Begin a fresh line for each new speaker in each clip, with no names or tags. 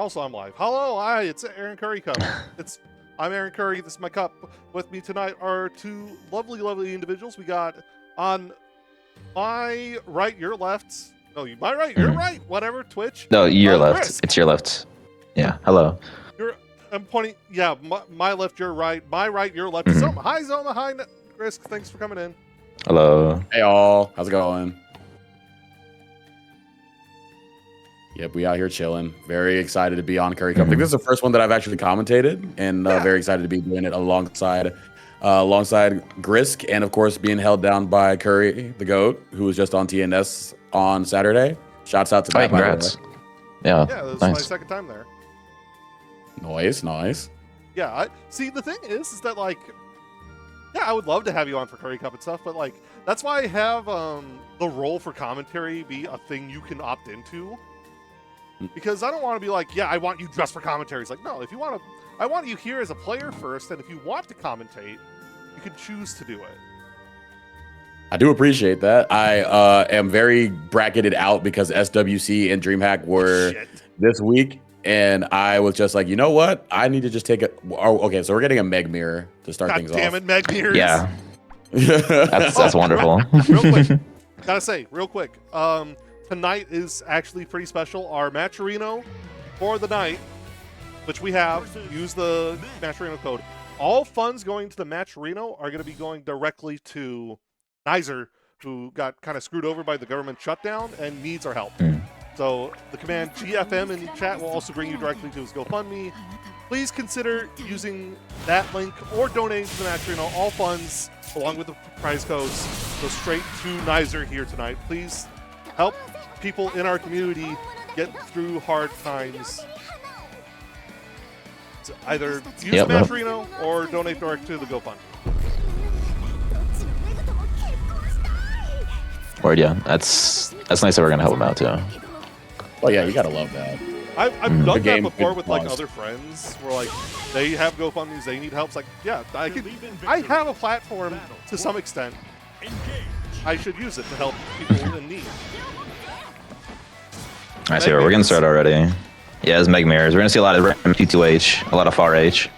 Also, I'm live. Hello, hi, it's Aaron Curry Cup. I'm Aaron Curry. This is my cup. With me tonight are two lovely individuals. We got on my right, your left. No, my right, your right. Whatever. Twitch.
No, your left.
Chris.
It's your left. Yeah. Hello.
I'm pointing. Yeah, my left, your right. My right, your left.
Mhm.
Zoma. Hi, Zoma. Hi, Chris. Thanks for coming in.
Hello.
Hey all, how's it going? Yep, we out here chilling. Very excited to be on Curry Cup. I think this is the first one that I've actually commentated, and very excited to be doing it alongside Grisk, and of course being held down by Curry, the GOAT, who was just on TNS on Saturday. Shouts out to that.
Congrats. Yeah.
Yeah, this is
nice.
my second time there.
Nice.
Yeah, see, the thing is that, like, yeah, I would love to have you on for Curry Cup and stuff, but, like, that's why I have the role for commentary be a thing you can opt into. Because I don't want to be like, yeah, I want you just for commentary. It's like, no, if you want to, I want you here as a player first, and if you want to commentate, you can choose to do it.
I do appreciate that. I am very bracketed out because SWC and DreamHack were this week. And I was just like, you know what? I need to just take it. Oh, okay, so we're getting a Meg mirror to start things off.
God damn it, Meg mirrors.
Yeah. That's wonderful.
Real quick, gotta say, real quick. Tonight is actually pretty special. Our matcherino for the night, which we have, use the matcherino code. All funds going to the matcherino are going to be going directly to Nizer, who got kind of screwed over by the government shutdown and needs our help. So the command GFM in chat will also bring you directly to his GoFundMe. Please consider using that link or donating to the matcherino. All funds, along with the prize codes, go straight to Nizer here tonight. Please help people in our community get through hard times. So either use matcherino or donate direct to the GoFundMe.
Or yeah, that's nice that we're gonna help him out too.
Oh yeah, you gotta love that.
I've done that before with like other friends where like they have GoFundMes, they need help. It's like, yeah, I have a platform to some extent. I should use it to help people in need.
I see. We're getting started already. Yeah, it's Meg mirrors. We're gonna see a lot of T2H, a lot of far H.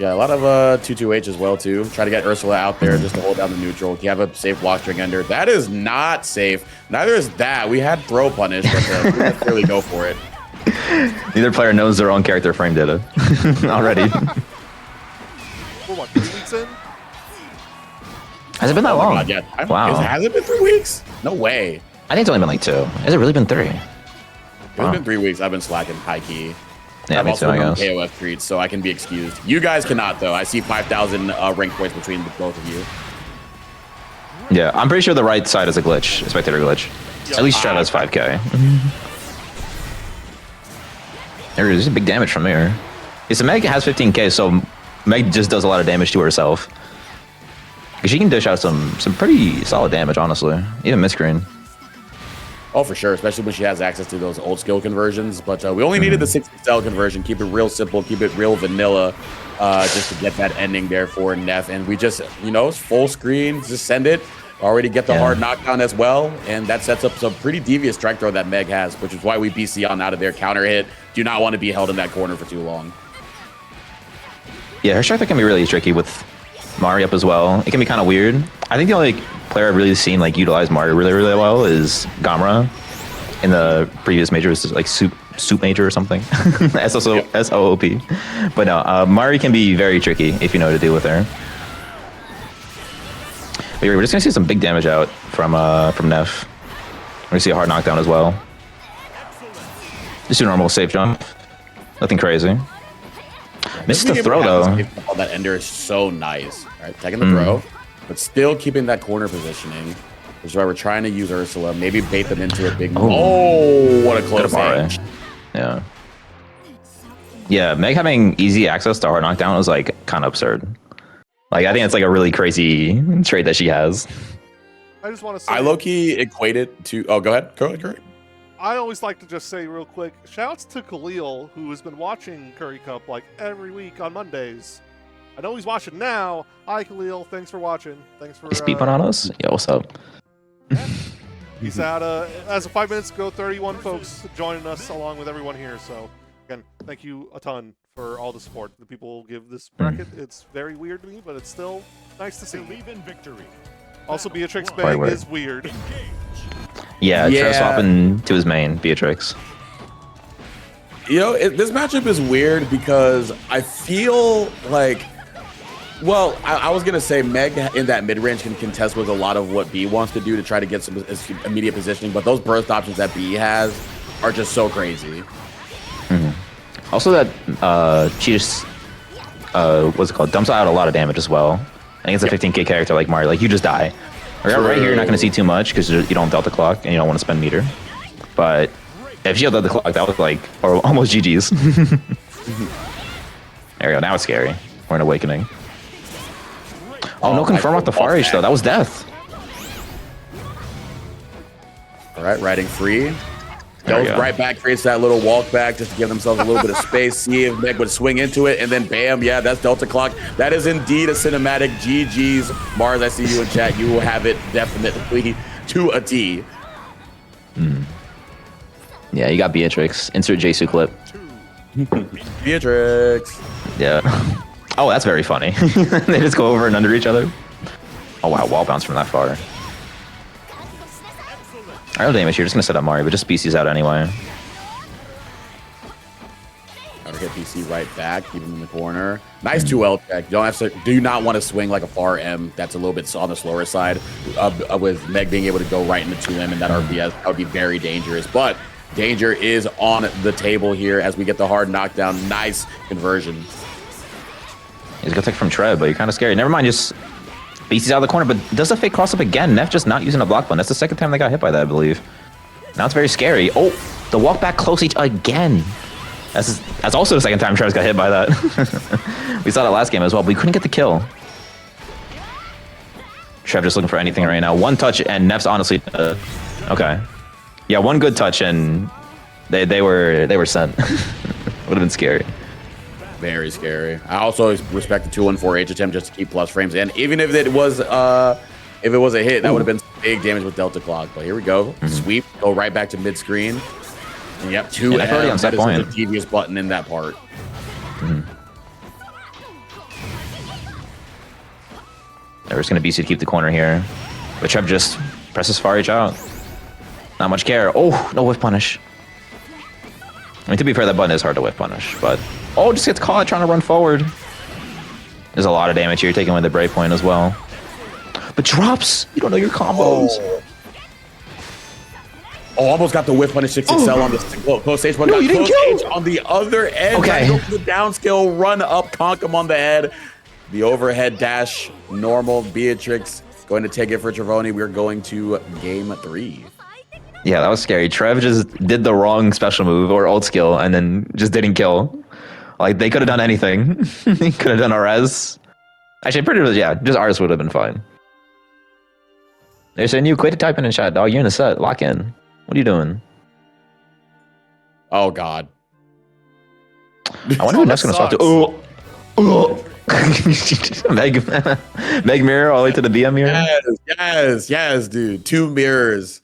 Yeah, a lot of 2-2H as well too. Try to get Ursula out there just to hold down the neutral. You have a safe block string ender. That is not safe. Neither is that. We had throw punish, but we didn't really go for it.
Neither player knows their own character frame data already.
We're what, 3 weeks in?
Has it been that long?
God, yeah.
Wow.
Has it been 3 weeks? No way.
I think it's only been like 2. Has it really been 3?
It's been 3 weeks. I've been slacking high key.
Yeah, me too, I guess.
KOF treats, so I can be excused. You guys cannot, though. I see 5,000 rank points between both of you.
Yeah, I'm pretty sure the right side is a glitch, a spectator glitch. At least Strata has 5k. There's a big damage from here. Yeah, so Meg has 15k, so Meg just does a lot of damage to herself. She can dish out some pretty solid damage, honestly. Even mid-screen.
Oh, for sure, especially when she has access to those old skill conversions. But we only needed the 60 cell conversion. Keep it real simple. Keep it real vanilla, just to get that ending there for Neff. And we just, you know, full screen, just send it. Already get the hard knockdown as well. And that sets up some pretty devious strike throw that Meg has, which is why we BC on out of their counter hit. Do not want to be held in that corner for too long.
Yeah, her strike throw can be really tricky with Mari up as well. It can be kind of weird. I think the only player I've really seen like utilize Mario really well is Gamera in the previous majors, like soup major or something. SOOP. But no, Mari can be very tricky if you know what to do with her. But we're just gonna see some big damage out from Neff. We're gonna see a hard knockdown as well. Just a normal safe jump. Nothing crazy. Misses the throw though.
That ender is so nice. All right, taking the throw, but still keeping that corner positioning. Which is why we're trying to use Ursula. Maybe bait them into a big. Oh, what a close range.
Yeah. Yeah, Meg having easy access to hard knockdown was like kind of absurd. Like I think it's like a really crazy trait that she has.
I just want to say,
I low-key equate it to. Oh, go ahead. Go ahead.
I always like to just say real quick, shouts to Khalil, who has been watching Curry Cup like every week on Mondays. I know he's watching now. Hi, Khalil. Thanks for watching. Thanks for...
Speedrun on us? Yo, what's up?
Yeah. He's at as of 5 minutes ago, 31 folks joining us along with everyone here. So again, thank you a ton for all the support that people give this bracket. It's very weird to me, but it's still nice to see. Also, Beatrix Bang is weird.
Yeah, Trev swapping to his main, Beatrix.
You know, this matchup is weird because I feel like, well, I was going to say Meg in that mid-range can contest with a lot of what B wants to do to try to get some immediate positioning, but those burst options that B has are just so crazy.
Also that she just, what's it called, dumps out a lot of damage as well. I think it's a 15k character like Mario, like you just die. Right here, you're not going to see too much because you don't Delta Clock and you don't want to spend meter. But if she Delta Clock, that was like, or almost GG's. There we go, now it's scary. We're in Awakening. Oh, no confirm off the far H though, that was death.
All right, riding free. Goes right back, creates that little walk back just to give themselves a little bit of space, see if Meg would swing into it, and then bam, yeah, that's Delta Clock. That is indeed a cinematic. GG's. Mars, I see you in chat. You will have it definitely to a T.
Yeah, you got Beatrix. Insert Jesu clip.
Beatrix.
Yeah. Oh, that's very funny. They just go over and under each other. Oh wow, wall bounce from that far. Aerial damage here, just gonna set up Mario, but just BC's out anyway.
Gotta get PC right back, keep him in the corner. Nice 2L check. You don't have to, do not want to swing like a far M. That's a little bit on the slower side. With Meg being able to go right into 2M and that RPS, that would be very dangerous. But danger is on the table here as we get the hard knockdown. Nice conversion.
He's gonna take from Trev, but you're kind of scary. Never mind, just BC's out of the corner, but does the fake cross up again? Neff just not using a block button. That's the second time they got hit by that, I believe. Now it's very scary. Oh, the walk back close each again. That's also the second time Trev's got hit by that. We saw that last game as well, but we couldn't get the kill. Trev just looking for anything right now. One touch, and Neff's honestly... okay. Yeah, one good touch, and they were sent. Would have been scary.
Very scary. I also respect the 214 H attempt just to keep plus frames in. Even if it was a hit, that would have been big damage with Delta Clock. But here we go. Sweep, go right back to mid screen. And yep, 2 M.
Already on set point.
That is the devious button in that part.
They're just gonna BC to keep the corner here. But Trev just presses far H out. Not much care. Oh, no whiff punish. I mean, to be fair, that button is hard to whiff punish, but... Oh, just gets caught trying to run forward. There's a lot of damage here, taking away the Brave Point as well. But drops! You don't know your combos.
Oh, almost got the whiff punish 6XL on the close stage, but
no, you didn't
close stage on the other end.
Okay.
Go for the down skill, run up, conk him on the head. The overhead dash, normal. Beatrix going to take it for Travoni. We're going to game 3.
Yeah, that was scary. Trev just did the wrong special move or ult skill and then just didn't kill. Like, they could have done anything. They could have done a res. Actually, pretty much, yeah, just ours would have been fine. There's a new quit typing in chat, dog. You're in the set. Lock in. What are you doing?
Oh, God.
I wonder who Neff's going to swap to. Oh! Meg mirror all the way to the BM mirror?
Yes, dude. 2 mirrors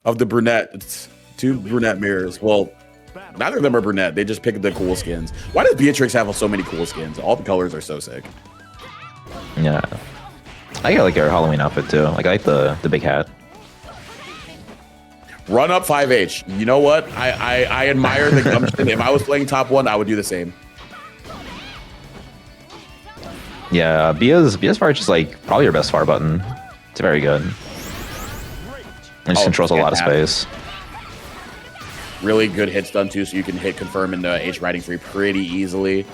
of the brunette. It's 2 brunette mirrors. Well, neither of them are brunette. They just picked the cool skins. Why does Beatrix have so many cool skins? All the colors are so sick.
Yeah. I got like her Halloween outfit too. Like, I like the big hat.
Run up 5H. You know what? I admire the gumption. If I was playing top 1, I would do the same.
Yeah, Bia's far is like probably your best far button. It's very good. And just controls a lot of space.
Really good hit stun too, so you can hit confirm in the H riding free pretty easily.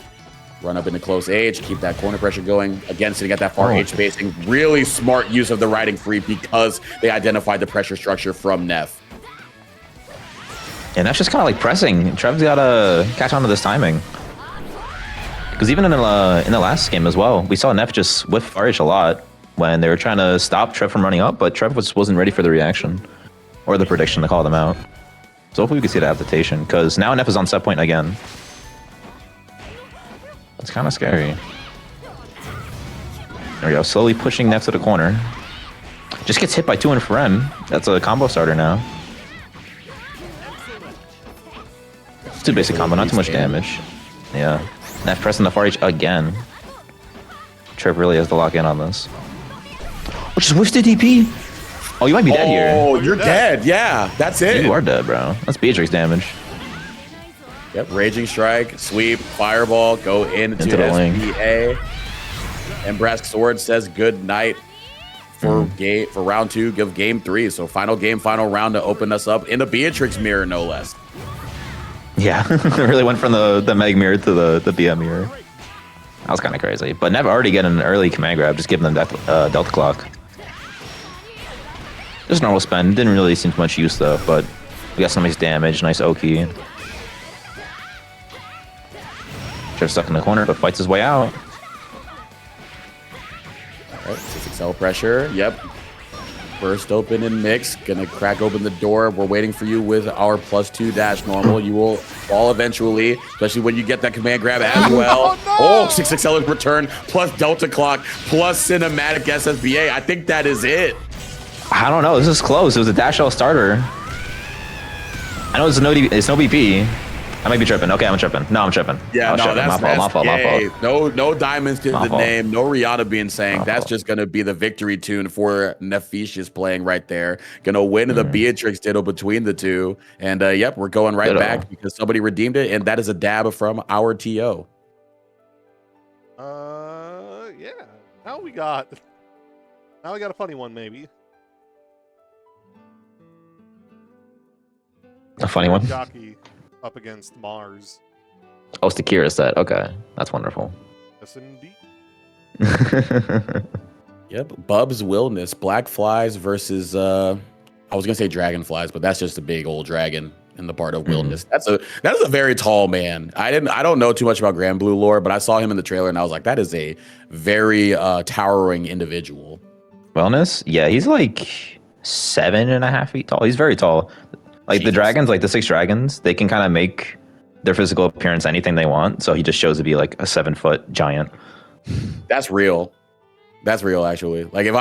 Run up into close H, keep that corner pressure going. Again, sitting at that far H spacing. Really smart use of the riding free because they identified the pressure structure from Neff.
And that's just kind of like pressing. Trev's got to catch on to this timing. Because even in the last game as well, we saw Neff just whiff RH a lot when they were trying to stop Trev from running up, but Trev wasn't ready for the reaction or the prediction to call them out. So hopefully we can see the adaptation, because now Neff is on set point again. It's kind of scary. There we go, slowly pushing Neff to the corner. Just gets hit by 2 in for M. That's a combo starter now. It's a basic combo, not too much damage. Yeah. Neff pressing the far H again. Trip really has to lock in on this. Which is whiffed the DP. Oh, you might be dead here.
Oh, you're dead. Yeah, that's it.
You are dead, bro. That's Beatrix damage.
Yep, Raging Strike, sweep, fireball, go into
the
SBA. And Brass Sword says good night for for round 2, give game 3. So final game, final round to open us up in the Beatrix mirror, no less.
Yeah, it really went from the Meg mirror to the BM mirror. That was kind of crazy. But Nev already getting an early command grab, just giving them Delta Clock. Just normal spend. Didn't really seem too much use though, but we got some nice damage, nice Oki. Just stuck in the corner, but fights his way out.
All right, 6XL pressure. Yep. Burst open and mix. Gonna crack open the door. We're waiting for you with our +2 dash normal. You will fall eventually, especially when you get that command grab as well. Oh, 6XL in return, plus Delta Clock, plus cinematic SSBA. I think that is it.
I don't know. This is close. It was a dash L starter. I know it's no BP. I might be tripping. Okay, I'm tripping. No, I'm tripping.
Yeah, no,
that's my fault.
No diamonds to the name. No Rihanna being saying. That's just going to be the victory tune for Nefishis playing right there. Going to win the Beatrix Ditto between the two. And yep, we're going right back because somebody redeemed it. And that is a dab from our TO.
Yeah. Now we got a funny one, maybe.
A funny one?
Jockey up against Mars.
Oh, it's the Kira set. Okay, that's wonderful.
Yes, indeed.
Yep, Bub's Wilderness. Black Flies versus, I was going to say Dragonflies, but that's just a big old dragon in the part of Wilderness. That is a very tall man. I don't know too much about Grand Blue lore, but I saw him in the trailer and I was like, that is a very towering individual.
Wellness? Yeah, he's like 7.5 feet tall. He's very tall. Like the dragons, like the 6 dragons, they can kind of make their physical appearance anything they want. So he just shows to be like a 7-foot giant.
That's real. That's real, actually. Like if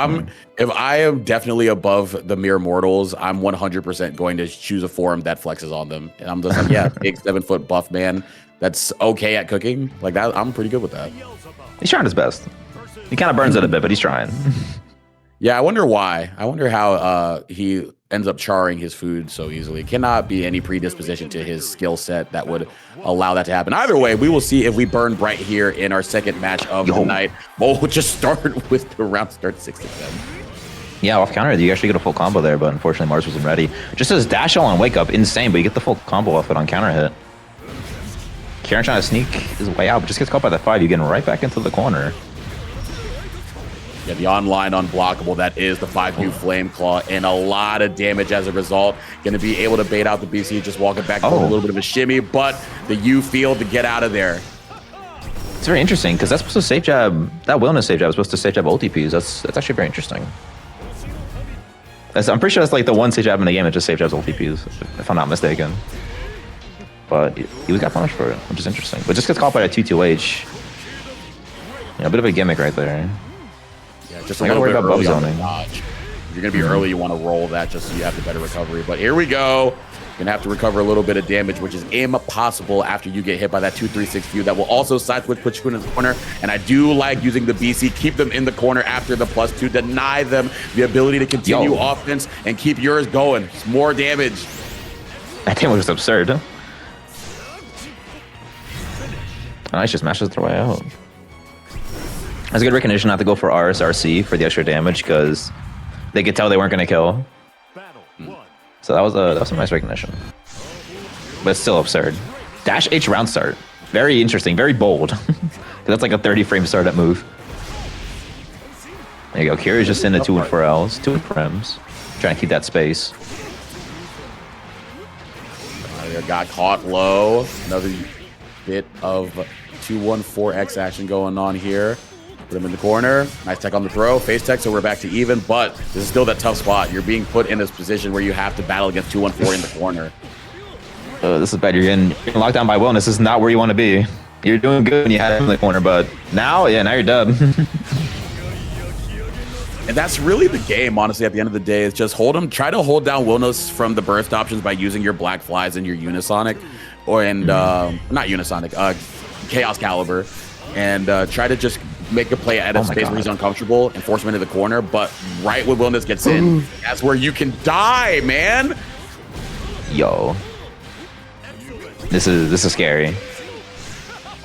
I am definitely above the mere mortals, I'm 100% going to choose a form that flexes on them. And I'm just like, yeah, big 7-foot buff man that's okay at cooking. Like that, I'm pretty good with that.
He's trying his best. He kind of burns it a bit, but he's trying.
Yeah, I wonder why. I wonder how he ends up charring his food so easily. Cannot be any predisposition to his skill set that would allow that to happen. Either way, we will see if we burn bright here in our second match of the night. We'll just start with the round start 67. Yeah,
off counter, you actually get a full combo there, but unfortunately Mars wasn't ready. Just as dash all on wake up, insane, but you get the full combo off it on counter hit. Kieran trying to sneak his way out, but just gets caught by the 5. You're getting right back into the corner.
Yeah, the online unblockable, that is the 5U Flame Claw, and a lot of damage as a result. Going to be able to bait out the BC, just walking back with a little bit of a shimmy, but the U field to get out of there.
It's very interesting, because that's supposed to safe jab, that Wellness safe jab is supposed to safe jab OTPs. That's actually very interesting. I'm pretty sure that's like the one safe jab in the game that just safe jabs OTPs, if I'm not mistaken. But he got punished for it, which is interesting. But just gets caught by a 2-2H. You know, a bit of a gimmick right there.
Yeah, just a little bit early on the dodge. If you're going to be early, you want to roll that just so you have the better recovery. But here we go. You're going to have to recover a little bit of damage, which is impossible after you get hit by that 2-3-6 view. That will also side switch, put you in the corner. And I do like using the BC, keep them in the corner after the +2, deny them the ability to continue offense and keep yours going. It's more damage.
That damage was absurd. Huh? Nice, just smashes their way out. That's a good recognition not to go for RSRC for the extra damage because they could tell they weren't going to kill. So that was some nice recognition. But it's still absurd. Dash H round start. Very interesting, very bold. That's like a 30-frame startup move. There you go. Kira's just in the 2 and 4 Ls, 2 and 4 Ms. Trying to keep that space.
Got caught low. Another bit of 2-1-4X action going on here. Put him in the corner. Nice tech on the throw. Face tech, so we're back to even. But this is still that tough spot. You're being put in this position where you have to battle against 2-1-4 in the corner.
This is bad. You're getting locked down by Wellness. This is not where you want to be. You're doing good when you had him in the corner, but now, yeah, now you're done.
And that's really the game, honestly, at the end of the day. Is just try to hold down Wilnos from the burst options by using your Black Flies and your Unisonic, not Unisonic, Chaos Caliber, and try to just make a play at a space where he's uncomfortable and force him into the corner. But right when Wilnos gets in, that's where you can die, man.
Yo. This is scary.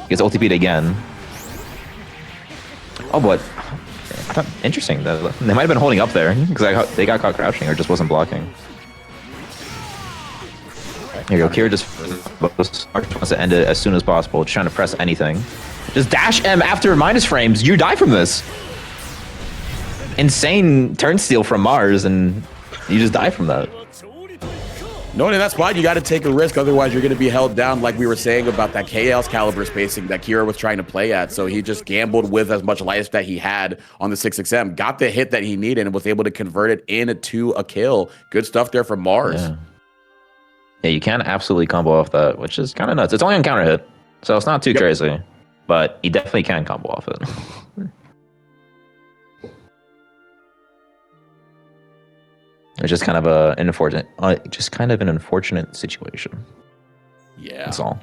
Gets ulti P'd again. Oh, but I thought interesting that they might have been holding up there because they got caught crouching or just wasn't blocking. Here you go. Kira just wants to end it as soon as possible, just trying to press anything. Just dash M after minus frames. You die from this. Insane turn steal from Mars, and you just die from that.
Knowing in that spot, you got to take a risk. Otherwise, you're going to be held down, like we were saying about that Chaos Caliber spacing that Kira was trying to play at. So he just gambled with as much life that he had on the 6XM, got the hit that he needed, and was able to convert it into a kill. Good stuff there from Mars.
Yeah, you can absolutely combo off that, which is kind of nuts. It's only on counter hit, so it's not too crazy, but you definitely can combo off it. It's just kind of an unfortunate situation.
Yeah,
that's all.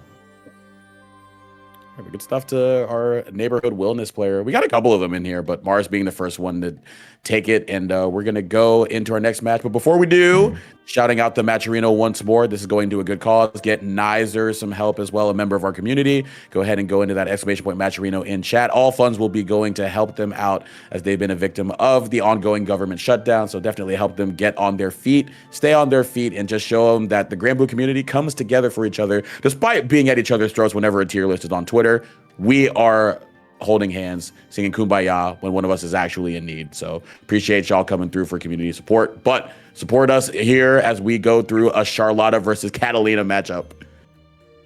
Good stuff to our neighborhood wellness player. We got a couple of them in here, but Mars being the first one to take it, and we're gonna go into our next match. But before we do, shouting out to Matcherino once more. This is going to a good cause. Get Nizer some help as well, a member of our community. Go ahead and go into that exclamation point Matcherino in chat. All funds will be going to help them out as they've been a victim of the ongoing government shutdown. So definitely help them get on their feet, stay on their feet, and just show them that the Grand Blue community comes together for each other, despite being at each other's throats whenever a tier list is on Twitter. We are holding hands, singing Kumbaya when one of us is actually in need. So appreciate y'all coming through for community support, but support us here as we go through a Charlotta versus Catalina matchup.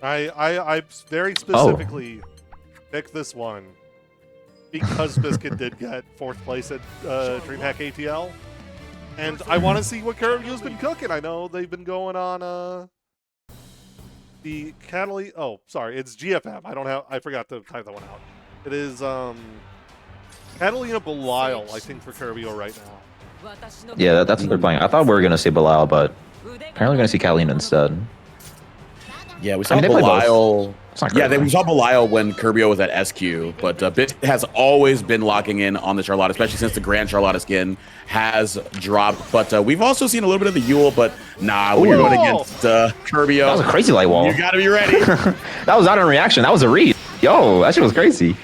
I very specifically picked this one because Biscuit did get 4th place at DreamHack ATL, and I want to see what Kirby's been cooking. I know they've been going on the Catalina. Oh, sorry, it's GFM. I forgot to type that one out. It is Catalina Belial, I think, for Kirby right now.
Yeah, that's what they're playing. I thought we were gonna see Belial, but apparently we're gonna see Catalina instead.
Yeah, we saw Belial. We saw Belial when Kirby was at SQ, but Biscuit has always been locking in on the Charlotta, especially since the Grand Charlotta skin has dropped. But we've also seen a little bit of the Yule, but nah, when you're going against Kirby,
that was a crazy light wall.
You gotta be ready.
That was not a reaction. That was a read. Yo, that shit was crazy.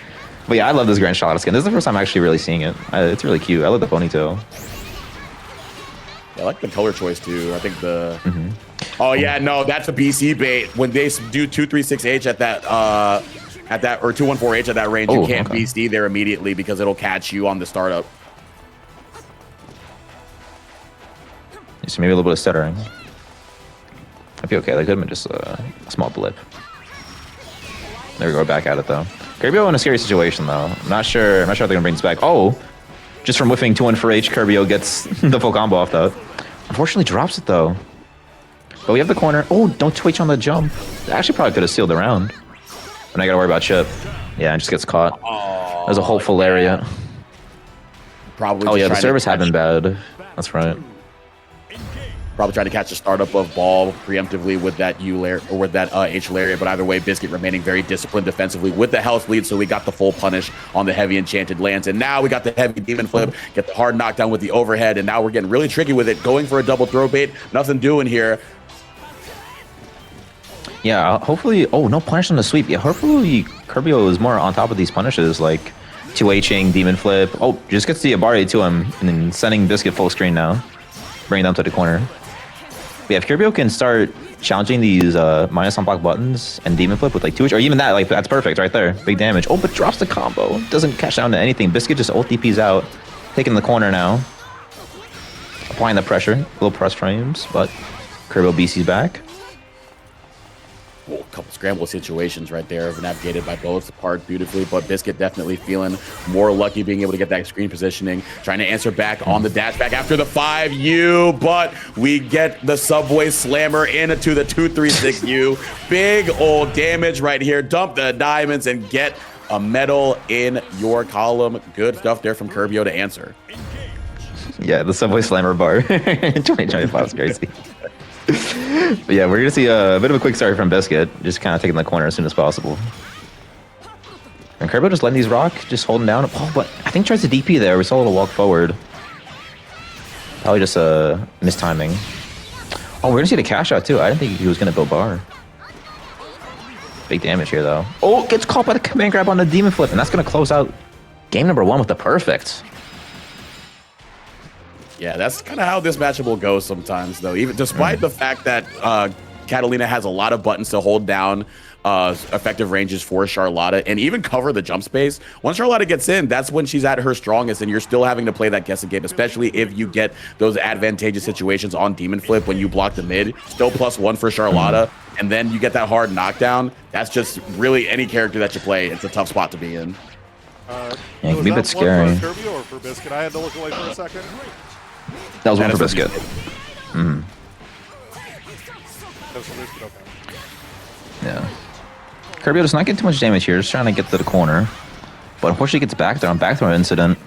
But yeah, I love this Grand Charlotta skin. This is the first time I'm actually really seeing it. It's really cute. I love the ponytail.
I like the color choice too. I think the oh yeah, no, that's a BC bait. When they do 236H at that or 214H at that range, you can't BC there immediately because it'll catch you on the startup.
So maybe a little bit of stuttering. I'd be okay. That could have been just a small blip. There we go, back at it though. Kirby in a scary situation though. I'm not sure if they're gonna bring this back. Oh, just from whiffing 2-1-4H, Kirby gets the full combo off that. Unfortunately drops it though. But we have the corner. Oh, don't twitch on the jump. Actually probably could have sealed the round. But I gotta worry about Chip. Yeah, and just gets caught. There's a whole full area.
Probably.
Oh yeah, the service had been bad. That's right.
Probably trying to catch the startup of ball preemptively with that or with that H lariat, but either way, Biscuit remaining very disciplined defensively with the health lead, so we got the full punish on the heavy enchanted lance, and now we got the heavy demon flip, get the hard knockdown with the overhead, and now we're getting really tricky with it, going for a double throw bait, nothing doing here.
Yeah, hopefully. Oh, no punish on the sweep. Yeah, hopefully Kirby is more on top of these punishes, like 2Hing, demon flip. Oh, just gets the Abari to him, and then sending Biscuit full screen now, bringing them to the corner. Yeah, if Kirby can start challenging these minus on block buttons and demon flip with like 2H, or even that, like that's perfect right there. Big damage. Oh, but drops the combo. Doesn't catch down to anything. Biscuit just ult DPs out, taking the corner now. Applying the pressure. Little press frames, but Kirby BC's back.
A couple scramble situations right there, navigated by both parts beautifully, but Biscuit definitely feeling more lucky being able to get that screen positioning, trying to answer back on the dash back after the 5U, but we get the Subway Slammer into the 236U. Big old damage right here. Dump the diamonds and get a medal in your column. Good stuff there from Kirby to answer.
Yeah, the Subway Slammer bar. 2025 is crazy. But yeah, we're gonna see a bit of a quick start from Biscuit, just kind of taking the corner as soon as possible. And Kerbo just letting these rock, just holding down. Oh, but I think tries to DP there. We saw a little walk forward. Probably just mistiming. Oh, we're gonna see the cash out too. I didn't think he was gonna build bar. Big damage here though. Oh, gets caught by the command grab on the demon flip, and that's gonna close out game number 1 with the perfect.
Yeah, that's kind of how this matchup will go sometimes, though. Even despite the fact that Catalina has a lot of buttons to hold down effective ranges for Charlotta and even cover the jump space. Once Charlotta gets in, that's when she's at her strongest, and you're still having to play that guessing game, especially if you get those advantageous situations on Demon Flip when you block the mid. Still +1 for Charlotta, and then you get that hard knockdown. That's just really any character that you play. It's a tough spot to be in.
Yeah, it can be a bit scary.
For Kirby or for Biscuit? I had to look away for a second.
That was one for Biscuit.
That was for Biscuit, okay.
Yeah. Kirby does not get too much damage here, just trying to get to the corner. But unfortunately gets back there on back throw incident.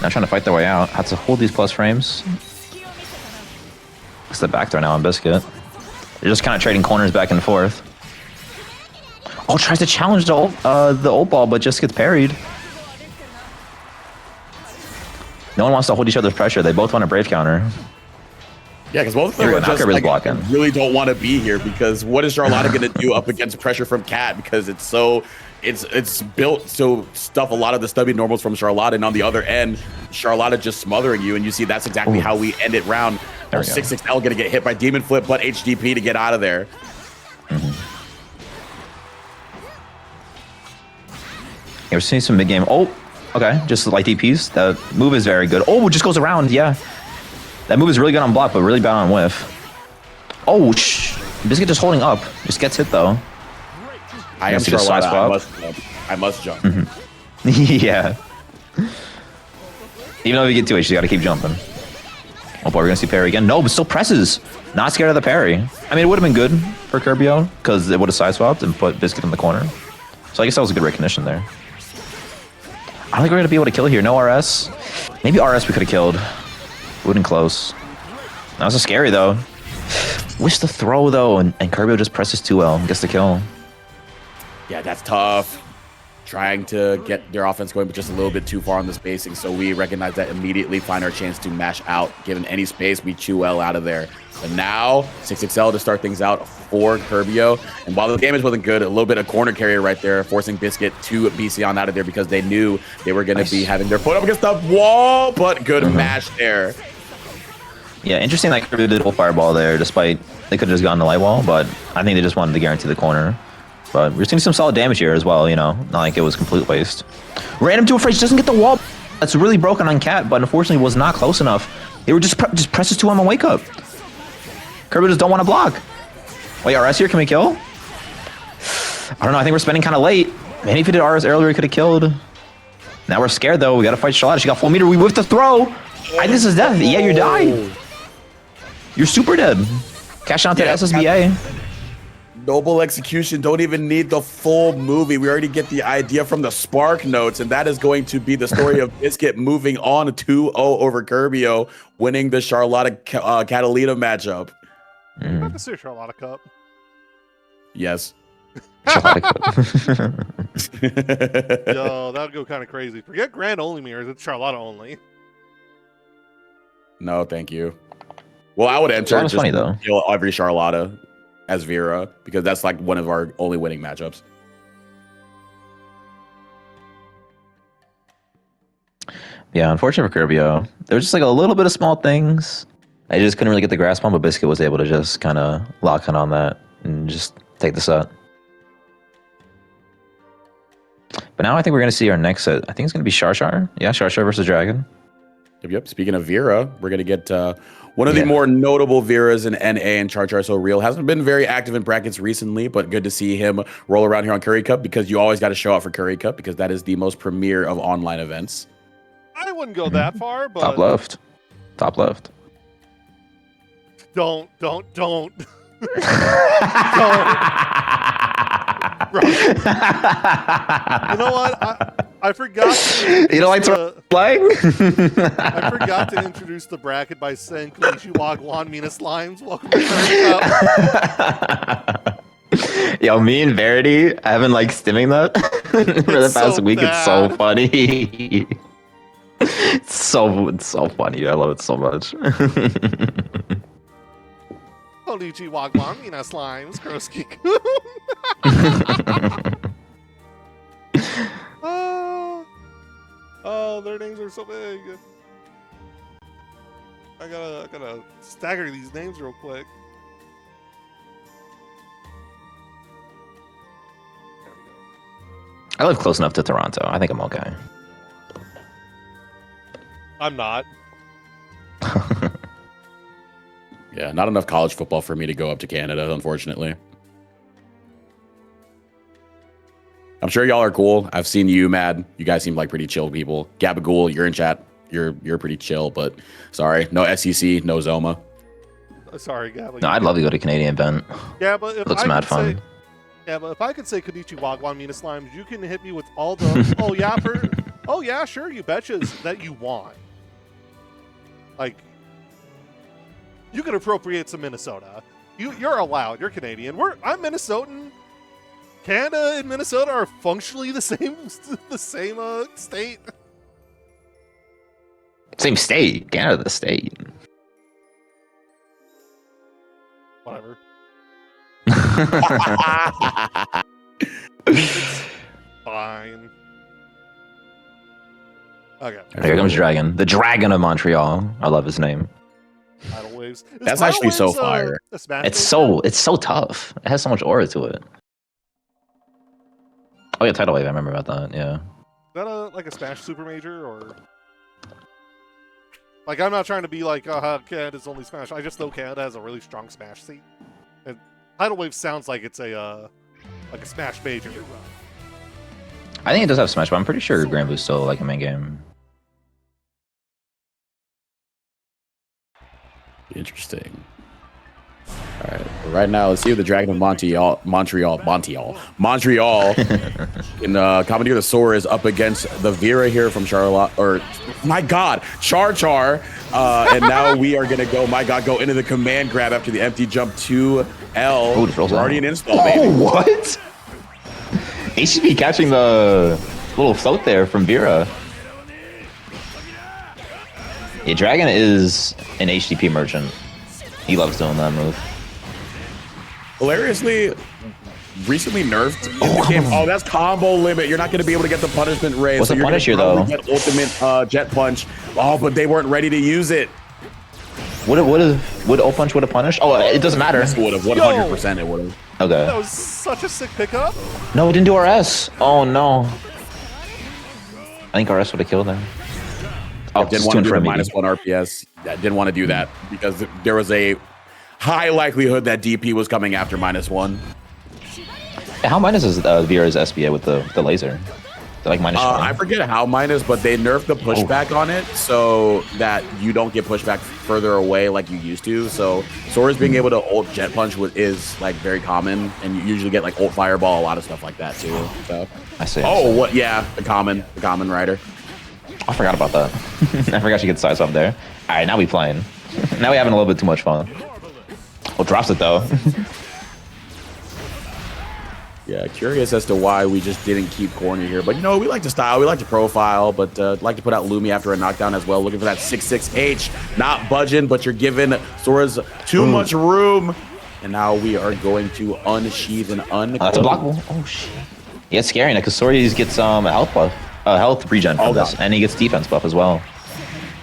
Now trying to fight their way out. Had to hold these plus frames. It's the back throw now on Biscuit. They're just kind of trading corners back and forth. Oh, tries to challenge the ult ball, but just gets parried. No one wants to hold each other's pressure. They both want a brave counter.
Yeah, because both of them are just like,
blocking.
Really don't want to be here because what is Charlotta going to do up against pressure from Cat? Because it's built to stuff a lot of the stubby normals from Charlotta, and on the other end, Charlotta just smothering you, and you see that's exactly how we end it round. Our 6XL going to get hit by Demon Flip, but HDP to get out of there.
Yeah, we're seeing some mid game. Oh, okay, just light DPs. That move is very good. Oh, it just goes around. Yeah, that move is really good on block, but really bad on whiff. Oh, Biscuit just holding up. Just gets hit though.
I am Charlotta. I must jump.
Yeah. Even though if you get 2H, you got to keep jumping. Oh boy, we're gonna see parry again. No, but still presses. Not scared of the parry. I mean, it would have been good for Kirbio because it would have side swapped and put Biscuit in the corner. So I guess that was a good recognition there. I don't think we're going to be able to kill here. No RS. Maybe RS we could have killed. Wouldn't close. That was a scary, though. Wish the throw, though, and Kirbio just presses 2L and gets the kill.
Yeah, that's tough. Trying to get their offense going, but just a little bit too far on the spacing. So we recognize that immediately, find our chance to mash out. Given any space, we chew L out of there. But now, 6XL to start things out for Kirbio. And while the damage wasn't good, a little bit of corner carrier right there, forcing Biscuit to BC on out of there because they knew they were going to be having their foot up against the wall, but good mash there.
Yeah, interesting that Kirbio did a fireball there, despite they could have just gone to light wall, but I think they just wanted to guarantee the corner. But we're seeing some solid damage here as well, you know, not like it was complete waste. Random to a phrase, doesn't get the wall. That's really broken on Cat, but unfortunately was not close enough. They were just presses 2 on the wake up. Kirbio just don't want to block. Wait, RS here, can we kill? I don't know, I think we're spending kind of late. Maybe if we did RS earlier, we could have killed. Now we're scared though, we got to fight Charlotte. She got full meter, we whiffed the throw. I think this is death. Yeah, you died. You're super dead. Cash out to the SSBA.
Noble execution, don't even need the full movie. We already get the idea from the Spark notes, and that is going to be the story of Biscuit moving on 2-0 over Kirbio, winning the Charlotta Catalina matchup.
About to say Charlotta Cup.
Yes.
Yo, that would go kind of crazy. Forget Grand only mirrors, it's Charlotta only.
No, thank you. Well, I would enter just
funny, though.
Kill every Charlotta as Vera, because that's like one of our only winning matchups.
Yeah, unfortunately for Kirbio, there was just like a little bit of small things. I just couldn't really get the grasp on, but Biscuit was able to just kind of lock in on that and just take the set. But now I think we're going to see our next set. I think it's going to be Shar. Yeah, Shar versus Dragon.
Yep. Speaking of Vera, we're going to get one of the more notable Veras in NA, and Char So Real hasn't been very active in brackets recently, but good to see him roll around here on Curry Cup, because you always got to show out for Curry Cup because that is the most premier of online events.
I wouldn't go that far, but
Top left.
Don't. Don't. Bro. You know what? I forgot. To
You don't like to flag?
I forgot to introduce the bracket by saying Konichi Wagwan Mina Slimes. Welcome to Curry Cup.
Yo, me and Verity, I haven't like stimming that for the past
so
week.
bad.
It's so funny. It's so funny. I love it so much.
Konichi Wagwan Mina Slimes. Kroski. Oh, their names are so big. I gotta stagger these names real quick. There we go.
I live close enough to Toronto. I think I'm okay.
I'm not.
Yeah, not enough college football for me to go up to Canada, unfortunately. I'm sure y'all are cool. I've seen you, Mad. You guys seem like pretty chill people. Gabagool, you're in chat. You're pretty chill, but sorry, no SEC, no Zoma.
Sorry, Gabby.
No, I'd love to go to Canadian event.
Yeah, but if
It looks
I
mad
could
fun.
say, yeah, but if I could say Konichi Wagwan Mina Slimes, you can hit me with all the oh yeah, sure, you betches that you want. Like, you can appropriate some Minnesota. You're allowed. You're Canadian. I'm Minnesotan. Canada and Minnesota are functionally the same state.
Same state. Canada, the state.
Whatever. Fine. Okay.
Here comes Dragon. The Dragon of Montreal. I love his name.
Tidal Waves. Is
That's
Tidal
actually so
Waves,
fire.
a Smash
It's
major?
so tough. It has so much aura to it. Oh yeah, Tidal Wave. I remember about that. Yeah.
Is that like a Smash Super Major or? Like, I'm not trying to be like, Canada's only Smash. I just know Canada has a really strong Smash scene. And Tidal Wave sounds like it's a Smash Major.
I think it does have Smash, but I'm pretty sure Grand Blue's still like a main game.
Interesting. All right. Right now, let's see if the Dragon of Montreal in Commandeer the Soar is up against the Vera here from Charlotte. Or my God, Char. And now we are gonna go into the command grab after the empty jump to L.
Ooh,
We're already in install, baby.
Oh, what? HCP catching the little float there from Vera. Yeah, Dragon is an HTP merchant. He loves doing that move.
Hilariously, recently nerfed in the game. Oh, that's combo limit. You're not going to be able to get the punishment raise.
What's the punish here, though?
Get ultimate jet punch. Oh, but they weren't ready to use it.
Would O Punch would have punished? Oh, it doesn't matter.
It would have. 100% it would have.
That
Okay.
was such a sick pickup.
No, it didn't do RS. Oh no. I think RS would have killed him. Oh,
Didn't
just
want to do
for
the
me.
-1 RPS. I didn't want to do that because there was a high likelihood that DP was coming after -1.
How minus is Vera's SBA with the laser? They're like minus 20?
I forget how minus, but they nerfed the pushback on it so that you don't get pushback further away like you used to. So Sora's being able to ult jet punch is like very common, and you usually get like ult fireball, a lot of stuff like that too. So
I see.
oh, what? Yeah, the common rider.
I forgot about that. I forgot you could size up there. All right, now we playing. Now we having a little bit too much fun. Oh, drops it though.
Yeah, curious as to why we just didn't keep corner here. But, you know, we like to style, we like to profile, but like to put out Lumi after a knockdown as well. Looking for that 6-6H. Not budging, but you're giving Sora's too much room. And now we are going to unsheath and unclose.
That's a blockable. Oh, shit. Yeah, it's scary because Sora gets a health buff, health regen from this, and he gets defense buff as well.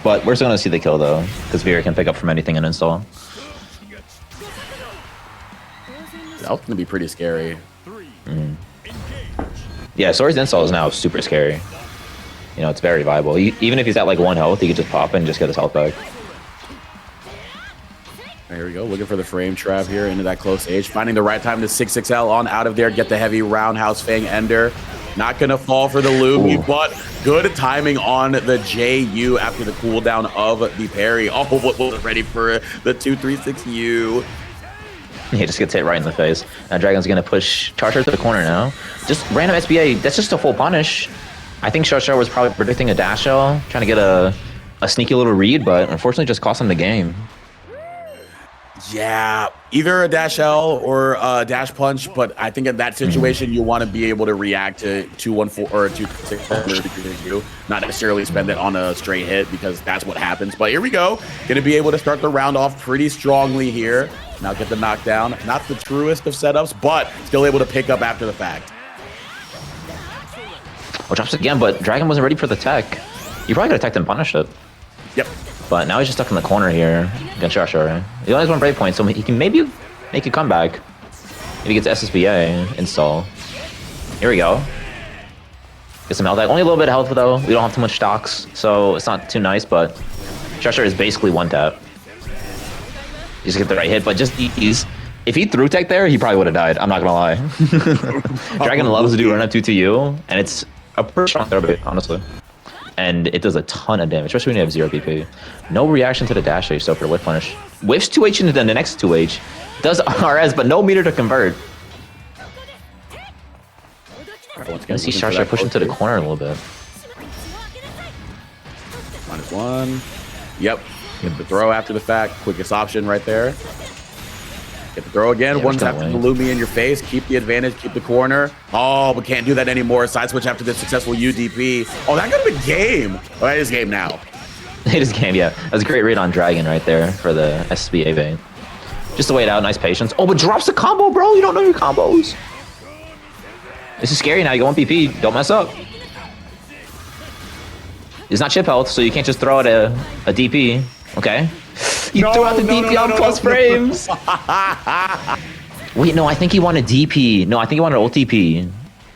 But we're still going to see the kill, though, because Vera can pick up from anything and install.
That's going to be pretty scary.
Yeah, Sora's install is now super scary. You know, it's very viable. Even if he's at like 1 health, he could just pop it and just get his health back.
There we go. Looking for the frame trap here into that close age. Finding the right time to 6-6L on out of there. Get the heavy roundhouse Fang Ender. Not going to fall for the Lumi, but good timing on the JU after the cooldown of the parry. Oh, what was ready for the 236U.
He just gets hit right in the face. Now Dragon's gonna push Charger to the corner now. Just random SBA. That's just a full punish. I think Shosha was probably predicting a dash L, trying to get a sneaky little read, but unfortunately just cost him the game.
Yeah, either a dash L or a dash punch, but I think in that situation you want to be able to react to 2-1-4 or 2-6, not necessarily spend it on a straight hit because that's what happens. But here we go, gonna be able to start the round off pretty strongly here. Now get the knockdown, not the truest of setups, but still able to pick up after the fact.
Oh, drops again, but Dragon wasn't ready for the tech. You probably could have teched and punished it.
Yep.
But now he's just stuck in the corner here against Shosha. He only has one Brave Point, so he can maybe make a comeback. Maybe he gets SSBA install. Here we go. Get some health back. Only a little bit of health, though. We don't have too much stocks, so it's not too nice, but Shosha is basically one tap. Just get the right hit, but just if he threw tech there, he probably would have died. I'm not gonna lie. Dragon loves to do run up 2-2U, and it's a pretty strong throw bait, honestly. And it does a ton of damage, especially when you have 0 PP. No reaction to the dash H, so for whiff punish. Whiffs 2H into the next 2H. Does RS, but no meter to convert. I see Shosha pushing to the corner a little bit.
-1. Yep. Get the throw after the fact. Quickest option right there. Get the throw again.
Yeah,
One tap to the Lumi in your face. Keep the advantage. Keep the corner. Oh, but can't do that anymore. Side switch after the successful UDP. Oh, that could have been game. Oh, that is game now.
It is game, yeah. That was a great read on Dragon right there for the SBA vein. Just to wait out. Nice patience. Oh, but drops the combo, bro. You don't know your combos. This is scary now. You go 1 PP. Don't mess up. It's not chip health, so you can't just throw out a DP. Okay. You threw out the DP on plus frames. Wait, no, I think he wanted DP. No, I think he wanted ult DP.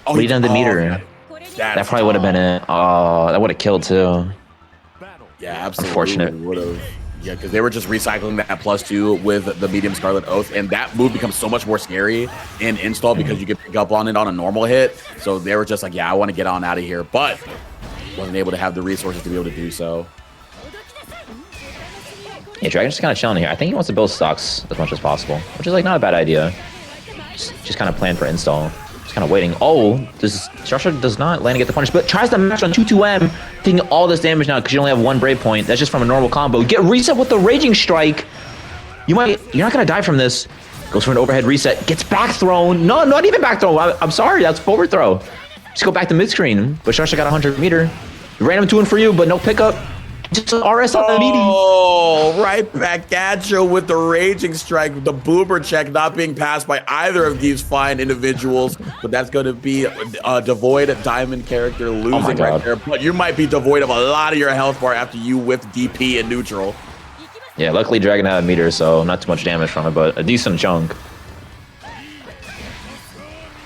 Oh,
Lead on the meter. That probably would have been it. Oh, that would have killed too.
Yeah, absolutely.
Unfortunate.
Would have. Yeah, because they were just recycling that +2 with the medium Scarlet Oath, and that move becomes so much more scary in install because you can pick up on it on a normal hit. So they were just like, yeah, I want to get on out of here, but wasn't able to have the resources to be able to do so.
Yeah, Dragon's just kind of chilling here. I think he wants to build stocks as much as possible, which is like not a bad idea. Just kind of plan for install. Just kind of waiting. Oh, Shosha does not land to get the punish, but tries to match on 2-2M, taking all this damage now because you only have 1 Brave Point. That's just from a normal combo. Get reset with the Raging Strike. You're not gonna die from this. Goes for an overhead reset. Gets back thrown. No, not even back throw. I'm sorry, that's forward throw. Just go back to mid screen. But Shosha got 100 meter. Random 2-1 for you, but no pickup. Just RS on the meaty.
Oh, right back at you with the Raging Strike. The boomer check not being passed by either of these fine individuals. But that's going to be a devoid diamond character losing right there. But you might be devoid of a lot of your health bar after you whiff DP in neutral.
Yeah, luckily Dragon had a meter, so not too much damage from it, but a decent chunk.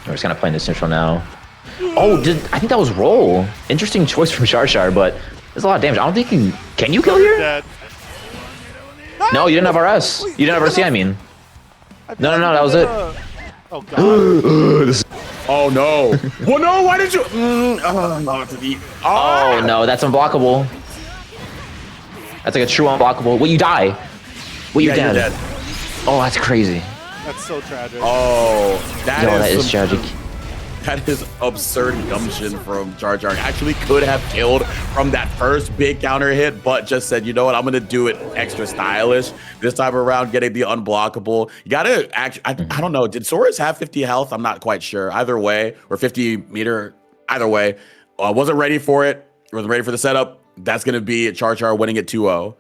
We're just kind of playing this neutral now. Oh, I think that was roll. Interesting choice from Shar, but there's a lot of damage. I don't think can you kill here?
Dead.
No, you didn't have RS. You didn't have RC, I mean. No, that was it.
Oh, God.
Oh, no. Well, no, why did you?
Oh, no, that's unblockable. That's like a true unblockable. Will you die? Will you
Yeah, you're
dead?
dead.
Oh, that's crazy.
That's so tragic.
Oh,
That is tragic.
That is absurd gumption from Jar Jar. Actually could have killed from that first big counter hit, but just said, you know what, I'm going to do it extra stylish. This time around, getting the unblockable. You got to actually, I don't know. Did Soros have 50 health? I'm not quite sure. Either way, or 50 meter, either way. Wasn't ready for it. Wasn't ready for the setup. That's going to be Char Char winning at 2-0.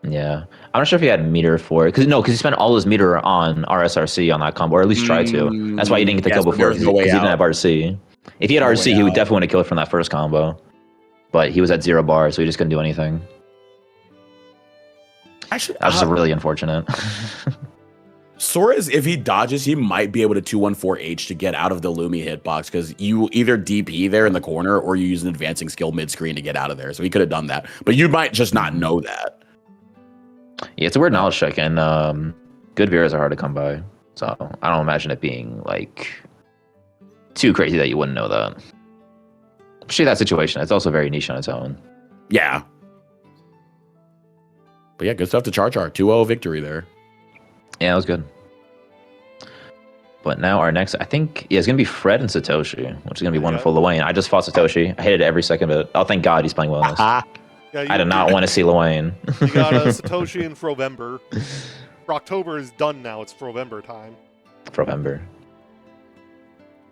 Yeah. I'm not sure if he had meter for it. Because he spent all his meter on RSRC on that combo, or at least tried to. That's why he didn't get the kill before, because he didn't have RC. If he had RC, he would definitely want to kill it from that first combo. But he was at 0 bar, so he just couldn't do anything.
Actually,
that was just really unfortunate.
Soros, if he dodges, he might be able to 2-1-4H to get out of the Lumi hitbox, because you either DP there in the corner or you use an advancing skill mid-screen to get out of there. So he could have done that. But you might just not know that.
Yeah, it's a weird knowledge check, and good viewers are hard to come by. So I don't imagine it being like too crazy that you wouldn't know that. Especially that situation. It's also very niche on its own.
Yeah. But yeah, good stuff to Char Char. 2-0 victory there.
Yeah, it was good. But now our next, I think, yeah, it's going to be Fred and Satoshi, which is going to be wonderful. Luane, I just fought Satoshi. I hated every second of it. Oh, thank God he's playing wellness.
Yeah,
I did not want to see Luane.
You got Satoshi in Frovember. For October is done now. It's Frovember time.
Frovember.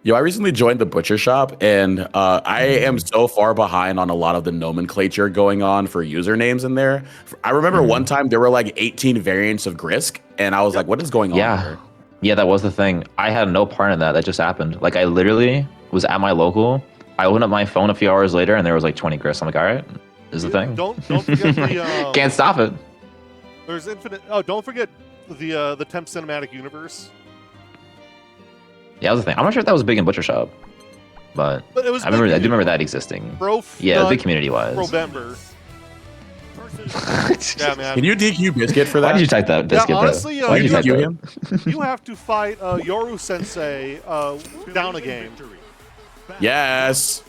Yo, I recently joined the butcher shop, and I am so far behind on a lot of the nomenclature going on for usernames in there. I remember one time there were like 18 variants of Grisk, and I was like, what is going on here?
Yeah, that was the thing. I had no part in that. That just happened. Like, I literally was at my local. I opened up my phone a few hours later, and there was like 20 Grisk. I'm like, all right, this is the thing.
Don't forget the...
Can't stop it.
There's infinite... Oh, don't forget the temp cinematic universe.
Yeah, that was the thing. I'm not sure if that was big in Butcher Shop, but
it was
I do remember that existing. Yeah, big community-wise.
November. Yeah, man.
Can you DQ Biscuit for that?
Why did you type that, Biscuit?
Yeah, honestly,
Why did you type
him?
You have to fight Yoru Sensei down a game.
Yes.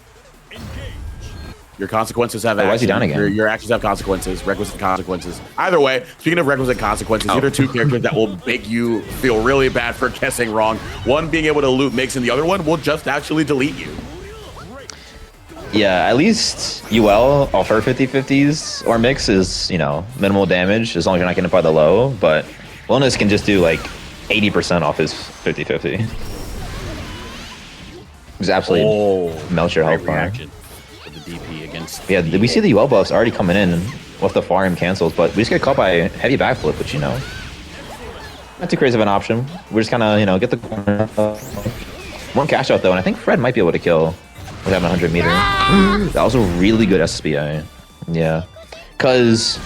Your consequences have
why is he down again?
Your actions have consequences, requisite consequences. Either way, speaking of requisite consequences, here are two characters that will make you feel really bad for guessing wrong. One being able to loot mix, and the other one will just actually delete you.
Yeah, at least UL offer 50-50s or mix is, you know, minimal damage as long as you're not getting hit by the low, but Wellness can just do like 80% off his 50-50. Just absolutely melt your health bar.
DP against
we see the UL buffs already coming in with the farm cancels, but we just get caught by heavy backflip, which, you know, not too crazy of an option. We're just kind of, you know, get the corner. One cash out though, and I think Fred might be able to kill with having 100 meter. That was a really good SBI. Yeah, because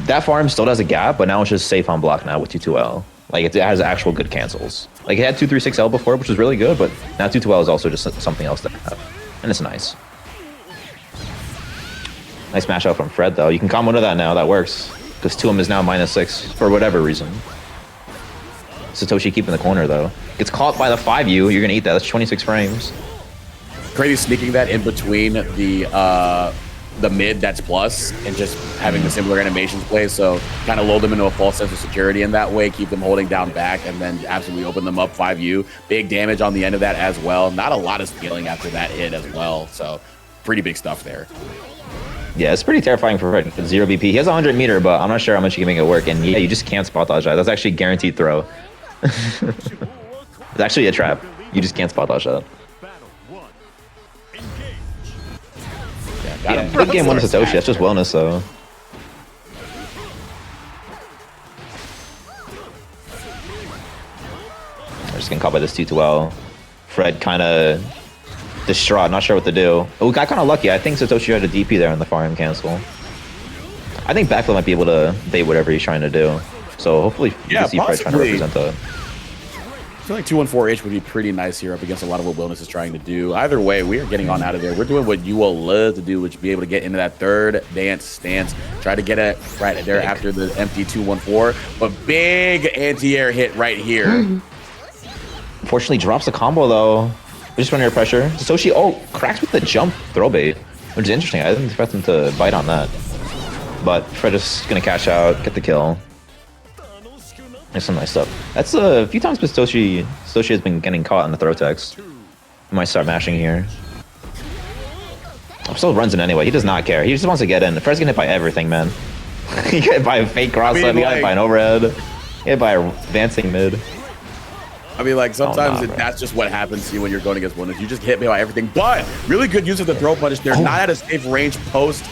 that farm still has a gap, but now it's just safe on block now with 2-2L. Like, it has actual good cancels. Like, it had 2-3-6L before, which was really good, but now 2-2L is also just something else to have, and it's nice. Nice smash out from Fred, though. You can combo into that now. That works. Because 2M is now -6 for whatever reason. Satoshi keeping the corner, though. Gets caught by the 5U. You're going to eat that. That's 26 frames.
Crazy sneaking that in between the mid that's plus and just having the similar animations play. So kind of lull them into a false sense of security in that way. Keep them holding down back and then absolutely open them up 5U. Big damage on the end of that as well. Not a lot of scaling after that hit as well. So pretty big stuff there.
Yeah, it's pretty terrifying for Fred. 0 BP. He has 100 meter, but I'm not sure how much he can make it work. And yeah, you just can't spot dodge that. That's actually guaranteed throw. It's actually a trap. You just can't spot dodge that. Yeah, good game one to Satoshi. That's just wellness, though. We're just getting caught by this 2-2L. Fred kind of distraught, not sure what to do. Oh, we got kind of lucky. I think Satoshi had a DP there on the farm cancel. I think Backflip might be able to bait whatever he's trying to do. So hopefully you can see Fred trying to represent that.
I feel like 214H would be pretty nice here up against a lot of what Wellness is trying to do. Either way, we are getting on out of there. We're doing what you will love to do, which is be able to get into that third dance stance. Try to get it right there after the empty 214. But big anti-air hit right here.
Unfortunately, drops the combo, though. We're just running under pressure. Satoshi, cracks with the jump throw bait, which is interesting. I didn't expect him to bite on that. But Fred is going to cash out, get the kill. There's some nice stuff. That's a few times, but Satoshi has been getting caught in the throw text. He might start mashing here. Still runs in anyway. He does not care. He just wants to get in. Fred's getting hit by everything, man. He got hit by a fake cross side. He got hit by an overhead. He got hit by a advancing mid.
I mean, like, sometimes that's just what happens to you when you're going against Wellness. You just hit me by everything. But really good use of the throw punish there. Not at a safe range post.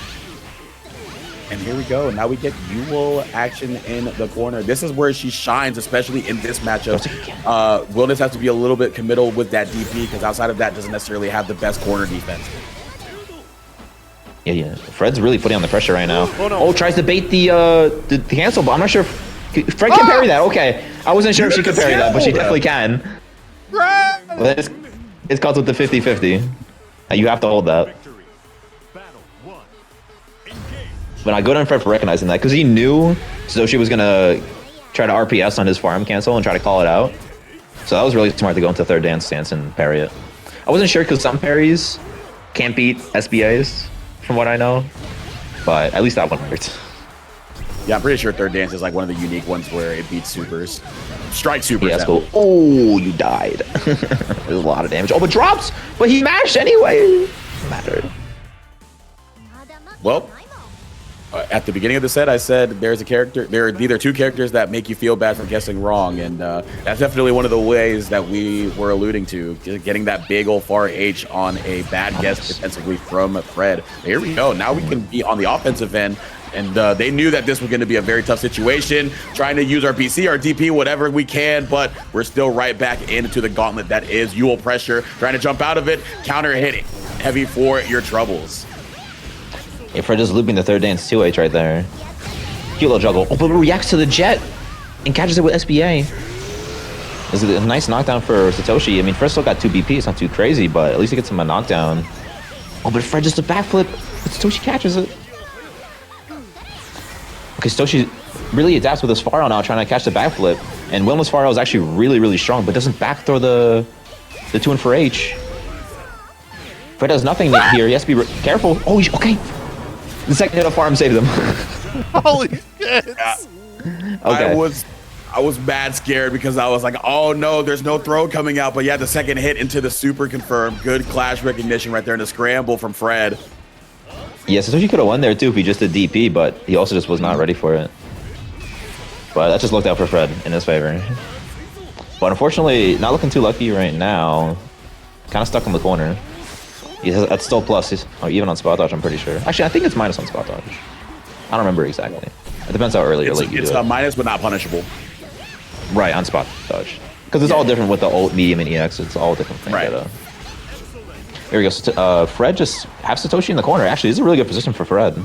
And here we go. Now we get Yule action in the corner. This is where she shines, especially in this matchup. Wellness has to be a little bit committal with that DP because outside of that, doesn't necessarily have the best corner defense.
Yeah. Fred's really putting on the pressure right now. Tries to bait the cancel, but I'm not sure if Fred can parry that. Okay. I wasn't sure if she could parry that, but she definitely can. Well, it's caught with the 50-50. You have to hold that. But I go down Fred for recognizing that because he knew Satoshi was going to try to RPS on his farm cancel and try to call it out. So that was really smart to go into third dance stance and parry it. I wasn't sure because some parries can't beat SBAs, from what I know. But at least that one worked.
Yeah, I'm pretty sure third dance is like one of the unique ones where it beats supers. Strike supers.
Yeah, that's cool. Oh, you died. There's a lot of damage. Oh, but drops! But he mashed anyway! Mattered.
Well, at the beginning of the set, I said there are either two characters that make you feel bad for guessing wrong, and that's definitely one of the ways that we were alluding to, getting that big old far H on a bad guess defensively from Fred. Here we go. Now we can be on the offensive end, and they knew that this was going to be a very tough situation, trying to use our BC, our DP, whatever we can, but we're still right back into the gauntlet that is Yule pressure, trying to jump out of it, counter hitting, heavy for your troubles.
Yeah, Fred just looping the third dance 2H right there. Cute little juggle. Oh, but reacts to the jet and catches it with SBA. This is a nice knockdown for Satoshi. I mean, Fred still got 2 BP. It's not too crazy, but at least he gets him a knockdown. Oh, but Fred just a backflip. But Satoshi catches it. Okay, Satoshi really adapts with his Faro now, trying to catch the backflip. And Wilma's Faro is actually really, really strong, but doesn't backthrow the 2 and 4H. Fred does nothing here. He has to be careful. Oh, okay. The second hit of farm saved them.
Holy shit!
Yeah.
Okay.
I was mad scared because I was like, oh no, there's no throw coming out. But yeah, the second hit into the super confirmed. Good clash recognition right there in the scramble from Fred.
Yeah, Satoshi could have won there too if he just did DP, but he also just was not ready for it. But that just looked out for Fred in his favor. But unfortunately, not looking too lucky right now. Kind of stuck in the corner. Yeah, that's still plus, or even on spot dodge, I'm pretty sure. Actually, I think it's minus on spot dodge. I don't remember exactly. It depends how early or late you do it.
It's minus, but not punishable.
Right, on spot dodge. Because it's all different with the ult, medium, and EX. It's all different things.
Right.
Here we go. Fred just have Satoshi in the corner. Actually, this is a really good position for Fred.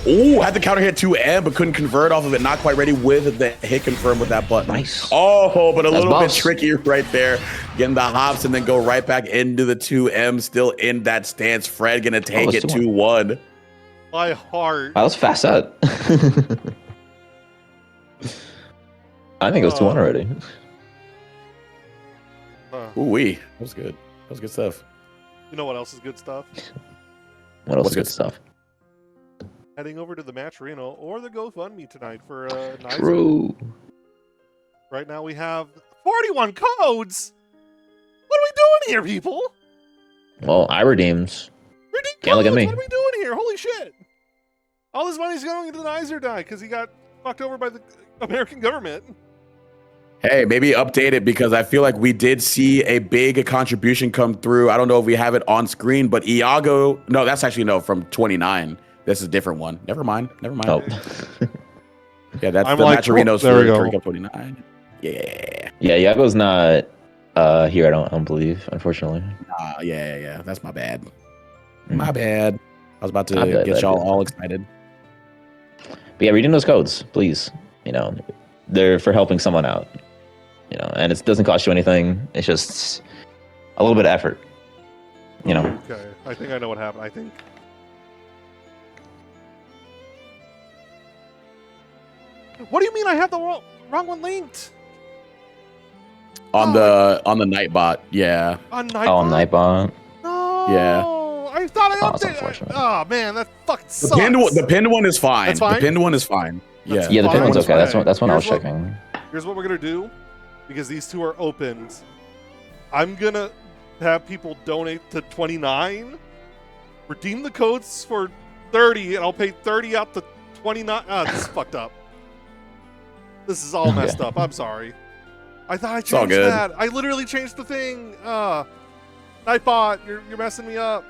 Ooh, had the counter hit 2M, but couldn't convert off of it. Not quite ready with the hit confirm with that button.
Nice.
Oh, but a
That's
little bit
boss.
tricky right there. Getting the hops and then go right back into the 2M. Still in that stance. Fred gonna take it 2-1.
My heart.
Wow, that was a fast set. I think it was 2-1 already.
Ooh-wee. That was good. That was good stuff.
You know what else is good stuff?
What else
What's
is good
good
stuff?
Heading over to the matcherino or the GoFundMe tonight for nice.
True.
Right now we have 41 codes. What are we doing here, people?
Well, I redeemed.
Redeem
Can't look at
codes.
me.
What are we doing here? Holy shit! All this money's going into the Nizer die because he got fucked over by the American government.
Hey, maybe update it because I feel like we did see a big contribution come through. I don't know if we have it on screen, but Iago. No, that's actually no from 29. This is a different one. Never mind.
Oh.
Yeah, that's
I'm
the
like,
Matcherinos
there we
for
go.
Cup 29. Yeah.
Yeah, Iago's not here, I don't believe, unfortunately.
Yeah. That's my bad.
Mm.
My bad. I was about to
Not bad,
get
bad,
y'all
bad.
all excited.
But yeah, reading those codes, please. You know, they're for helping someone out. You know, and it doesn't cost you anything. It's just a little bit of effort. You know.
Okay, I think I know what happened. I think. What do you mean I have the wrong one linked?
On the Nightbot, yeah.
On Nightbot?
Oh, Nightbot.
No.
Yeah.
I thought I
Oh, that's
updated.
unfortunate.
Oh man, that fucking
The
sucks.
pinned one is fine.
That's fine?
The pinned one is fine.
That's
Yeah.
Yeah, the pin
Fine.
one's okay. That's one I was
Here's what-
checking.
Here's what we're gonna do, because these two are opened. I'm gonna have people donate to 29, redeem the codes for 30, and I'll pay 30 out to 29. Ah, this is fucked up. This is all messed up. I'm sorry. I thought I
It's all
changed
good.
that. I literally changed the thing. Nightbot, you're messing me up.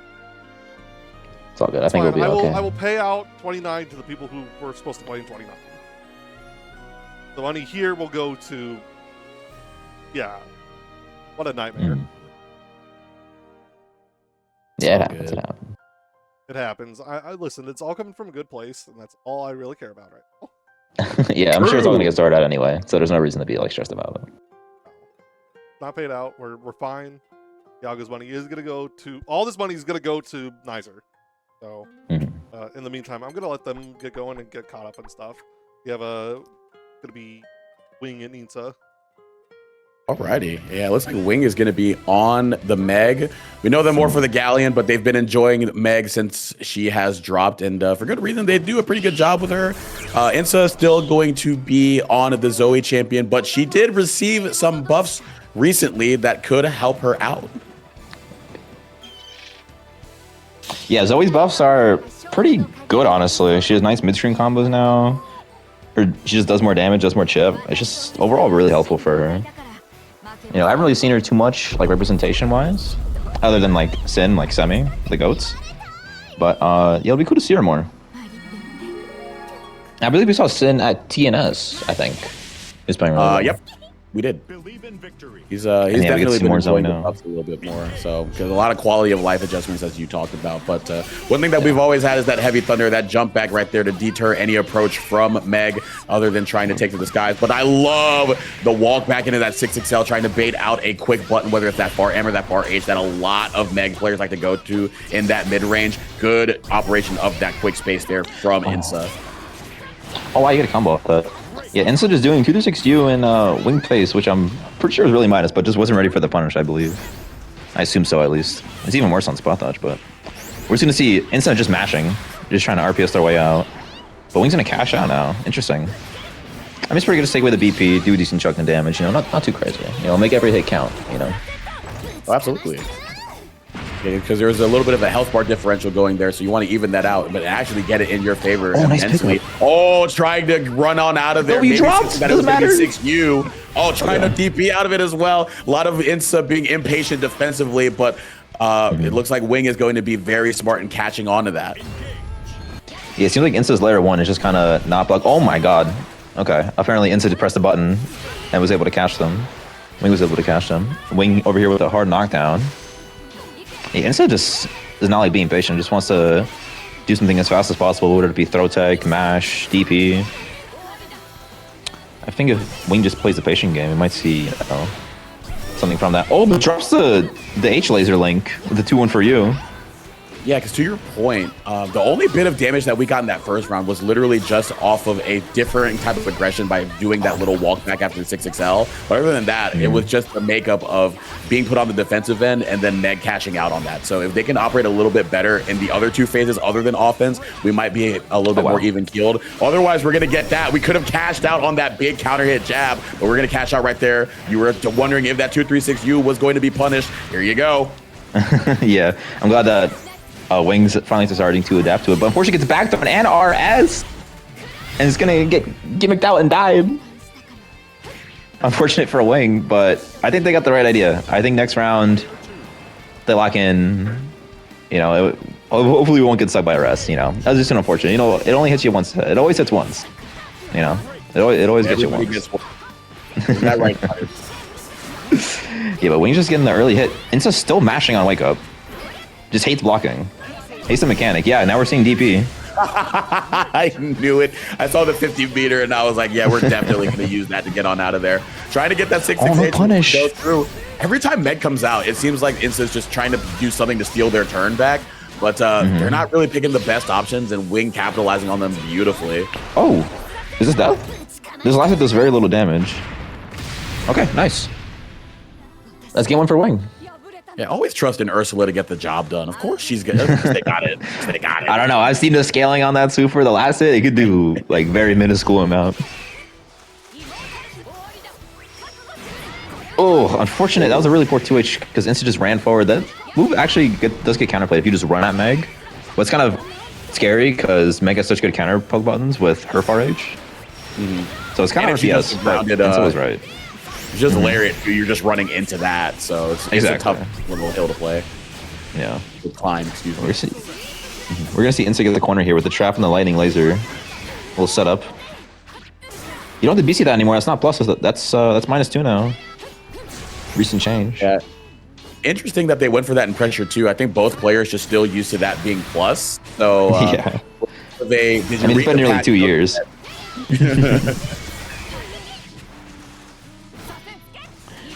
It's all good. I
It's
think
fine.
we'll be okay.
I will pay out 29 to the people who were supposed to play in 29. The money here will go to. Yeah. What a nightmare.
Mm. Yeah, it
all
happens.
good.
It happens.
It happens. I listen. It's all coming from a good place, and that's all I really care about right now.
Yeah, I'm sure it's all
True.
gonna get sorted out anyway, so there's no reason to be like stressed about it.
Not paid out. We're fine. Yaga's money is gonna go to. All this money is gonna go to Nizer. So
Mhm.
in the meantime, I'm gonna let them get going and get caught up and stuff. We have gonna be Wing and Ninsa.
Alrighty. Yeah, it looks like Wing is going to be on the Meg. We know them more for the Galleon, but they've been enjoying Meg since she has dropped, and for good reason. They do a pretty good job with her. Insa is still going to be on the Zoe champion, but she did receive some buffs recently that could help her out.
Yeah, Zoe's buffs are pretty good, honestly. She has nice mid-stream combos now. She just does more damage, does more chip. It's just overall really helpful for her. You know, I haven't really seen her too much, like, representation-wise, other than, like, Sin, like, Semi, the GOATs. But, yeah, it'll be cool to see her more. I believe we saw Sin at TNS, I think. He's playing really well.
Yep, we did. He's
yeah,
definitely been
more
enjoying
zone
the
now.
buffs a little bit more. So, because a lot of quality of life adjustments, as you talked about. But one thing that we've always had is that heavy thunder, that jump back right there to deter any approach from Meg, other than trying to take to the skies. But I love the walk back into that 6XL, trying to bait out a quick button, whether it's that bar M or that bar H, that a lot of Meg players like to go to in that mid range. Good operation of that quick space there from Insa.
Oh, wow, you get a combo off that. Yeah, Insa just doing 2-6U and wing face, which I'm pretty sure is really minus, but just wasn't ready for the punish, I believe. I assume so, at least. It's even worse on spot dodge, but we're just going to see Insa just mashing, just trying to RPS their way out. But Wing's going to cash out now. Interesting. I mean, it's pretty good to take away the BP, do a decent chunk of damage, you know, not too crazy. You know, make every hit count, you know.
Oh, absolutely. Because there's a little bit of a health bar differential going there, so you want to even that out, but actually get it in your favor immensely. Oh, trying to run on out of there.
Oh, you dropped?
That
Doesn't matter.
6U. Oh, trying to DP out of it as well. A lot of Insa being impatient defensively, but it looks like Wing is going to be very smart in catching on to that.
Yeah, it seems like Insa's layer 1 is just kind of not blocked. Oh my god. Okay, apparently Insa pressed the button and was able to catch them. Wing was able to catch them. Wing over here with a hard knockdown. Yeah, Insa just is not like being patient, just wants to do something as fast as possible, whether it be throw tech, mash, DP. I think if Wing just plays the patient game, we might see, you know, something from that. Oh, but drops the H laser link with the 2-1 for you.
Yeah, because to your point, the only bit of damage that we got in that first round was literally just off of a different type of aggression by doing that little walk back after the 6XL. But other than that, it was just the makeup of being put on the defensive end and then Meg cashing out on that. So if they can operate a little bit better in the other two phases other than offense, we might be a little bit more even keeled. Otherwise, we're going to get that. We could have cashed out on that big counter hit jab, but we're going to cash out right there. You were wondering if that 236U was going to be punished. Here you go.
Yeah, I'm glad that Wings finally starting to adapt to it, but unfortunately gets backed up and RS, and it's gonna get gimmicked out and died. Unfortunate for Wing, but I think they got the right idea. I think next round they lock in. You know, hopefully we won't get stuck by RS. You know, that's just an unfortunate. You know, it only hits you once. It always hits once. You know, it always gets you once.
Is that right?
Yeah, but Wing's just getting the early hit. Insa's still mashing on wake up. Just hates blocking. Hates the mechanic. Yeah, now we're seeing DP.
I knew it. I saw the 50 meter and I was like, yeah, we're definitely going to use that to get on out of there. Trying to get that 6-6
no punish.
Go through. Every time Meg comes out, it seems like Insa's just trying to do something to steal their turn back. But they're not really picking the best options, and Wing capitalizing on them beautifully.
Oh, is this death? This last hit does very little damage. Okay, nice. That's game 1 for Wing.
Yeah, always trust in Ursula to get the job done. Of course she's good. They got it. They got it.
I don't know. I've seen the scaling on that super. The last hit, it could do like very minuscule amount. Oh, unfortunate. That was a really poor 2H because Insta just ran forward. That move actually does get counterplayed if you just run at Meg. But it's kind of scary because Meg has such good counter poke buttons with her far H. So it's kind of RPS, but Insta was right.
It's just Lariat, you're just running into that, so it's a tough little hill to play.
Yeah.
Climb, excuse me.
We're gonna see Insta get the corner here with the trap and the lightning laser. We'll set up. You don't have to BC that anymore. That's not plus. That's -2 now. Recent change.
Yeah. Interesting that they went for that in pressure too. I think both players just still used to that being plus. So
yeah. It's been nearly 2 years.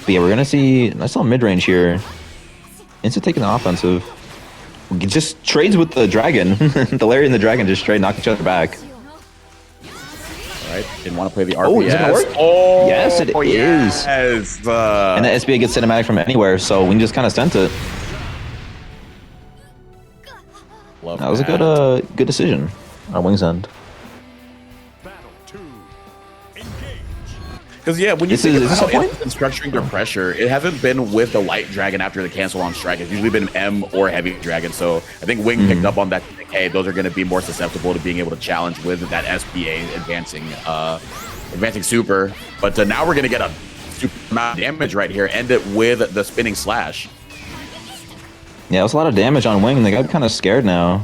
But yeah, we're gonna see nice little mid range here. Insta taking the offensive. Just trades with the dragon. The Larry and the dragon just trade, knock each other back.
right? Didn't want to play the RPS.
Oh, is it gonna work?
Oh,
yes, it is.
Yes.
And the SBA gets cinematic from anywhere, so we can just kind of sent it.
Love
That was a good decision on Wing's end.
Because yeah, when you
Is
think
this
about
a point?
structuring their pressure, it hasn't been with the light dragon after the cancel on strike. It's usually been M or heavy dragon. So I think Wing picked up on that. Hey, those are going to be more susceptible to being able to challenge with that SBA advancing super. But now we're going to get a super amount of damage right here. End it with the spinning slash.
Yeah, it's a lot of damage on Wing. They got kind of scared now.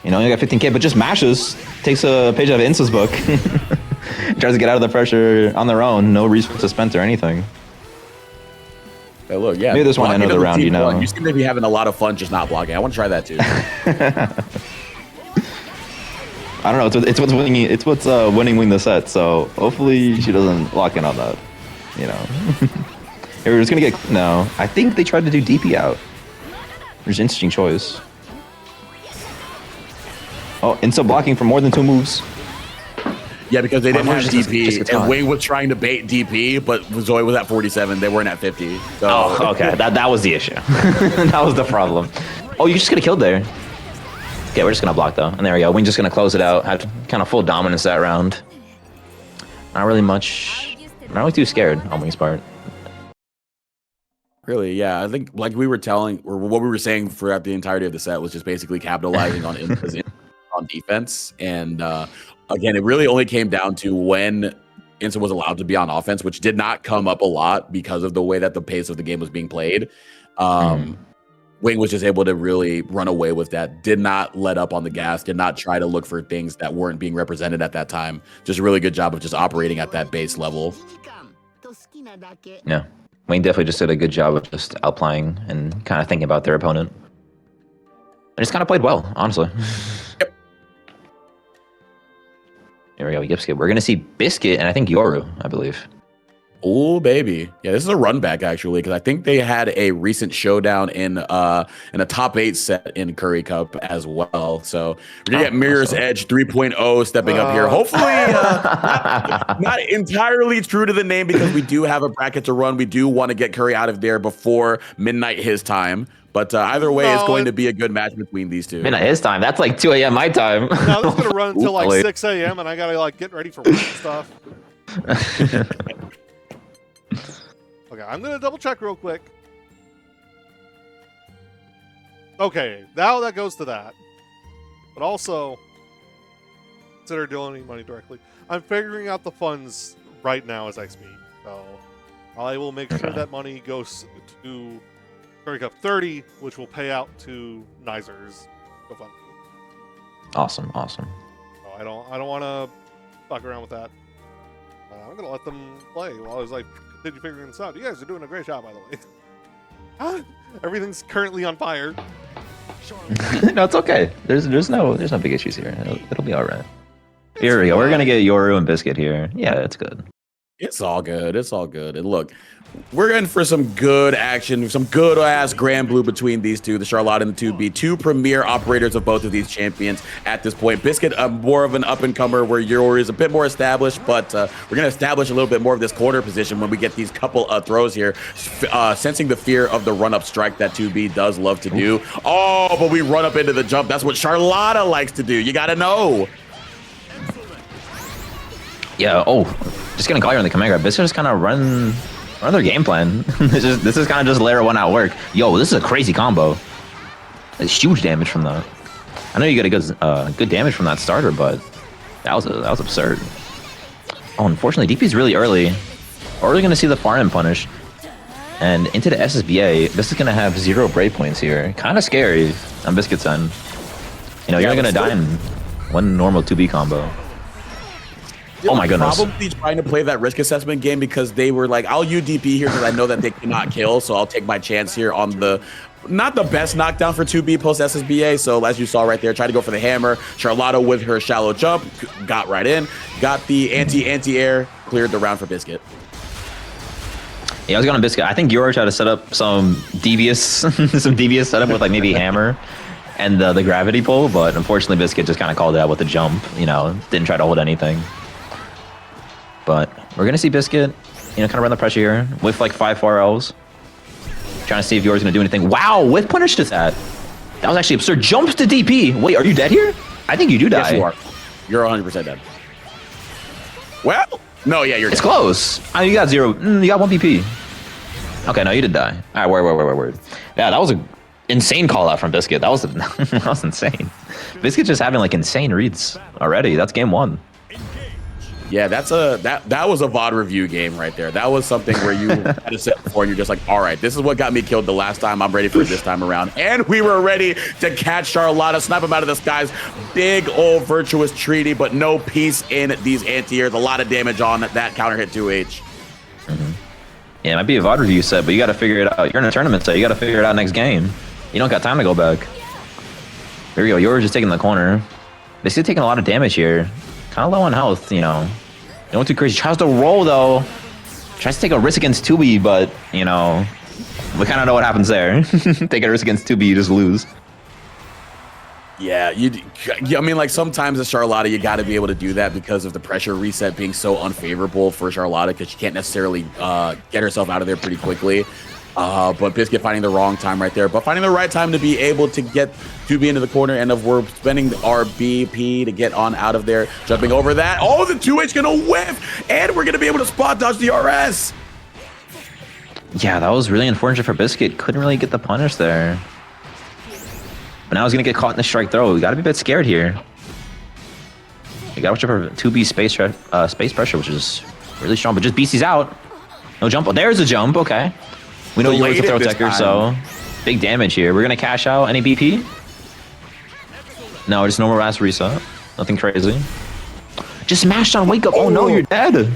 You know, you got 15k, but just mashes. Takes a page out of Insa's book. Tries to get out of the pressure on their own. No reason to spend or anything.
Hey, look, yeah.
Maybe this one end of the round, you know.
You seem to be having a lot of fun just not blocking. I want to try that too.
I don't know. It's what's winning Wing the set. So hopefully she doesn't lock in on that. You know. We're just gonna get no. I think they tried to do DP out. There's an interesting choice. Oh, Insa blocking for more than 2 moves.
Yeah, because they didn't have
just
DP, and Wing was trying to bait DP, but Zoe was at 47. They weren't at 50. So.
Oh, okay. That was the issue. That was the problem. Oh, you're just gonna kill there. Okay, we're just gonna block though, and there we go. Wing's just gonna close it out. Had kind of full dominance that round. Not really much. Not really too scared on Wing's part.
Really, yeah. I think like we were telling, or what we were saying throughout the entirety of the set was just basically capitalizing on on defense. And again, it really only came down to when Insa was allowed to be on offense, which did not come up a lot because of the way that the pace of the game was being played. Wing was just able to really run away with that, did not let up on the gas, did not try to look for things that weren't being represented at that time. Just a really good job of just operating at that base level.
Yeah. Wing definitely just did a good job of just outplaying and kind of thinking about their opponent. And just kind of played well, honestly.
Yep.
Here we go, Gipskit. We're going to see Biscuit and I think Yoru, I believe.
Oh, baby. Yeah, this is a run back, actually, because I think they had a recent showdown in a top 8 set in Curry Cup as well. So we're going to get Mirror's Edge 3.0 stepping up here. Hopefully, not entirely true to the name because we do have a bracket to run. We do want to get Curry out of there before midnight his time. But either way, it's going to be a good match between these two.
Midnight his time. That's like 2 a.m. my time.
No, this is going to run until like 6 a.m. and I got to like get ready for work and stuff. Okay, I'm going to double check real quick. Okay, now that goes to that. But also, consider donating money directly. I'm figuring out the funds right now as I speak. So I will make sure that money goes to Curry Cup 30, which will pay out to Nizer's GoFundMe.
Awesome.
So I don't want to fuck around with that. I'm going to let them play while I was like, continue figuring this out. You guys are doing a great job, by the way. Everything's currently on fire.
No, it's okay. There's no big issues here. It'll be all right. Here we go. We're gonna get Yoru and Biscuit here. Yeah, it's good.
It's all good. And look, we're in for some good action, some good ass grand blue between these two, the Charlotte and the 2B, two premier operators of both of these champions at this point. Biscuit, more of an up and comer, where Yoru is a bit more established, but we're gonna establish a little bit more of this corner position when we get these couple throws here, sensing the fear of the run up strike that 2B does love to do. Oh, but we run up into the jump. That's what Charlotte likes to do. You gotta know.
Yeah. Oh, just gonna call you on the command grab. Biscuit just kind of run their game plan. This is kind of just layer 1 out work. Yo, this is a crazy combo. It's huge damage from that. I know you get a good damage from that starter, but that was absurd. Oh, unfortunately, DP's really early. We're going to see the far end punish. And into the SSBA, this is going to have 0 break points here. Kind of scary on Biscuit's end. You know, you're going to die in one normal 2B combo. Oh my goodness.
Probably trying to play that risk assessment game because they were like, I'll UDP here because I know that they cannot kill, so I'll take my chance here on the not the best knockdown for 2B post SSBA. So as you saw right there, tried to go for the hammer. Charlotta with her shallow jump, got right in, got the anti-air, cleared the round for Biscuit.
Yeah, I was going to Biscuit. I think Yoru tried to set up some devious setup with like maybe hammer and the gravity pull, but unfortunately Biscuit just kind of called it out with a jump. You know, didn't try to hold anything. But we're gonna see Biscuit, you know, kind of run the pressure here with like 5 4Ls. Trying to see if yours gonna do anything. Wow, with punish to that. That was actually absurd. Jumps to DP. Wait, are you dead here? I think you do die.
Yes, you are. You're 100% dead. Well, no, yeah, you're dead.
It's close. You got 0. You got 1 PP. Okay, no, you did die. All right, word. Yeah, that was a insane call out from Biscuit. That was that was insane. Biscuit just having like insane reads already. That's game 1.
Yeah, that was a VOD review game right there. That was something where you had to sit before and you're just like, all right, this is what got me killed the last time. I'm ready for it this time around. And we were ready to catch Charlotta, snipe him out of the skies. Big old virtuous treaty, but no peace in these anti-airs. A lot of damage on that counter hit 2H.
Yeah, it might be a VOD review set, but you got to figure it out. You're in a tournament set. You got to figure it out next game. You don't got time to go back. Here we go. You're just taking the corner. Basically taking a lot of damage here. Kind of low on health, you know. Going too crazy. Tries to roll, though. Tries to take a risk against 2B, but, you know, we kind of know what happens there. Take a risk against 2B, you just lose.
Yeah, I mean, like, sometimes as Charlotta, you got to be able to do that because of the pressure reset being so unfavorable for Charlotta because she can't necessarily get herself out of there pretty quickly. But Biscuit finding the wrong time right there, but finding the right time to be able to get 2B into the corner, and if we're spending our BP to get on out of there, jumping over that. Oh, the 2H gonna whiff, and we're gonna be able to spot dodge the RS.
Yeah, that was really unfortunate for Biscuit. Couldn't really get the punish there. But now he's gonna get caught in the strike throw. We gotta be a bit scared here. You gotta watch out for 2B space pressure, which is really strong, but just BC's out. No jump. Oh, there's a jump. Okay. We know you're a throw techer, so big damage here. We're gonna cash out. Any BP? No, just normal RAS reset. Nothing crazy. Just smashed on wake up. Oh no, you're dead.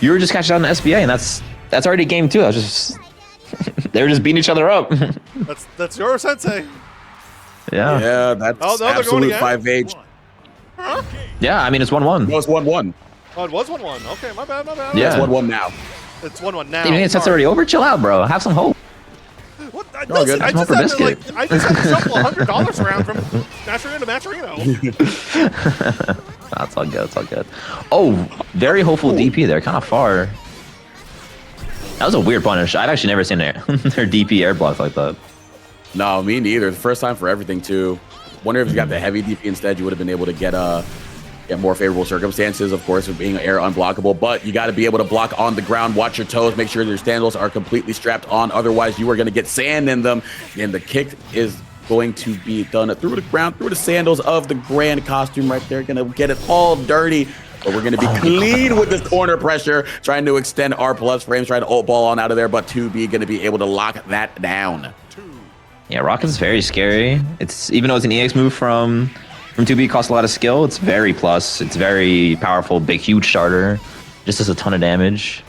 You were just cashed out in the SBA, and that's already game 2. I was just they were just beating each other up.
That's your sensei.
Yeah.
Yeah, that's absolute 5H.
Huh?
Yeah, I mean it's 1-1.
No, it's 1-1.
Oh, it was 1-1. Okay, my bad.
Yeah.
It's 1-1 now.
It's 1-1 now.
Dude, it's already over. Chill out, bro. Have some hope.
What?
Oh, good.
I
That's
just
more
had
for
to, I just had to shuffle $100 around from Matcherino to Matcherino.
That's all good. That's all good. Oh, very hopeful DP there. Kind of far. That was a weird punish. I've actually never seen their DP air block like that.
No, me neither. The first time for everything too. Wonder if you got the heavy DP instead, you would have been able to get more favorable circumstances, of course, of being air unblockable. But you got to be able to block on the ground. Watch your toes. Make sure your sandals are completely strapped on. Otherwise, you are going to get sand in them. And the kick is going to be done through the ground, through the sandals of the grand costume right there. Going to get it all dirty. But we're going to be clean with this corner pressure, trying to extend our plus frames, trying to ult ball on out of there. But 2B going to be able to lock that down.
Yeah, Rocket's very scary. It's even though it's an EX move from 2B, costs a lot of skill. It's very plus. It's very powerful, big, huge starter. Just does a ton of damage,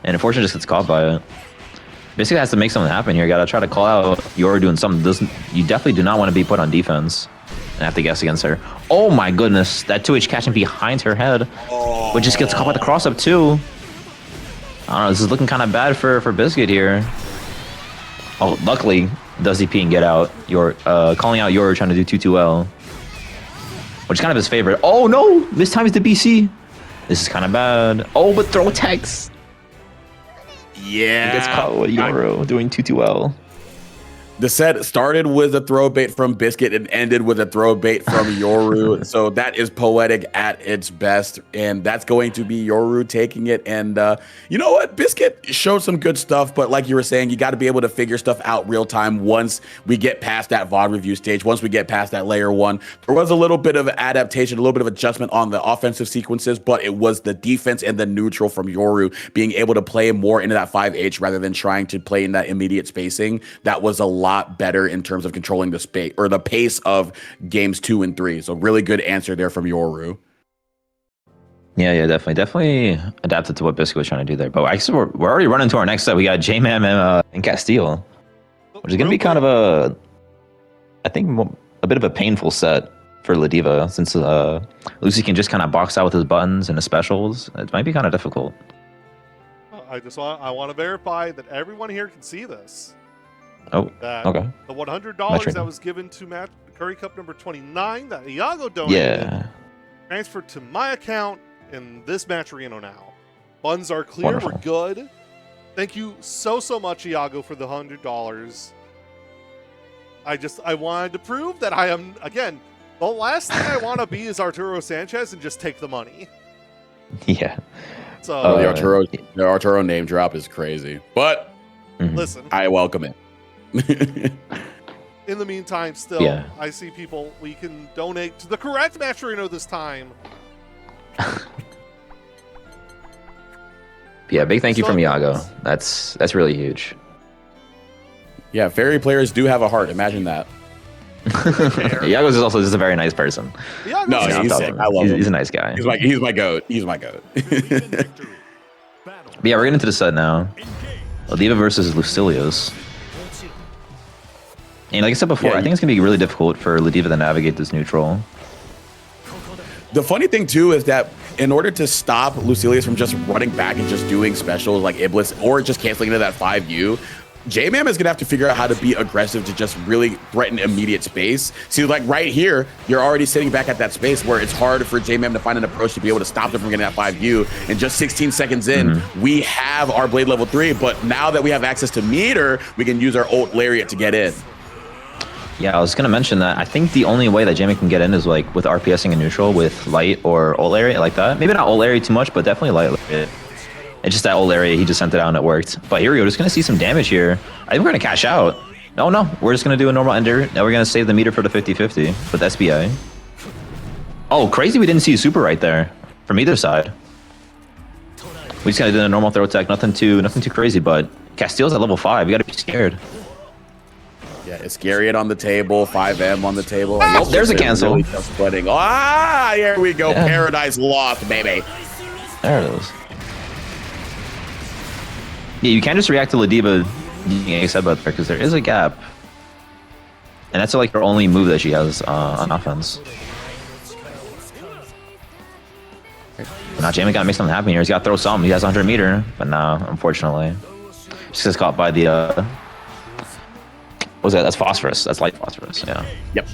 and unfortunately, just gets caught by it. Basically, has to make something happen here. Got to try to call out Yoru doing something. You definitely do not want to be put on defense and have to guess against her. Oh my goodness, that 2H catching behind her head, but just gets caught by the cross up too. I don't know. This is looking kind of bad for Biscuit here. Oh, luckily does DP and get out. Calling out Yoru trying to do 2-2L. Which is kind of his favorite. Oh no! This time it's the BC. This is kind of bad. Oh, but throw attacks.
Yeah.
He gets caught with Yoru doing 2-2L.
The set started with a throw bait from Biscuit and ended with a throw bait from Yoru. So that is poetic at its best. And that's going to be Yoru taking it. And you know what? Biscuit showed some good stuff. But like you were saying, you got to be able to figure stuff out real time once we get past that VOD review stage. Once we get past that layer 1, there was a little bit of adaptation, a little bit of adjustment on the offensive sequences. But it was the defense and the neutral from Yoru being able to play more into that 5H rather than trying to play in that immediate spacing. That was a lot better in terms of controlling the space or the pace of games 2 and 3. So really good answer there from Yoru.
Yeah, definitely adapted to what Biscuit was trying to do there. But I guess we're already running to our next set. We got J-Man and Castile, which is going to be kind of I think a bit of a painful set for Ladiva since Lucy can just kind of box out with his buttons and his specials. It might be kind of difficult.
I want to verify that everyone here can see this.
Oh, okay.
The $100 that was given to Curry Cup number 29 that Iago donated
Yeah.
transferred to my account in this matcherino now. Funds are clear.
Wonderful.
We're good. Thank you so much, Iago, for the $100. I wanted to prove that I am, again, the last thing I want to be is Arturo Sanchez and just take the money.
Yeah.
So
The Arturo name drop is crazy, but
listen,
I welcome it.
in the meantime, still,
Yeah.
I see people, we can donate to the correct matcherino this time.
Yeah, big thank you from
So-
Iago. That's really huge.
Yeah, fairy players do have a heart. Imagine that.
Iago's is also just a very nice person.
Yeah,
No,
Yeah,
he's
I'll
sick.
tell him.
I love him.
He's a nice guy.
He's my goat. He's my goat.
But yeah, we're getting into the set now. Ladiva versus Lucilius. And like I said before,
Yeah,
I think it's going to be really difficult for Ladiva to navigate this neutral.
The funny thing too is that in order to stop Lucilius from just running back and just doing specials like Iblis or just canceling into that 5U, J-Man is gonna have to figure out how to be aggressive to just really threaten immediate space. See, like right here, you're already sitting back at that space where it's hard for J-Man to find an approach to be able to stop them from getting that 5U. And just 16 seconds in, we have our Blade level 3, but now that we have access to meter, we can use our ult Lariat to get in.
Yeah, I was going to mention that I think the only way that Jamie can get in is like with RPSing a neutral with light or ult area like that. Maybe not ult area too much, but definitely light area. It's just that ult area, he just sent it out and it worked. But here we go, just going to see some damage here. I think we're going to cash out. No, we're just going to do a normal ender. Now we're going to save the meter for the 50-50 with SBA. Oh, crazy we didn't see a super right there from either side. We just got to do a normal throw attack, nothing too crazy, but Castile's at level 5. You got to be scared.
Yeah, Iscariot on the table, 5M on the table.
Oh, there's a cancel.
Really just splitting. Ah, here we go.
Yeah.
Paradise Lost, baby.
There it is. Yeah, you can't just react to Ladiva using Ace Headbutt there because there is a gap. And that's like her only move that she has on offense. Now Jamie gotta make something happen here. He's gotta throw something. He has 100 meter, but now, unfortunately, just gets caught by the what was that? That's phosphorus. That's light phosphorus. Yeah.
Yep.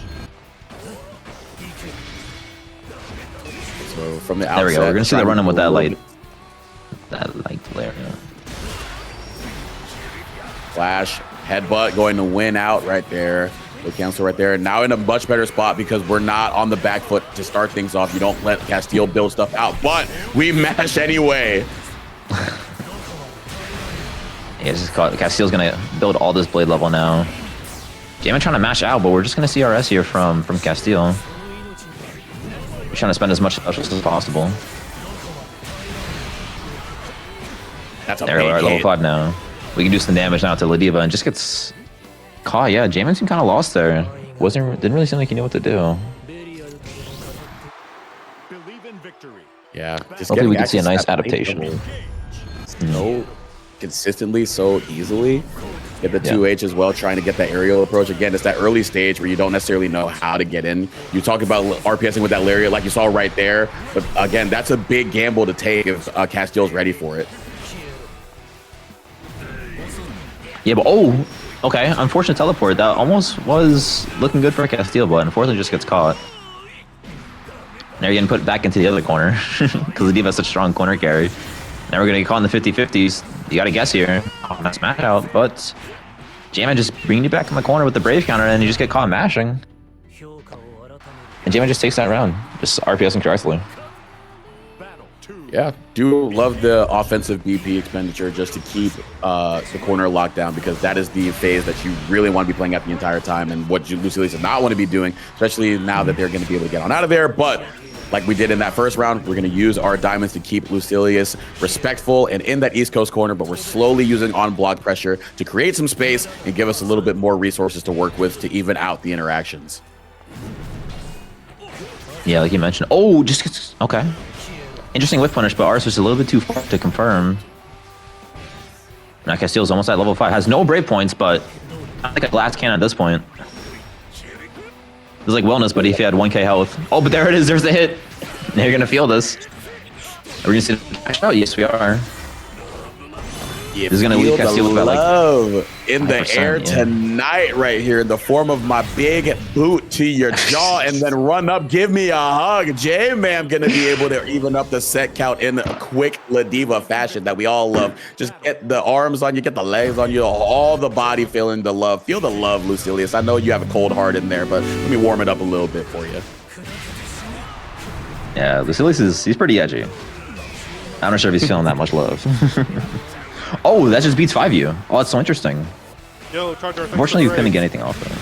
So from the outset,
There we go. We're gonna see that running with that light.
light.
That light flare. Yeah.
Flash, headbutt going to win out right there. The cancel right there. Now in a much better spot because we're not on the back foot to start things off. You don't let Castile build stuff out, but we mash anyway.
Yeah, just caught. Castile's gonna build all this blade level now. Jamie trying to mash out, but we're just gonna see RS here from Castile. We're trying to spend as much specials as possible.
That's a
There we
big
are, level
hit.
5 now. We can do some damage now to Ladiva and just gets caught. Yeah, Jamie seemed kind of lost there. Didn't really seem like he knew what to do.
Yeah, just
Hopefully
getting
we can see a
access
nice
to that
adaptation.
level So consistently, so easily. Get the
Yeah.
2H as well, trying to get that aerial approach. Again, it's that early stage where you don't necessarily know how to get in. You talk about RPSing with that Lariat like you saw right there. But again, that's a big gamble to take if Castile's ready for it.
Yeah, but oh, okay. Unfortunate teleport. That almost was looking good for Castile, but unfortunately just gets caught. Now you're getting put back into the other corner because Ladiva has such strong corner carry. Now we're gonna get caught in the 50-50s. You gotta guess here. Oh, nice match out, but Jamie just bringing you back in the corner with the Brave counter, and you just get caught mashing. And Jamie just takes that round, just RPSing correctly.
Yeah, do love the offensive BP expenditure just to keep the corner locked down because that is the phase that you really want to be playing at the entire time and what Lucilius does not want to be doing, especially now that they're going to be able to get on out of there. But like we did in that first round, we're going to use our diamonds to keep Lucilius respectful and in that East Coast corner, but we're slowly using on-block pressure to create some space and give us a little bit more resources to work with to even out the interactions.
Yeah, like you mentioned. Oh, just gets okay. Interesting whip punish, but ours was a little bit too far to confirm. Now Castile's almost at level 5. Has no brave points, but not like a blast can at this point. It was like wellness, but if he had 1k health. Oh, but there it is. There's the hit. Now you're gonna feel this. Are we gonna see the cash out? Yes, we are.
You
This is gonna
feel
leave
the
Castillo by like
love in the
5%,
air
yeah.
tonight right here in the form of my big boot to your jaw and then run up, give me a hug. J-Man gonna be able to even up the set count in a quick Ladiva fashion that we all love. Just get the arms on you, get the legs on you, all the body feeling the love. Feel the love, Lucilius. I know you have a cold heart in there, but let me warm it up a little bit for you.
Yeah, Lucilius he's pretty edgy. I'm not sure if he's feeling that much love. Oh, that just beats 5U. Oh, that's so interesting.
Yo, Char Char,
Unfortunately, you couldn't get anything off though.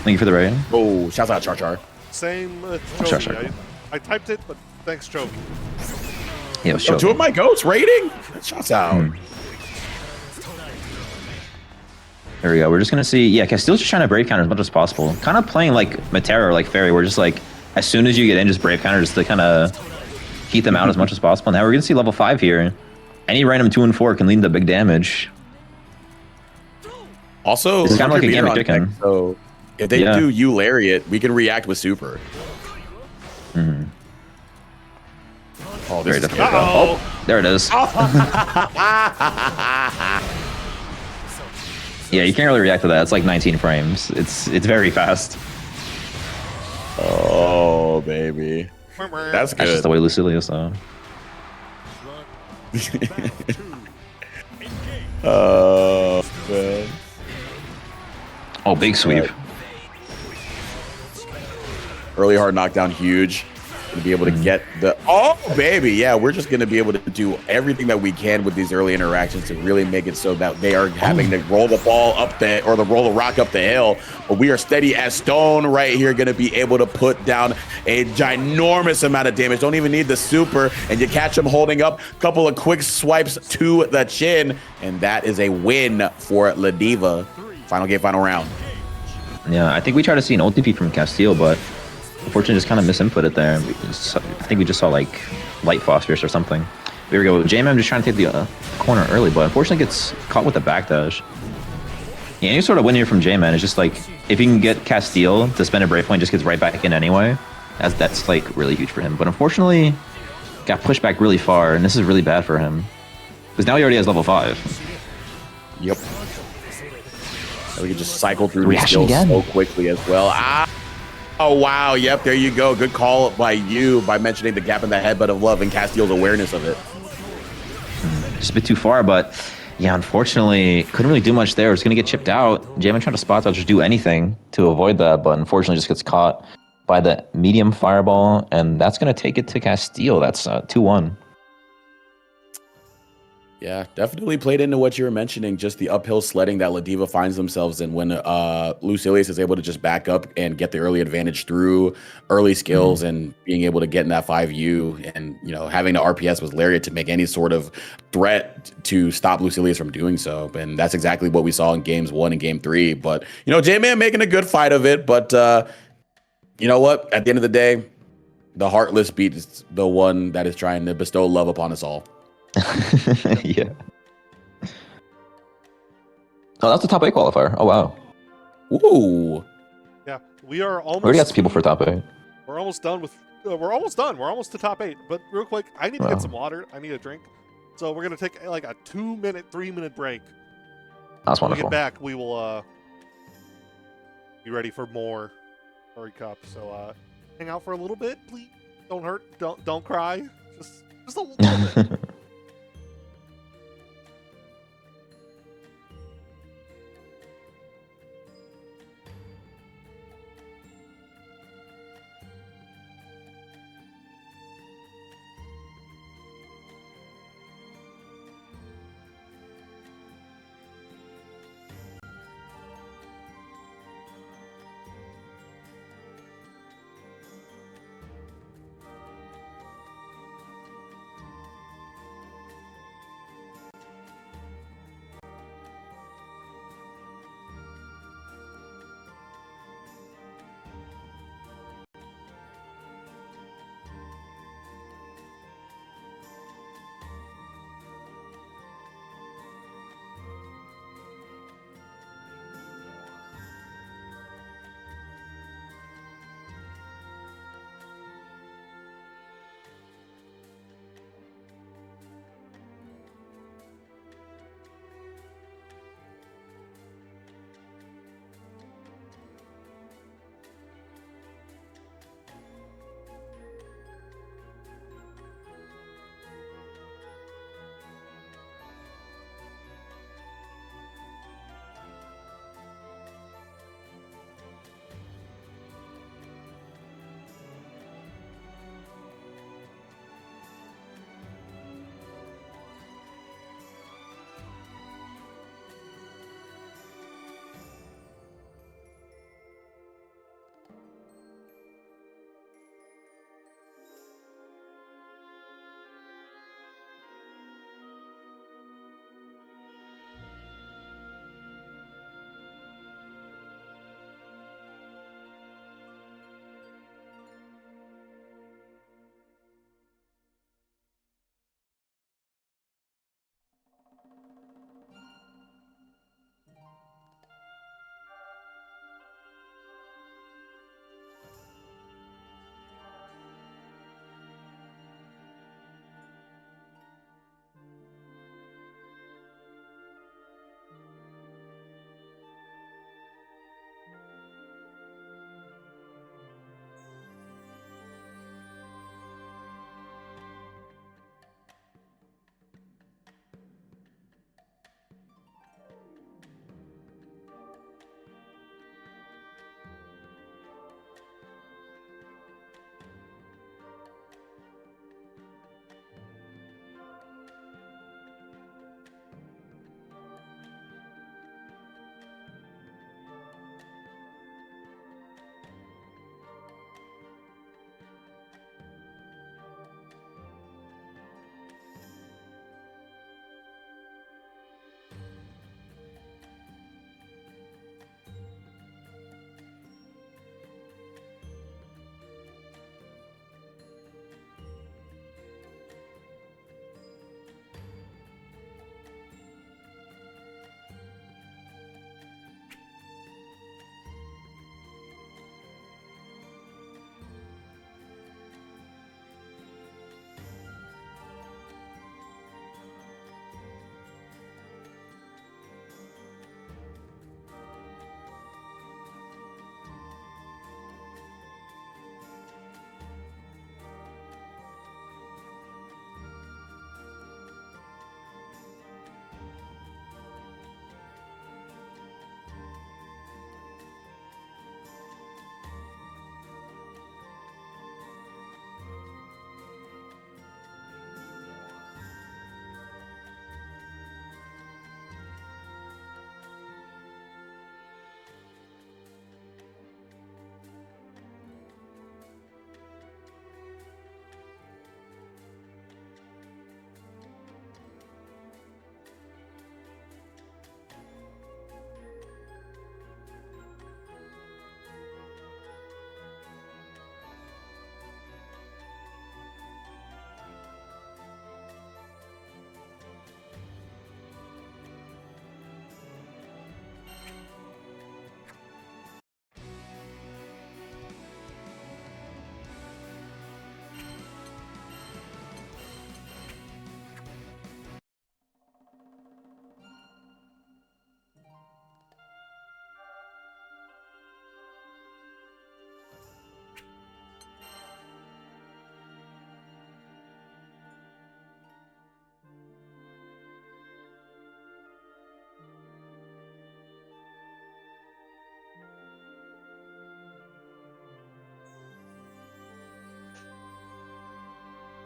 Thank you for the raid.
Oh, shouts out Char Char.
Same
Char
Chogi.
Char.
I typed it, but thanks, Chogi.
Yeah, it was
Oh, two
Shogun.
of my goats rating. Shouts out.
There we go. We're just gonna see. Yeah, Castillo's just trying to brave counter as much as possible. Kind of playing like Matera or like Fairy. We're just like, as soon as you get in, just brave counter just to kind of heat them out as much as possible. Now we're gonna see level 5 here. Any random 2 and 4 can lead to big damage.
Also,
This is kind of like a
100 meter
gimmick
on
chicken.
deck, so if they
Yeah.
do U Lariat, we can react with super.
Mm-hmm.
Oh,
Very
this is
difficult.
good.
Uh-oh.
Oh, there it is. Yeah, you can't really react to that. It's like 19 frames. It's very fast.
Oh, baby. That's
That's just
good.
the way Lucilius though.
Man.
Oh, big sweep.
Early hard knockdown, huge. Gonna be able to get the baby. Yeah, we're just gonna be able to do everything that we can with these early interactions to really make it so that they are having to roll the ball up the or the roll the rock up the hill. But we are steady as stone right here, gonna be able to put down a ginormous amount of damage. Don't even need the super, and you catch him holding up. Couple of quick swipes to the chin, and that is a win for Ladiva. Final game, final round.
Yeah, I think we tried to see an ult TP from Castillo, but unfortunately just kind of misinput it there. I think we just saw like light phosphorus or something. There we go. J-Man just trying to take the corner early, but unfortunately gets caught with the backdash. Yeah, any sort of win here from J-Man is just like, if he can get Castillo to spend a brave point, just gets right back in anyway. That's like really huge for him. But unfortunately, got pushed back really far, and this is really bad for him. Because now he already has level 5.
Yep. We can just cycle through these
Reaction
skills
again.
so quickly as well. Oh, wow. Yep, there you go. Good call by you by mentioning the gap in the headbutt of love and Castillo's awareness of it.
Just a bit too far, but yeah, unfortunately, couldn't really do much there. It's going to get chipped out. J-Man trying to spot dodge or do anything to avoid that, but unfortunately just gets caught by the medium fireball, and that's going to take it to Castillo. That's 2-1.
Yeah, definitely played into what you were mentioning, just the uphill sledding that Ladiva finds themselves in when Lucilius is able to just back up and get the early advantage through early skills and being able to get in that 5U and, you know, having the RPS with Lariat to make any sort of threat to stop Lucilius from doing so. And that's exactly what we saw in games 1 and game 3. But, you know, J-Man making a good fight of it. But you know what? At the end of the day, the Heartless beats the one that is trying to bestow love upon us all.
Yeah. Oh, that's the top 8 qualifier. Oh, wow.
Ooh.
Yeah, we are almost.
We already got some people for top 8.
We're almost done with. We're almost done. We're almost to top 8. But real quick, I need to
Wow.
get some water. I need a drink. So we're gonna take like a 2-minute, 3-minute break.
That's
When we
wonderful.
get back, we will be ready for more Furry Cup. So hang out for a little bit, please. Don't hurt. Don't cry. Just a little bit.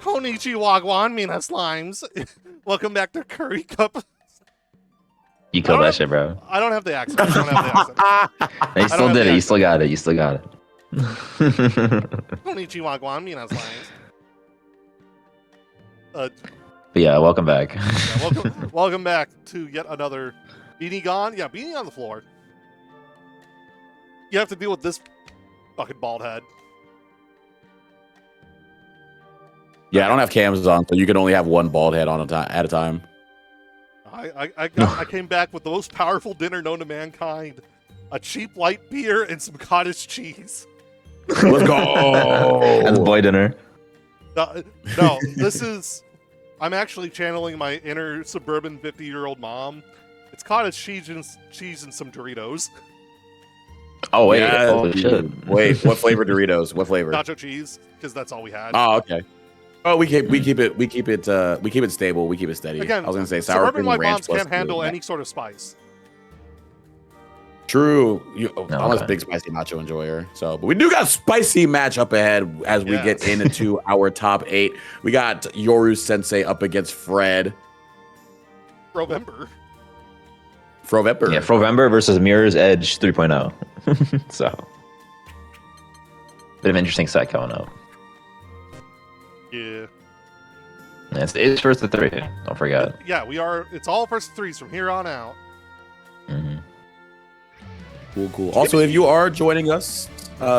Konnichiwa, Guanmina slimes. Welcome back to Curry Cup.
You killed that shit, bro.
I don't have the accent. I don't have the accent.
You still did it. You still got it. You still got it.
Konnichiwa, Guanmina slimes.
But yeah, welcome back.
Yeah, welcome back to yet another Beanie gone. Yeah, Beanie on the floor. You have to deal with this fucking bald head.
Yeah, I don't have cams on, so you can only have one bald head on at a time.
I came back with the most powerful dinner known to mankind: a cheap light beer and some cottage cheese.
Let's go.
That's boy dinner.
No, this is. I'm actually channeling my inner suburban 50-year-old mom. It's cottage cheese and some Doritos.
Oh wait!
Yeah,
oh shit!
Wait, what flavor Doritos? What flavor?
Nacho cheese, because that's all we had.
Oh, okay. Oh, we keep it stable. We keep it steady.
Again,
I was gonna say sour
suburban
cream
white
ranch
moms
plus
can't handle
blue.
any sort of spice.
True. I'm a
okay.
big spicy nacho enjoyer. So, but we do got spicy match up ahead as we get into our top 8. We got Yoru Sensei up against Fred.
November.
Frovember.
Yeah, Frovember versus Mirror's Edge 3.0. So, bit of an interesting set coming up.
Yeah.
It's first to 3. Don't forget.
Yeah, we are. It's all first threes from here on out.
Mm-hmm.
Cool. Also, if you are joining us,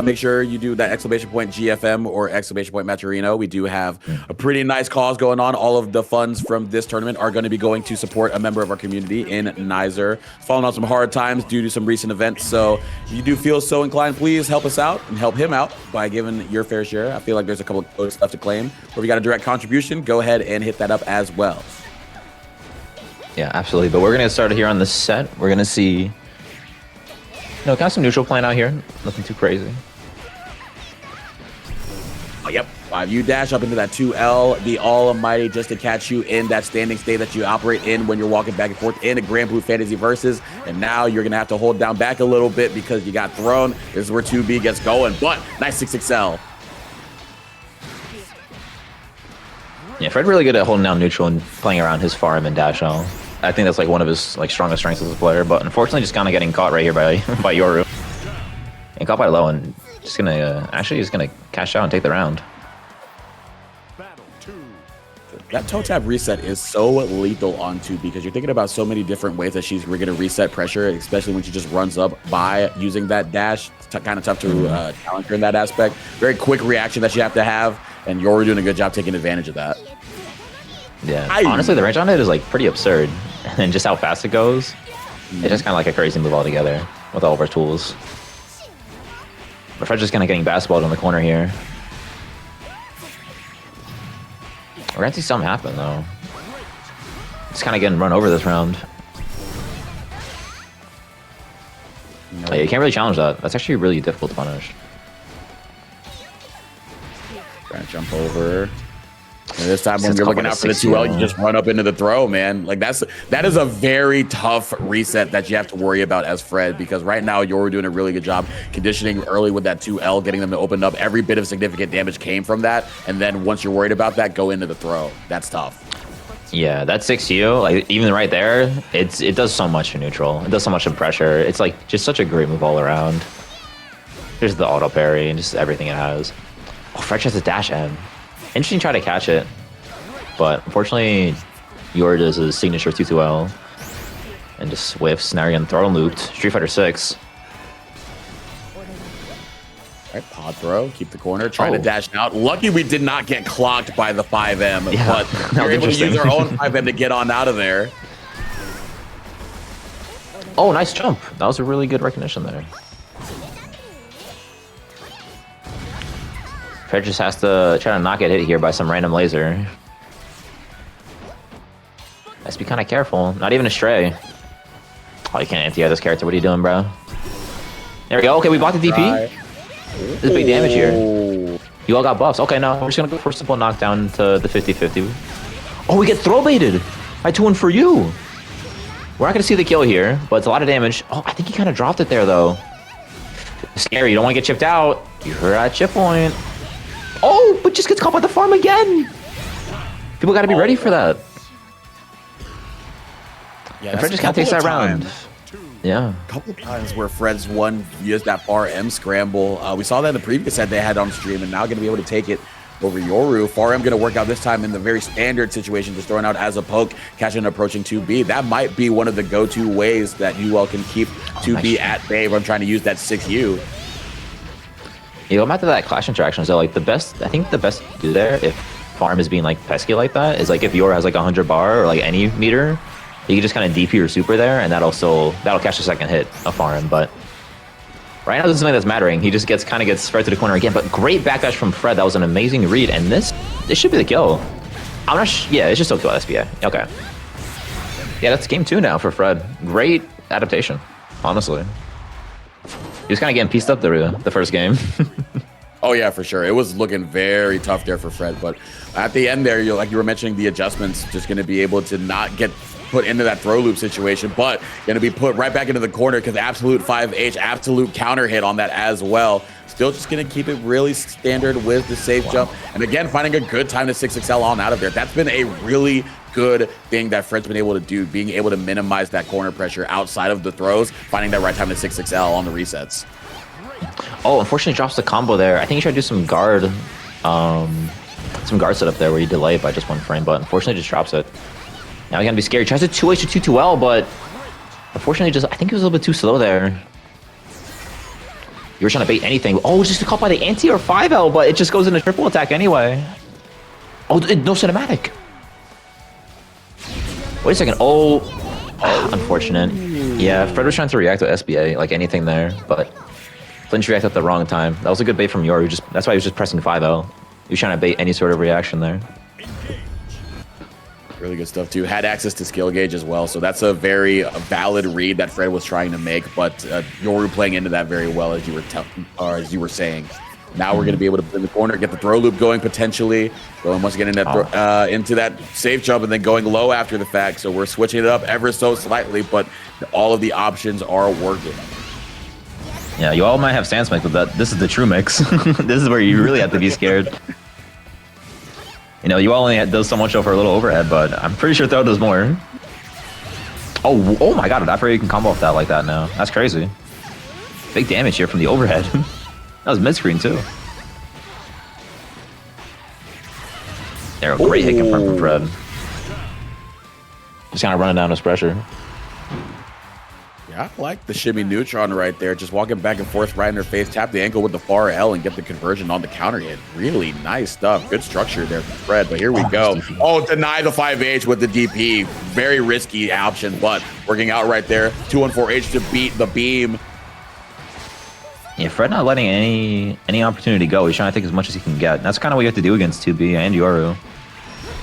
make sure you do that exclamation point GFM or exclamation point Matcherino. We do have a pretty nice cause going on. All of the funds from this tournament are going to be going to support a member of our community in Nizer, falling on some hard times due to some recent events. So if you do feel so inclined, please help us out and help him out by giving your fair share. I feel like there's a couple of codes left to claim. Or if you got a direct contribution, go ahead and hit that up as well.
Yeah, absolutely. But we're gonna get started here on this set. We're gonna see. Kind of some neutral playing out here. Nothing too crazy.
Oh, yep. 5U dash up into that 2L, the almighty, just to catch you in that standing state that you operate in when you're walking back and forth in a Grand Blue Fantasy Versus. And now you're going to have to hold down back a little bit because you got thrown. This is where 2B gets going, but nice 6XL.
Yeah, Fred really good at holding down neutral and playing around his farm and dash out. I think that's like one of his strongest strengths as a player, but unfortunately just kind of getting caught right here by Yoru. And caught by low and just gonna cash out and take the round.
That toe tap reset is so lethal on 2 because you're thinking about so many different ways that she's going to reset pressure, especially when she just runs up by using that dash. It's kind of tough to challenge her in that aspect. Very quick reaction that you have to have, and Yoru doing a good job taking advantage of that.
Yeah, honestly, the range on it is like pretty absurd, and just how fast it goes, it's just kind of like a crazy move altogether with all of our tools. But Fred's just kind of getting basketballed in the corner here. We're gonna see something happen though. Just kind of getting run over this round. Yeah, you can't really challenge that. That's actually really difficult to punish.
Trying to jump over. And this time when you're looking out for the 2L, you just run up into the throw, man. Like that is a very tough reset that you have to worry about as Fred, because right now you're doing a really good job conditioning early with that 2L, getting them to open up. Every bit of significant damage came from that, and then once you're worried about that, go into the throw. That's tough.
Yeah, that 6U, like even right there, it does so much in neutral. It does so much in pressure. It's like just such a great move all around. Here's the auto parry and just everything it has. Oh, Fred has a dash M. Interesting try to catch it, but unfortunately, Yoru does his signature 2-2L and just whiffs. Now you're getting throw and looped. Street Fighter 6.
All right, pod throw, keep the corner, trying to dash out. Lucky we did not get clocked by the 5M,
Yeah,
but we were able to use our own 5M to get on out of there.
Oh, nice jump. That was a really good recognition there. Fred just has to try to not get hit here by some random laser. Has to be kind of careful. Not even a stray. Oh, you can't anti-air this character. What are you doing, bro? There we go. Okay, we blocked the DP. This is big damage here. You all got buffs. Okay, now we're just going to go for a simple knockdown to the 50-50. Oh, we get throw baited by 2-1 for you. We're not going to see the kill here, but it's a lot of damage. Oh, I think he kind of dropped it there, though. Scary. You don't want to get chipped out. You heard that chip point. Oh, but just gets caught by the farm again. People got to be ready for that.
Yeah,
And Fred just kind of takes that round. Yeah.
A couple of times where Fred's won via that far M scramble. We saw that in the previous set they had on stream, and now going to be able to take it over Yoru. Far M going to work out this time in the very standard situation, just throwing out as a poke, catching and approaching 2B. That might be one of the go-to ways that UL can keep 2B at bay when trying to use that 6U.
Yeah, going back to that clash interaction, so like I think the best to do there, if farm is being like pesky like that, is like if Yoru has like 100 bar or like any meter, you can just kind of DP your super there, and that'll catch the second hit of farm. But right now, this is something that's mattering. He just kind of gets spread to the corner again. But great backdash from Fred. That was an amazing read, and this should be the kill. I'm not. Yeah, it's just still kill SBA. Okay. Yeah, that's game 2 now for Fred. Great adaptation, honestly. He was kind of getting pieced up the first game.
Oh yeah, for sure. It was looking very tough there for Fred, but at the end there, like you were mentioning, the adjustments just going to be able to not get put into that throw loop situation, but going to be put right back into the corner because absolute 5H, absolute counter hit on that as well. Still just going to keep it really standard with the safe jump. And again, finding a good time to 6XL on out of there. That's been a really good thing that Fred's been able to do, being able to minimize that corner pressure outside of the throws, finding that right time to 6XL on the resets.
Oh, unfortunately drops the combo there. I think you should do some guard setup there where you delay it by just 1 frame, but unfortunately just drops it. Now he's gonna be scared. He tries to 2H to 2-2L, but unfortunately I think he was a little bit too slow there. You were trying to bait anything. Oh, it's just caught by the anti or 5L, but it just goes into triple attack anyway. Oh, no cinematic. Wait a second. Oh, unfortunate. Yeah, Fred was trying to react to SBA, like anything there, but Flinch reacted at the wrong time. That was a good bait from Yoru. That's why he was just pressing 5L. He was trying to bait any sort of reaction there.
Really good stuff too. Had access to skill gauge as well, so that's a very valid read that Fred was trying to make. But Yoru playing into that very well, as you were saying. Now we're going to be able to put in the corner, get the throw loop going potentially, going once again into that safe jump, and then going low after the fact. So we're switching it up ever so slightly, but all of the options are working.
Yeah, you all might have stance mix, but this is the true mix. This is where you really have to be scared. You know, you all only does so much for a little overhead, but I'm pretty sure Throw does more. Oh my god, I forgot you can combo off that like that now. That's crazy. Big damage here from the overhead. That was mid-screen too. There, a great hit confirmed from Fred. Just kind of running down his pressure.
I like the shimmy neutron right there. Just walking back and forth right in her face. Tap the ankle with the far L and get the conversion on the counter hit. Really nice stuff. Good structure there from Fred, but here we go. Oh, deny the 5H with the DP. Very risky option, but working out right there. 214H to beat the beam.
Yeah, Fred not letting any opportunity go. He's trying to take as much as he can get. And that's kind of what you have to do against 2B and Yoru.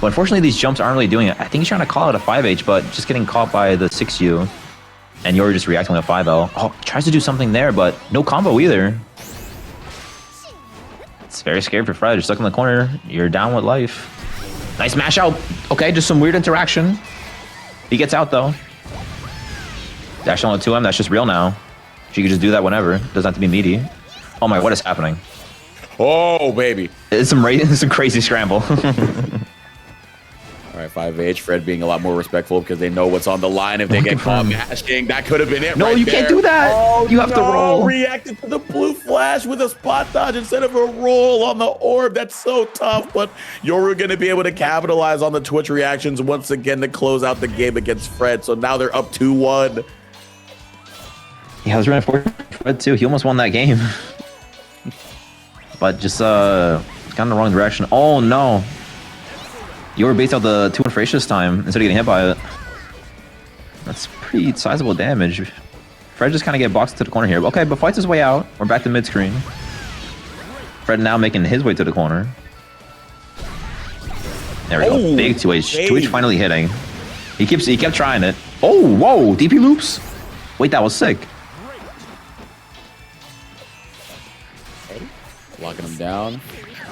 But unfortunately, these jumps aren't really doing it. I think he's trying to call it a 5H, but just getting caught by the 6U. And Yoru just reacting with a 5L. Oh, tries to do something there, but no combo either. It's very scary for Fred. You're stuck in the corner. You're down with life. Nice mash out. Okay, just some weird interaction. He gets out, though. Dash on the 2M. That's just real now. She can just do that whenever. Doesn't have to be meaty. Oh my, what is happening?
Oh, baby.
It's some crazy scramble.
All right, 5H, Fred being a lot more respectful because they know what's on the line. If they get caught mashing, that could have been it.
No,
right
you
there.
can't do that.
Oh,
you have to roll.
Reacted to the blue flash with a spot dodge instead of a roll on the orb. That's so tough, but Yoru going to be able to capitalize on the Twitch reactions once again to close out the game against Fred. So now they're up 2-1.
Yeah, I was running for Fred too. He almost won that game. But just got in the wrong direction. Oh no. Yoru baits out the 2-1 Frasier this time instead of getting hit by it. That's pretty sizable damage. Fred just kind of get boxed to the corner here. Okay, but fights his way out. We're back to mid-screen. Fred now making his way to the corner. There we go. Big 2H. 2H finally hitting. He kept trying it. Oh, whoa. DP loops. Wait, that was sick.
Locking him down.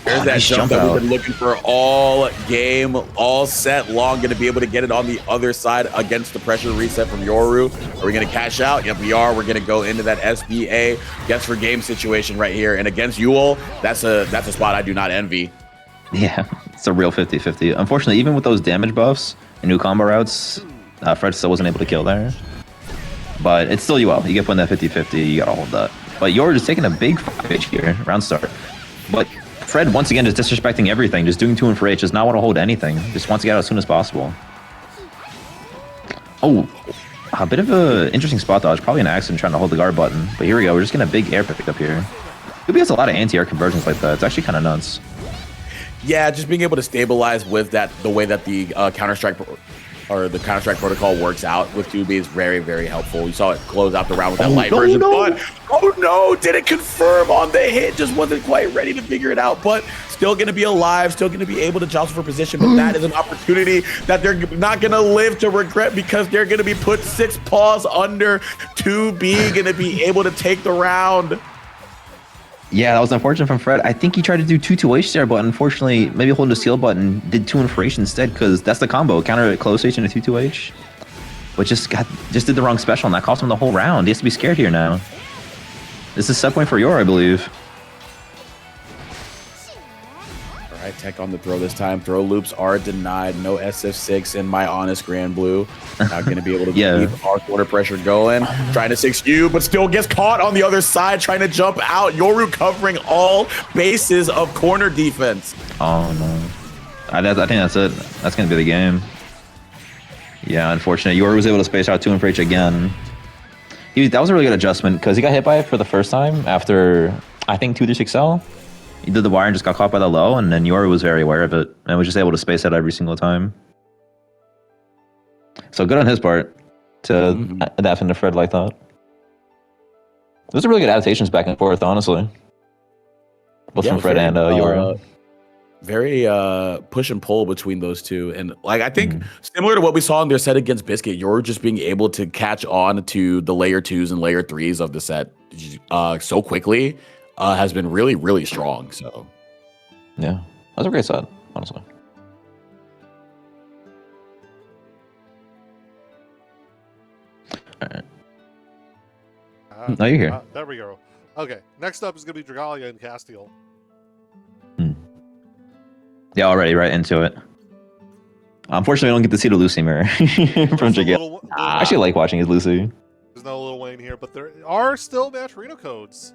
There's that jump that we've been looking for all game, all set long. Going to be able to get it on the other side against the pressure reset from Yoru. Are we going to cash out? Yep, we are. We're going to go into that SBA gets for game situation right here. And against Yule, that's a spot I do not envy.
Yeah, It's a real 50-50. Unfortunately, even with those damage buffs and new combo routes, Fred still wasn't able to kill there. But it's still UL. You get put in that 50-50, you gotta hold that. But you're just taking a big 5H here, round start. But Fred, once again, just disrespecting everything, just doing 2 for H, does not want to hold anything. Just wants to get out as soon as possible. Oh, a bit of an interesting spot dodge. Probably an accident trying to hold the guard button. But here we go. We're just getting a big air pick up here. Kubi has a lot of anti-air conversions like that. It's actually kind of nuts.
Yeah, just being able to stabilize with that, the way that the Counter-Strike protocol works out with 2B is very, very helpful. You saw it close out the round with that light version, but oh no, didn't confirm on the hit. Just wasn't quite ready to figure it out, but still going to be alive, still going to be able to jostle for position, but that is an opportunity that they're not going to live to regret because they're going to be put 6 paws under. 2B going to be able to take the round.
Yeah, that was unfortunate from Fred. I think he tried to do 2-2H there, but unfortunately, maybe holding the seal button did 2 for H instead, because that's the combo. Counter at close H and a 2-2H. But just did the wrong special, and that cost him the whole round. He has to be scared here now. This is set point for Yor, I believe.
All right, tech on the throw this time. Throw loops are denied. No SF6 in my honest Grand Blue. Not going to be able to keep our quarter pressure going. Trying to 6U, but still gets caught on the other side, trying to jump out. Yoru covering all bases of corner defense.
Oh, no. I think that's it. That's going to be the game. Yeah, unfortunate. Yoru was able to space out 2 for H again. That was a really good adjustment, because he got hit by it for the first time after, I think, 2-6L. He did the wire and just got caught by the low, and then Yoru was very aware of it and was just able to space out every single time. So good on his part to adapt into Fred like that. Those are really good adaptations back and forth, honestly. Both from Fred and Yoru.
Very push and pull between those two. And like I think similar to what we saw in their set against Biscuit, Yoru just being able to catch on to the layer 2s and layer 3s of the set so quickly. Has been really, really strong. So,
yeah, that was a great set, honestly. All right. No, you're here.
There we go. Okay, next up is going to be Dragalia and Castile.
Yeah, already right into it. Unfortunately, we don't get to see the Lucy mirror from Dragalia. I actually like watching his Lucy.
There's no Lil Wayne here, but there are still matcherino codes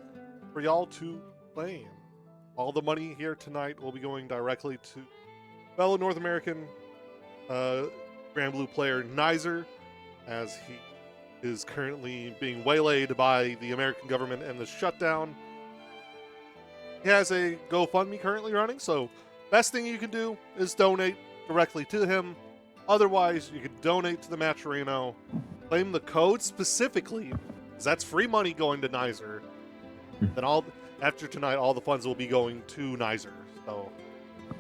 for y'all to claim. All the money here tonight will be going directly to fellow North American Grand Blue player Nizer, as he is currently being waylaid by the American government and the shutdown. He has a GoFundMe currently running, so best thing you can do is donate directly to him. Otherwise, you can donate to the matcherino, claim the code specifically, because that's free money going to Nizer. Then after tonight, all the funds will be going to Nizer. So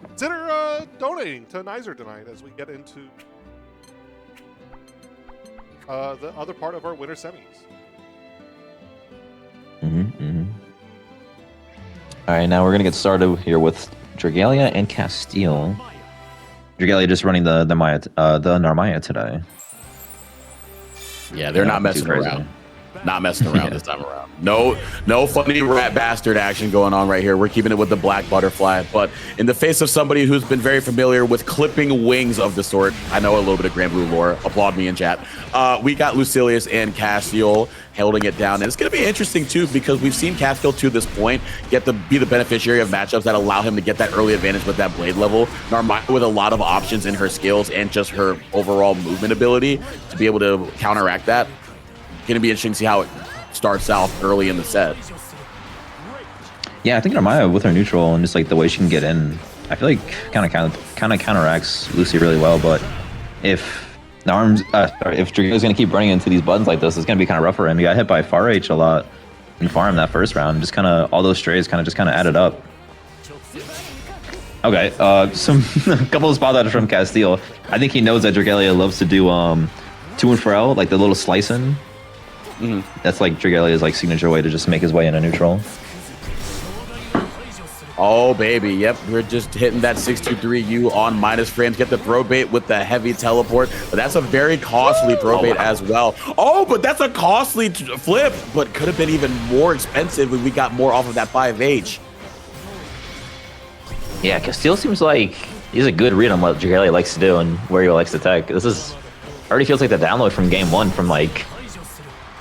consider donating to Nizer tonight as we get into the other part of our winter semis.
All right, now we're gonna get started here with Dragalia and Castile. Dragalia just running the Narmaya today.
Yeah, they're not messing around. Not messing around this time around. No funny rat bastard action going on right here. We're keeping it with the black butterfly, but in the face of somebody who's been very familiar with clipping wings of the sort, I know a little bit of Grand Blue lore. Applaud me in chat. We got Lucilius and Castile holding it down, and it's going to be interesting too because we've seen Castile to this point be the beneficiary of matchups that allow him to get that early advantage with that blade level. Narmaya with a lot of options in her skills and just her overall movement ability to be able to counteract that. Going to be interesting to see how it starts out early in the set.
Yeah, I think Narmaya with her neutral and just like the way she can get in, I feel like kind of counteracts Lucy really well. But if Dragalia's going to keep running into these buttons like this, it's going to be kind of rough for him. He got hit by Far H a lot in farm that first round. Just kind of all those strays kind of added up. Okay, a couple of spot dodges from Castile. I think he knows that Dragalia loves to do 2 for L, like the little slicing. That's like Dragalia's like signature way to just make his way into neutral.
Oh baby, yep, we're just hitting that 623U on minus frames. Get the throw bait with the heavy teleport, but that's a very costly throw bait as well. Oh, but that's a costly flip, but could have been even more expensive if we got more off of that 5H.
Yeah, Castile seems like he's a good read on what Dragalia likes to do and where he likes to tech. This is already feels like the download from game one from like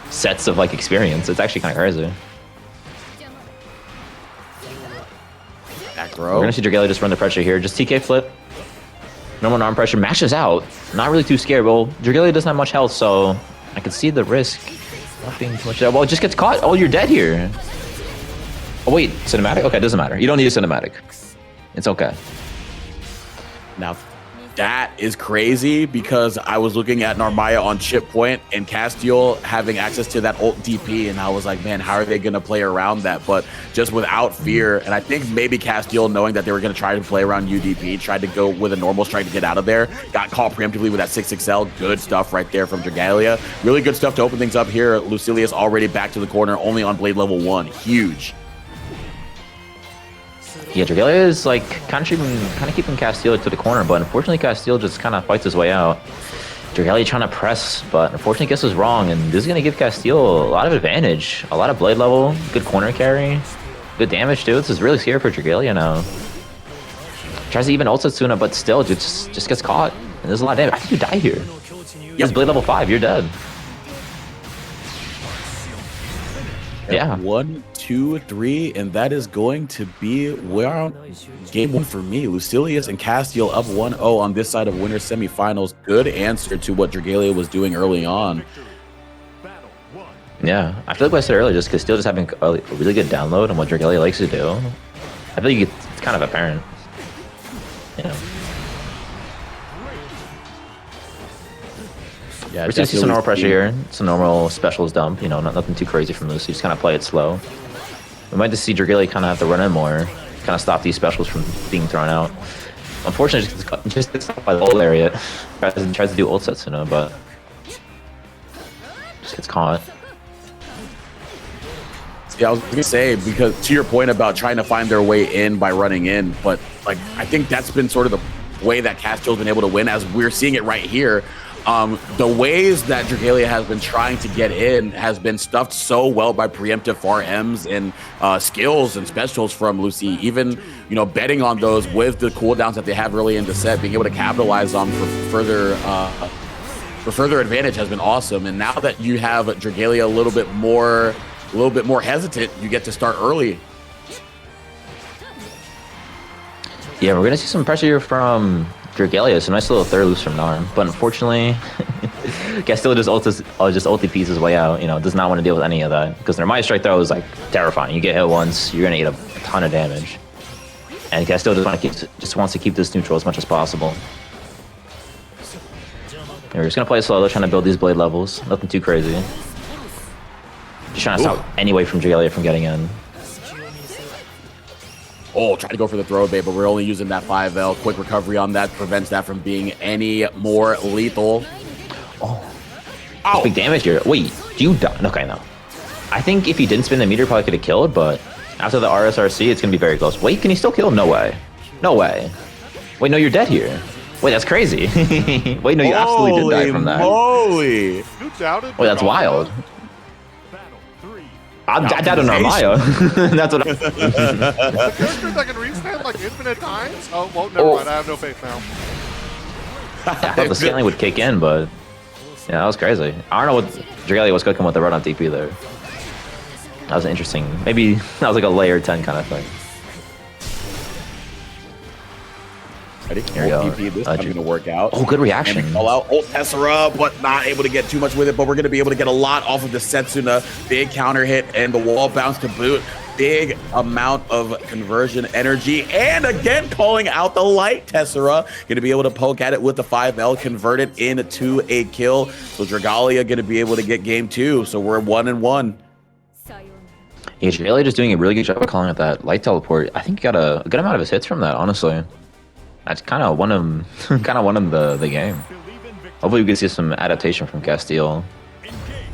sets of like experience. It's actually kind of crazy.
Back throw.
We're gonna see Dragalia just run the pressure here. Just TK flip. Normal arm pressure. Mashes out. Not really too scared. Well, Dragalia doesn't have much health, so I can see the risk. Not being too much. Well, it just gets caught. Oh, you're dead here. Oh, wait. Cinematic? Okay, it doesn't matter. You don't need a cinematic. It's okay.
Now, that is crazy because I was looking at Narmaya on chip point and Castiel having access to that ult DP, and I was like, man, how are they going to play around that? But just without fear, and I think maybe Castiel, knowing that they were going to try to play around UDP, tried to go with a normal strike to get out of there, got caught preemptively with that 6XL. Good stuff right there from Dragalia. Really good stuff to open things up here. Lucilius already back to the corner, only on blade level 1. Huge.
Yeah, Dragalia is like kind of keeping Castiel to the corner, but unfortunately Castiel just kind of fights his way out. Dragalia trying to press, but unfortunately guess was wrong, and this is going to give Castiel a lot of advantage. A lot of blade level, good corner carry, good damage too. This is really scary for Dragalia now. Tries to even ult Setsuna, but still just gets caught. And there's a lot of damage. I think you die here. He's blade level 5, you're dead. Yeah.
1, 2, 3, and that is going to be where game 1 for me. Lucilius and Castiel up 1-0 on this side of winter semifinals. Good answer to what Dragalia was doing early on.
Yeah, I feel like what I said earlier, just Castiel just having a really good download on what Dragalia likes to do. I feel like it's kind of apparent. Yeah.
Yeah,
we're gonna see some normal pressure here. Some normal specials dump, you know, nothing too crazy from Lucy. Just kind of play it slow. We might just see Dragalia kind of have to run in more, kind of stop these specials from being thrown out. Unfortunately, just gets stopped by the ult area. Tries to do ult sets, you know, but just gets caught.
Yeah, I was gonna say, because to your point about trying to find their way in by running in, but like I think that's been sort of the way that Castiel's been able to win, as we're seeing it right here. The ways that Dragalia has been trying to get in has been stuffed so well by preemptive far M's and skills and specials from Lucy. Even, you know, betting on those with the cooldowns that they have early in the set, being able to capitalize on for further advantage has been awesome. And now that you have Dragalia a little bit more hesitant, you get to start early.
Yeah, we're gonna see some pressure here from Dragalia, so nice little third loose from Narm, but unfortunately, Castiel just ulti-pees his way out, you know, does not want to deal with any of that, because their Maya strike throw is like terrifying. You get hit once, you're gonna eat a ton of damage. And Castiel just wants to keep this neutral as much as possible. And we're just gonna play slow, trying to build these blade levels, nothing too crazy. Just trying to stop any way from Dragalia from getting in.
Oh, try to go for the throw bait, but we're only using that 5L. Quick recovery on that prevents that from being any more lethal.
Oh, big damage here. Wait, do you die? Okay, no. I think if he didn't spin the meter, probably could have killed, but after the RSRC, it's going to be very close. Wait, can he still kill? No way. No way. Wait, no, you're dead here. Wait, that's crazy. Wait, no, you absolutely did die from that.
Holy moly.
You doubted?
Wait, that's wild. I died on Narmaya. That's what
The characters that can restand like infinite times? Oh, well, never mind. I have no faith now.
I thought the scaling would kick in, but yeah, that was crazy. I don't know what Dragalia was cooking with the run on DP there. That was interesting. Maybe that was like a layer 10 kind of thing.
Ready?
Here we go.
DP, this time going to work out.
Oh, good reaction.
And call out ult Tessera, but not able to get too much with it. But we're going to be able to get a lot off of the Setsuna. Big counter hit and the wall bounce to boot. Big amount of conversion energy. And again, calling out the light Tessera. Going to be able to poke at it with the 5L, convert it into a kill. So Dragalia going to be able to get game 2. So we're 1-1.
Yeah, Dragalia just doing a really good job of calling out that light teleport. I think he got a good amount of his hits from that, honestly. That's kind of won him the game. Hopefully we can see some adaptation from Castiel,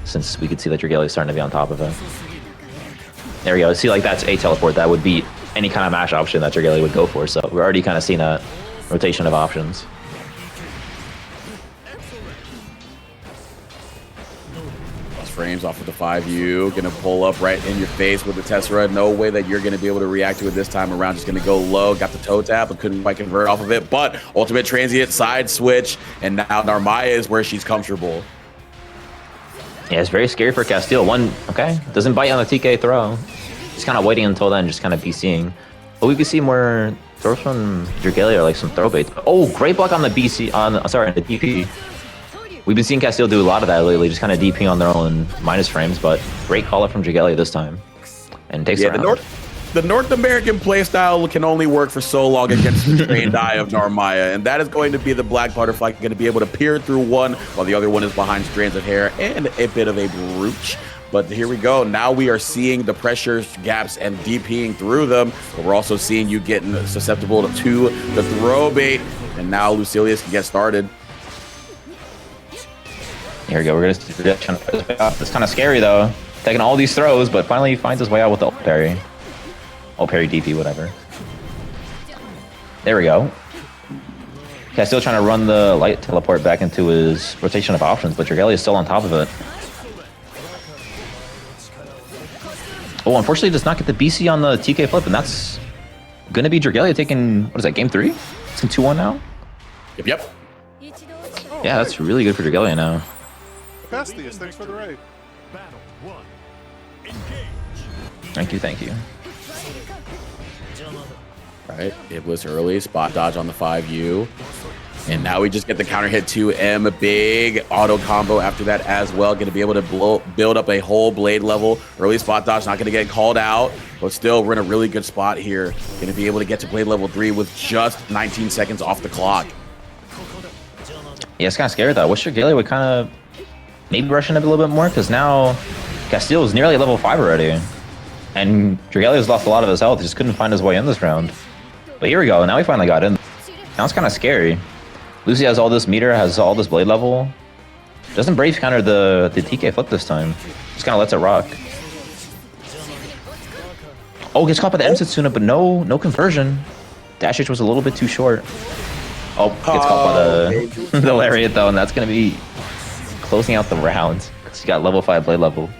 since we could see that Dragalia is starting to be on top of it. There we go. See, like that's a teleport that would beat any kind of mash option that Dragalia would go for. So we're already kind of seeing a rotation of options.
frames off of the 5U. Gonna pull up right in your face with the Tessera. No way that you're gonna be able to react to it this time around. Just gonna go low. Got the toe tap, but couldn't quite convert off of it. But ultimate transient side switch, and now Narmaya is where she's comfortable.
Yeah, it's very scary for Castile. Okay, doesn't bite on the TK throw. Just kind of waiting until then, just kind of BCing. But we could see more throws from Dragalia, like some throw baits. Oh, great block on the BC, on the DP. We've been seeing Castile do a lot of that lately, just kind of DPing on their own minus frames, but great call up from Dragalia this time. And takes it around.
The North American playstyle can only work for so long against the trained eye of Narmaya, and that is going to be the Black Butterfly going to be able to peer through one, while the other one is behind strands of hair and a bit of a brooch. But here we go. Now we are seeing the pressure gaps and DPing through them, but we're also seeing you getting susceptible to the throw bait, and now Lucilius can get started.
Here we go. We're gonna try to it's kind of scary though, taking all these throws, but finally he finds his way out with the ult parry. Ult parry DP, whatever. There we go. Okay, still trying to run the light teleport back into his rotation of options, but Dragalia is still on top of it. Oh, unfortunately does not get the BC on the TK flip, and that's gonna be Dragalia taking, what is that, game 3? It's in 2-1 now?
Yep.
Yeah, that's really good for Dragalia now.
Castius, thanks for the raid.
Thank you.
All right, Iblis early, spot dodge on the 5U. And now we just get the counter hit 2M, a big auto combo after that as well. Going to be able to build up a whole blade level. Early spot dodge, not going to get called out, but still we're in a really good spot here. Going to be able to get to blade level 3 with just 19 seconds off the clock.
Yeah, it's kind of scary though. I wish Dragalia would kind of maybe rush in a little bit more, because now Castile is nearly level 5 already. And Dragalia's lost a lot of his health. He just couldn't find his way in this round. But here we go. Now we finally got in. Now it's kind of scary. Lucy has all this meter, has all this blade level. Doesn't Brave counter the TK flip this time. Just kind of lets it rock. Oh, gets caught by the M Setsuna, but no conversion. Dash H was a little bit too short. Oh, gets caught by the Lariat though, and that's going to be closing out the round. Because he got level 5 blade level.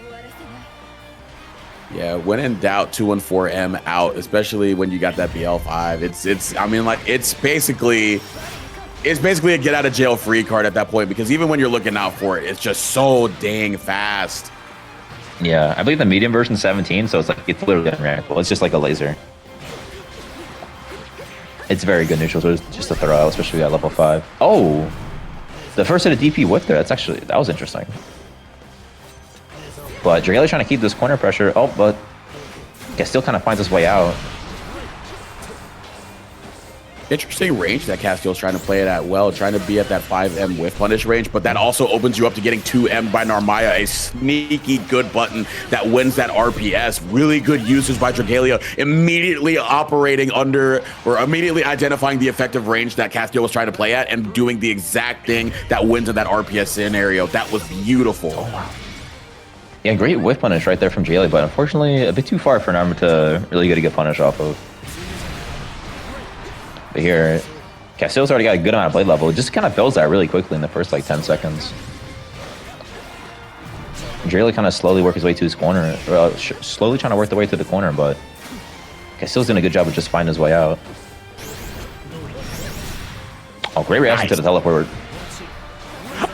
Yeah, when in doubt, 214M out, especially when you got that BL5. I mean, like, it's basically a get out of jail free card at that point, because even when you're looking out for it, it's just so dang fast.
Yeah, I believe the medium version 17, so it's literally unreactable. It's just like a laser. It's very good neutral, so it's just a throw out, especially at level 5. Oh, the first hit of DP whip there. That was interesting. But Dragalia trying to keep this corner pressure. Oh, but Castile kind of finds his way out.
Interesting range that Castile's trying to play it at well, trying to be at that 5M whiff punish range, but that also opens you up to getting 2M by Narmaya, a sneaky good button that wins that RPS. Really good usage by Dragalia, immediately operating under, or immediately identifying the effective range that Castile was trying to play at and doing the exact thing that wins in that RPS scenario. That was beautiful.
Oh, wow. Yeah, great whiff punish right there from Dragalia, but unfortunately a bit too far for Narma to really get a good punish off of. But here, Castile's already got a good amount of blade level. It just kind of builds that really quickly in the first like 10 seconds. Dragalia kind of slowly work his way to his corner, slowly trying to work the way to the corner, but Castile's doing a good job of just finding his way out. Oh, great reaction to the teleport.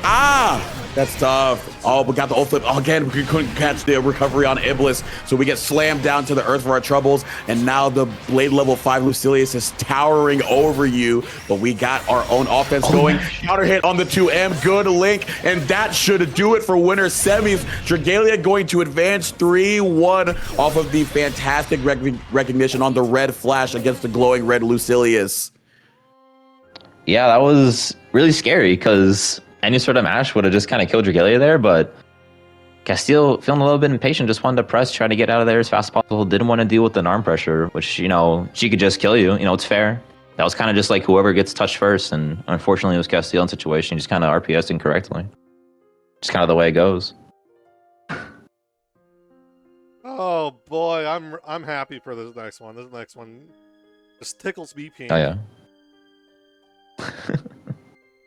Ah! That's tough. Oh, we got the ult flip. Oh, again, we couldn't catch the recovery on Iblis, so we get slammed down to the earth for our troubles, and now the blade level 5 Lucilius is towering over you, but we got our own offense going. Counter hit on the 2M, good link, and that should do it for winner semis. Dragalia going to advance 3-1 off of the fantastic recognition on the red flash against the glowing red Lucilius.
Yeah, that was really scary, because any sort of mash would have just kind of killed Dragalia there, but Castile, feeling a little bit impatient, just wanted to press, try to get out of there as fast as possible. Didn't want to deal with the arm pressure, which, you know, she could just kill you. You know, it's fair. That was kind of just like whoever gets touched first, and unfortunately it was Castile in situation. Just kind of RPS'd incorrectly. Just kind of the way it goes.
Oh boy, I'm happy for this next one. This next one just tickles me pink.
Oh yeah.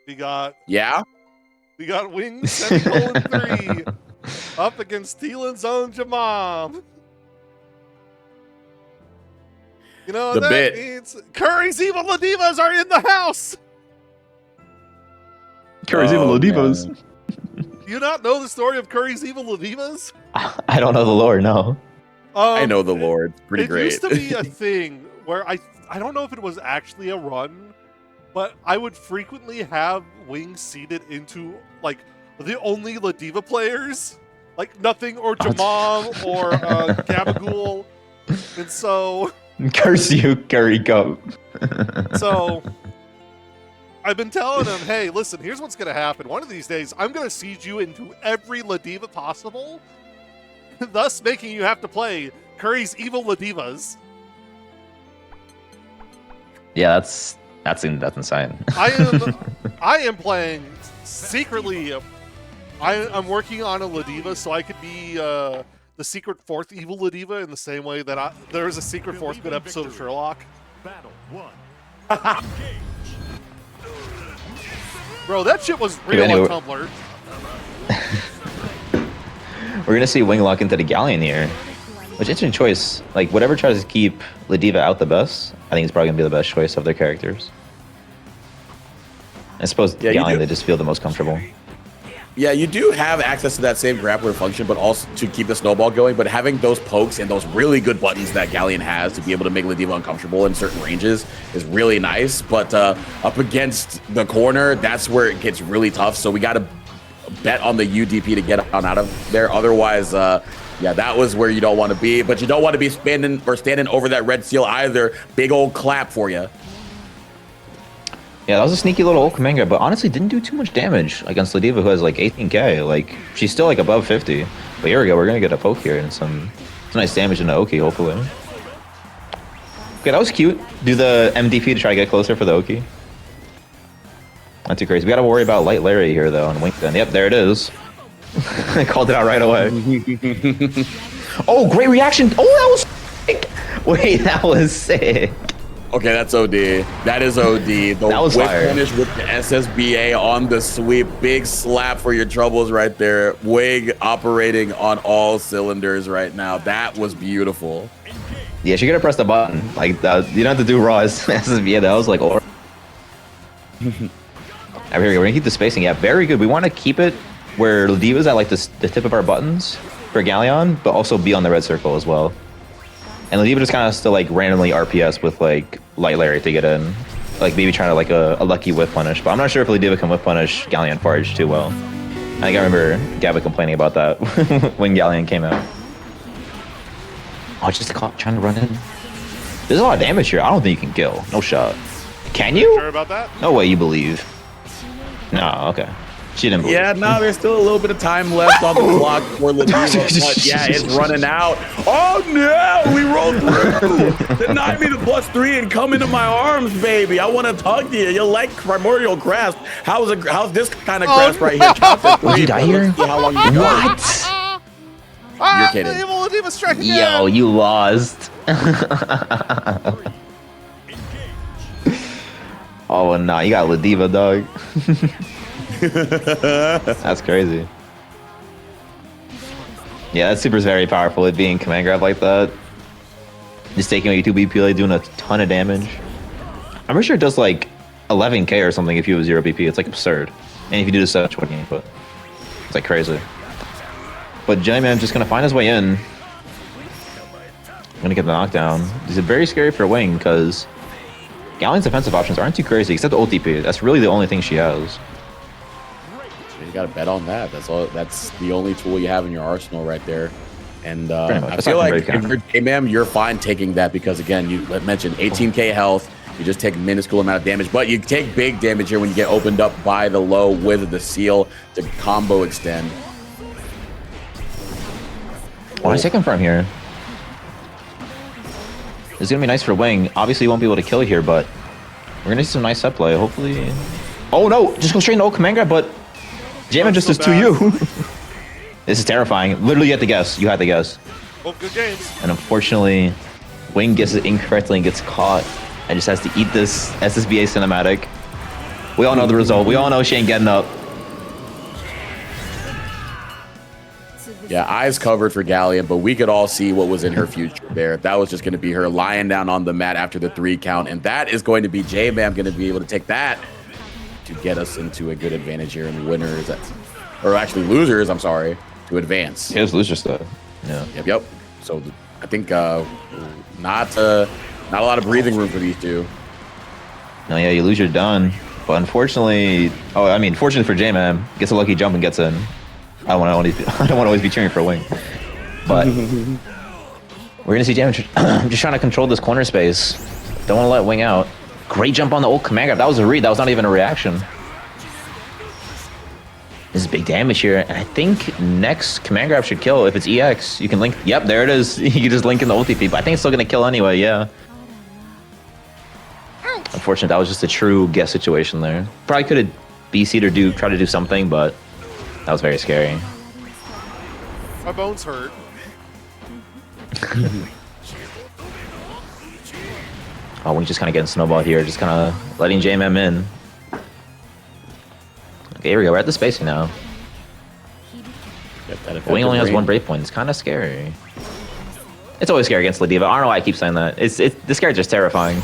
We got
Yeah.
We got Wings 7:3. Up against Teelan's own Jamam. You know what that means? Curry's evil Ladivas are in the house.
Curry's evil Ladivas.
Do you not know the story of Curry's evil Ladivas?
I don't know the lore, no.
I know the lore. It's pretty great.
It used to be a thing where I don't know if it was actually a run, but I would frequently have Wing seeded into like the only Ladiva players, like Nothing or Jamam or Gabagool, and so
curse you, Curry Cup.
So I've been telling him, hey, listen, here's what's gonna happen. One of these days, I'm gonna seed you into every Ladiva possible, thus making you have to play Curry's evil Ladivas.
Yeah, that's insane.
I am playing secretly. I'm working on a Ladiva so I could be the secret fourth evil Ladiva in the same way that there is a secret fourth good episode of Sherlock.
Battle 1.
Bro, that shit was real
Anyway.
on Tumblr.
We're gonna see Wing lock into the Galleon here. Which interesting choice. Like whatever tries to keep Ladiva out the best, I think it's probably gonna be the best choice of their characters. I suppose Galleon they just feel the most comfortable.
Yeah, you do have access to that same grappler function, but also to keep the snowball going. But having those pokes and those really good buttons that Galleon has to be able to make Ladiva uncomfortable in certain ranges is really nice. But up against the corner, that's where it gets really tough. So we got to bet on the UDP to get on out of there. Otherwise, yeah, that was where you don't want to be. But you don't want to be spinning or standing over that red seal either. Big old clap for you.
Yeah, that was a sneaky little ult Kamanga, but honestly didn't do too much damage against Ladiva, who has like 18k. Like, she's still like above 50. But here we go, we're gonna get a poke here and some nice damage into Oki, hopefully. Okay, that was cute. Do the MDP to try to get closer for the Oki. Not too crazy. We gotta worry about Light Larry here though, and Winkton. Yep, there it is. I called it out right away. Oh, great reaction! Oh, that was sick! Wait, that was sick.
Okay, that's OD. That is OD. The
That was
whip
fire.
finish with the SSBA on the sweep. Big slap for your troubles right there. Wig operating on all cylinders right now. That was beautiful.
Yeah, she could have pressed the button. Like, you don't have to do raw SSBA. That was like, or. Here we go. We're gonna keep the spacing. Yeah, very good. We want to keep it where Ladiva's at like the tip of our buttons for Galleon, but also be on the red circle as well. And Ladiva just kind of still like randomly RPS with like Light Larry to get in, like maybe trying to like a lucky whip punish. But I'm not sure if Ladiva can whip punish Galleon Farge too well. I think I remember Gabba complaining about that when Galleon came out. Oh, just trying to run in. There's a lot of damage here. I don't think you can kill. No shot. Can you?
Sure about that?
No way you believe. No, okay. She didn't believe.
Yeah, no, there's still a little bit of time left on the clock for Ladiva, but yeah, it's running out. Oh no, we rolled through. Deny me the +3 and come into my arms, baby. I want to talk to you. You'll like Primordial Grasp. How's this kind of grasp right here?
Did you die here?
How long you go.
What?
You're kidding.
The evil Ladiva strike again.
Yo, you lost. Oh no, you got Ladiva, dog. That's crazy. Yeah, that super's very powerful. It being command grab like that, just taking away 2 BP, doing a ton of damage. I'm pretty sure it does like 11k or something if you have 0 BP. It's like absurd. And if you do this at 20 input, it's like crazy. But Jellyman's just gonna find his way in. Gonna get the knockdown. This is very scary for Wing because Galleon's defensive options aren't too crazy except the ult DP. That's really the only thing she has.
You got to bet on that. That's all. That's the only tool you have in your arsenal right there. And
Pretty much.
I
That's
feel
not
like
very
if you're J-Mam, you're fine taking that because, again, you mentioned 18k health. You just take a minuscule amount of damage, but you take big damage here when you get opened up by the low with the seal to combo extend.
Oh, I take him from here. It's gonna be nice for Wing. Obviously, you won't be able to kill here, but we're gonna see some nice set play. Hopefully. Oh no! Just go straight into command grab, but J-Man just
so
does to you. This is terrifying. Literally, you had to guess. You had to guess.
Both good games.
And unfortunately, Wing guesses it incorrectly and gets caught and just has to eat this SSBA cinematic. We all know the result. We all know she ain't getting up.
Yeah, eyes covered for Galleon, but we could all see what was in her future there. That was just going to be her lying down on the mat after the 3 count, and that is going to be J-Bam going to be able to take that to get us into a good advantage here, and winners, or actually losers, I'm sorry, to advance.
Yeah, it's losers though. Yeah.
Yep. So I think not a lot of breathing room for these two.
No, yeah, you lose, you're done. But unfortunately, fortunately for J-Man, gets a lucky jump and gets in. I don't want to always be cheering for a wing. But we're gonna see J-Man just trying to control this corner space. Don't want to let wing out. Great jump on the old command grab. That was a read. That was not even a reaction. This is big damage here, and I think next command grab should kill. If it's EX, you can link. Yep, there it is. You can just link in the ulti feed, but I think it's still gonna kill anyway. Yeah. Unfortunately, that was just a true guess situation there. Probably could have BC'd or try to do something, but that was very scary.
My bones hurt.
Oh, we just kind of getting snowballed here, just kind of letting JMM in. Okay, here we go. We're at the spacing now. Wing only has 1 break point. It's kind of scary. It's always scary against Ladiva. I don't know why I keep saying that. This character's terrifying.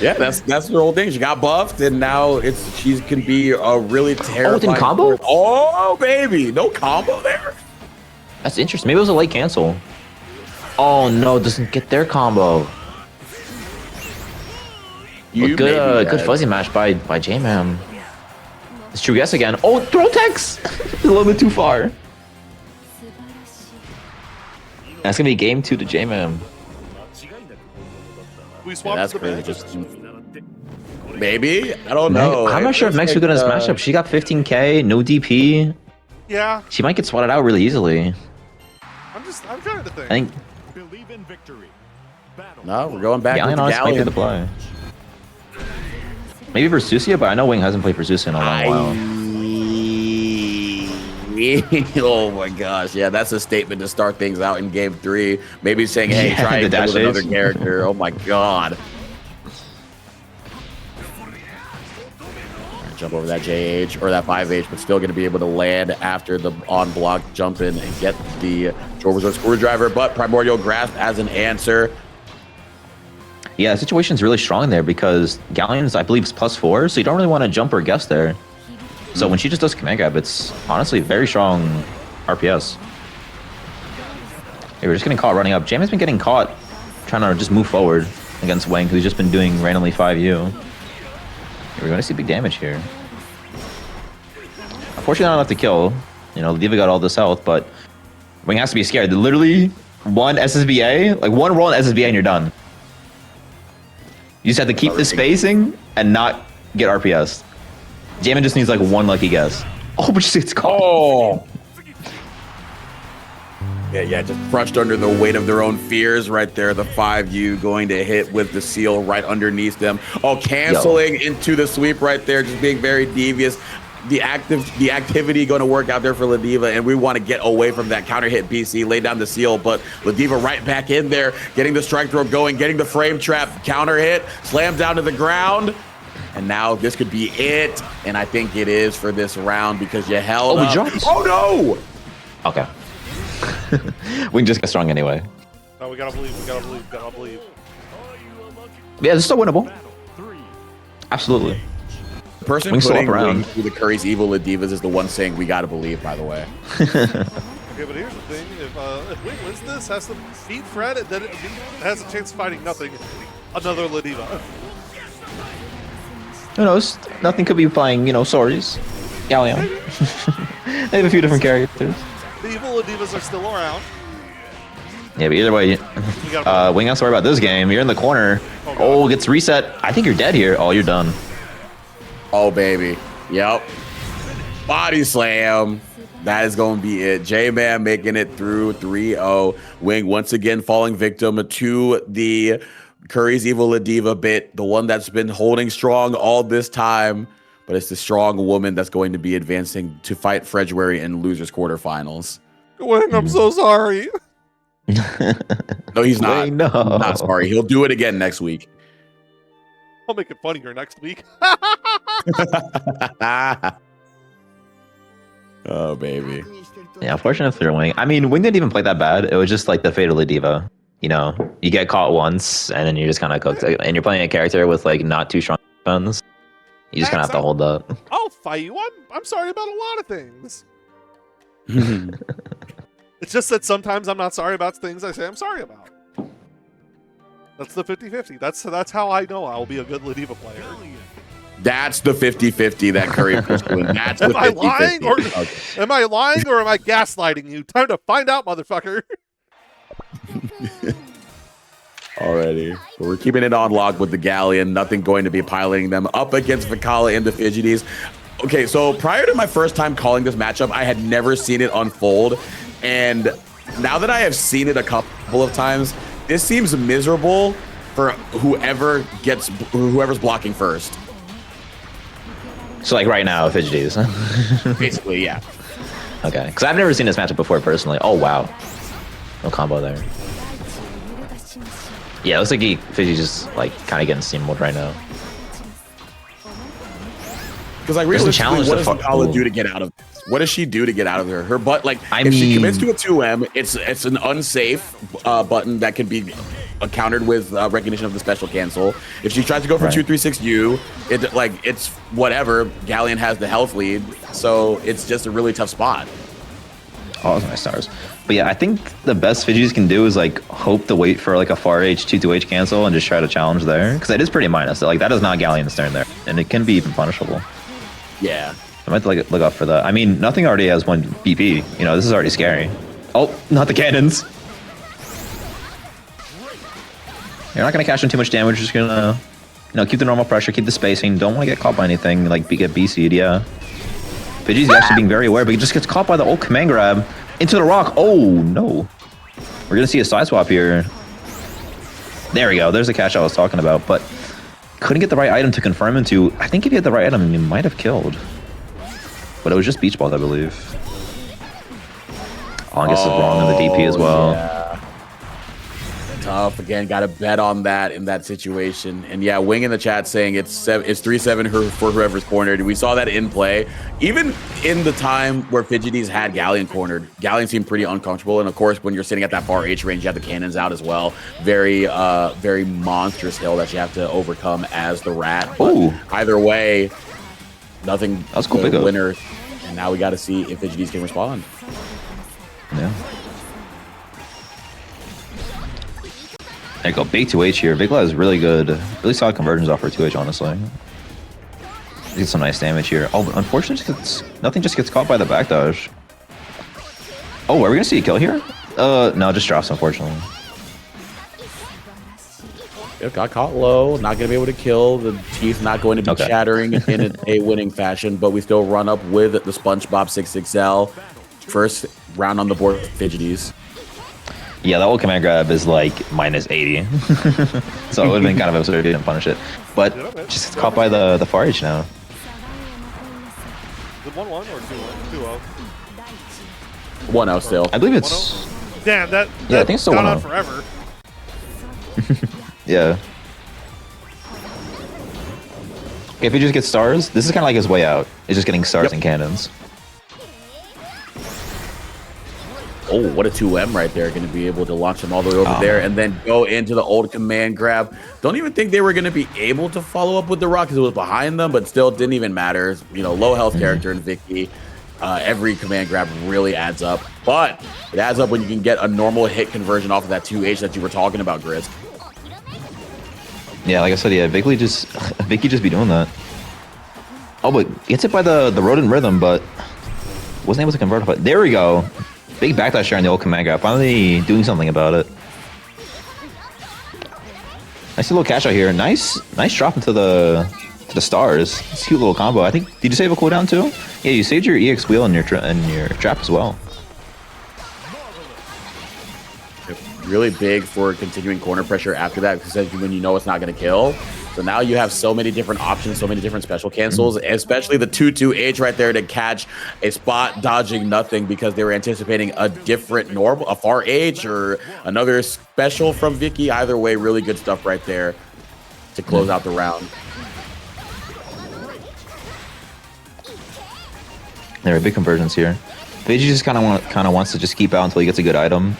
Yeah, that's the whole thing. She got buffed, and now she can be a really terrifying.
Oh, in combo?
Oh, baby, no combo there.
That's interesting. Maybe it was a late cancel. Oh no, it doesn't get their combo. Good fuzzy match by J-Man. It's true guess again. Oh, throw text! A little bit too far. That's gonna be game 2 to J-Man.
We swapped
That's
the
crazy.
bench.
Just maybe I don't know.
I'm not sure if Meg's good in this matchup. She got 15k, no DP.
Yeah,
She might get swatted out really easily.
I'm trying to think.
I think
Believe in victory. Battle.
No, we're going back
Galleon
to
honestly might be the
Galleon.
play. Maybe Versusia, but I know Wing hasn't played Versusia in a long while.
Oh my gosh, yeah, that's a statement to start things out in game 3. Maybe saying, hey,
Yeah,
try
the
and go with
dash
another
H.
character. Oh my god. Jump over that JH or that 5H, but still going to be able to land after the on block jump in and get the Trover's screwdriver. But Primordial Grasp as an answer.
Yeah, the situation's really strong there because Galleon's, I believe, is +4, so you don't really want to jump or guess there. So when she just does command grab, it's honestly very strong RPS. Hey, we're just getting caught running up. Jam has been getting caught trying to just move forward against Wang, who's just been doing randomly 5U. We're going to see big damage here. Unfortunately, not enough to kill. You know, Diva got all this health, but Wing has to be scared. Literally, one SSBA, like one roll in SSBA and you're done. You just have to keep the spacing and not get RPS. Jamin just needs like one lucky guess. Oh, but it's caught.
Oh. Yeah, just crushed under the weight of their own fears right there. The 5U going to hit with the seal right underneath them. Oh, canceling into the sweep right there, just being very devious. The activity going to work out there for Ladiva, and we want to get away from that counter hit BC, lay down the seal, but Ladiva right back in there, getting the strike throw going, getting the frame trap, counter hit, slam down to the ground. And now this could be it, and I think it is for this round because you held up.
Dropped.
Oh no!
Okay. We can just get strong anyway.
No, we gotta believe. We gotta believe.
Yeah, this is still winnable.
Battle 3.
absolutely.
The person
Wings still
putting
up around.
Wings through the Curry's evil Ladivas is the one saying we gotta believe, by the way.
Okay, but here's the thing: if Wing wins this, has to beat Fred, and then it has a chance of fighting nothing, another Ladiva.
Who knows? Nothing could be playing, you know, Soris, Galleon. They have a few different characters.
The evil Ladivas are still around.
Yeah, but either way, Wing has to worry about this game. You're in the corner. Oh, gets reset. I think you're dead here. Oh, you're done.
Oh, baby. Yep. Body slam. That is going to be it. J-Man making it through 3-0. Wing once again falling victim to the Curry's Evil Ladiva bit, the one that's been holding strong all this time. But it's the strong woman that's going to be advancing to fight February in losers quarterfinals.
Wing, I'm so sorry.
No, he's not.
Wait, no.
He's not sorry. He'll do it again next week.
I'll make it funnier next week.
Oh, baby.
Yeah, unfortunately they're Wing. I mean, Wing didn't even play that bad. It was just like the Fatally Diva. You know, you get caught once, and then you're just kind of cooked. And you're playing a character with like not too strong guns. You just kind of have to hold up.
I'll fight you. I'm sorry about a lot of things. It's just that sometimes I'm not sorry about things I say I'm sorry about. That's the 50-50. That's how I know I'll be a good Ladiva player.
That's the 50-50 that Curry was doing. That's
Am
the
I
50-50.
lying or
Okay.
am I lying or am I gaslighting you? Time to find out, motherfucker.
Alrighty. But we're keeping it on lock with the Galleon. Nothing going to be piloting them up against Vikala and the Fidgeties. Okay, so prior to my first time calling this matchup, I had never seen it unfold. And now that I have seen it a couple of times, this seems miserable for whoever's blocking first.
So like right now, Fidgeties.
Basically, yeah.
Okay, because I've never seen this matchup before personally. Oh wow, no combo there. Yeah, it looks like Fidgeties just like kind of getting steamrolled right now.
Because like
There's a
realistically,
challenge
what
to
does Vikala do to get out of this? What does she do to get out of her? Her butt, like, if she commits to a 2M, it's an unsafe button that can be countered with recognition of the special cancel. If she tries to go for 236U, it's whatever. Galleon has the health lead, so it's just a really tough spot.
Oh, those are nice stars. But yeah, I think the best Fidgeties can do is like hope to wait for like a far H 2-2H cancel and just try to challenge there, because that is pretty minus. Like that is not Galleon's turn there, and it can be even punishable.
Yeah.
I might like look out for that. I mean, nothing already has one BP. You know, this is already scary. Oh, not the cannons. You're not gonna cash in too much damage. Just gonna, you know, keep the normal pressure, keep the spacing. Don't want to get caught by anything like get BC'd. Yeah. Pidgey's actually being very aware, but he just gets caught by the old command grab into the rock. Oh no. We're gonna see a side swap here. There we go. There's the catch I was talking about, but couldn't get the right item to confirm into. I think if he had the right item, he might have killed. But it was just beach balls, I believe. Oh, I guess it's wrong in the DP as well.
Yeah. Tough. Again, got to bet on that in that situation. And yeah, Wing in the chat saying it's 3-7 for whoever's cornered. We saw that in play. Even in the time where Fidgeties had Galleon cornered, Galleon seemed pretty uncomfortable. And of course, when you're sitting at that far H range, you have the cannons out as well. Very, very monstrous hill that you have to overcome as the rat. But either way, nothing.
That's cool.
The winner. And now we got to see if Fidgeties can respond.
Yeah. There you go, big 2H here. Vigla is really good. Really solid conversions off for 2H, honestly. Get some nice damage here. Oh, but unfortunately, nothing just gets caught by the back dodge. Oh, are we gonna see a kill here? No, just drops, unfortunately.
It got caught low, not going to be able to kill. The teeth not going to be chattering in a winning fashion, but we still run up with the SpongeBob 6XL. First round on the board with Fidgeties.
Yeah, that old command grab is like minus 80. So it would have been kind of absurd if you didn't punish it. But just gets caught by the far edge now.
Is it 1-1 or 2-0?
1-0 still.
I believe it's...
Damn, that
I think it's still
gone
1-0.
on forever.
Yeah. If he just gets stars, this is kind of like his way out. It's just getting stars and cannons.
Oh, what a 2M right there. Going to be able to launch him all the way over there and then go into the old command grab. Don't even think they were going to be able to follow up with the rock because it was behind them, but still didn't even matter. You know, low health character in Vicky. Every command grab really adds up, but it adds up when you can get a normal hit conversion off of that 2H that you were talking about, Grizz.
Yeah, like I said, yeah, Vicky just be doing that. Oh, but gets hit by the rodent rhythm, but wasn't able to convert it. There we go. Big backdash share on the old command grab. Finally doing something about it. Nice little catch out here. Nice drop into the stars. It's a cute little combo. I think, did you save a cooldown too? Yeah, you saved your EX wheel and your trap as well.
Really big for continuing corner pressure after that, because when you know it's not going to kill. So now you have so many different options, so many different special cancels, especially the 2-2H right there to catch a spot dodging nothing because they were anticipating a different normal, a far H or another special from Vicky. Either way, really good stuff right there to close out the round.
There are big conversions here. Veggie just kind of wants to just keep out until he gets a good item.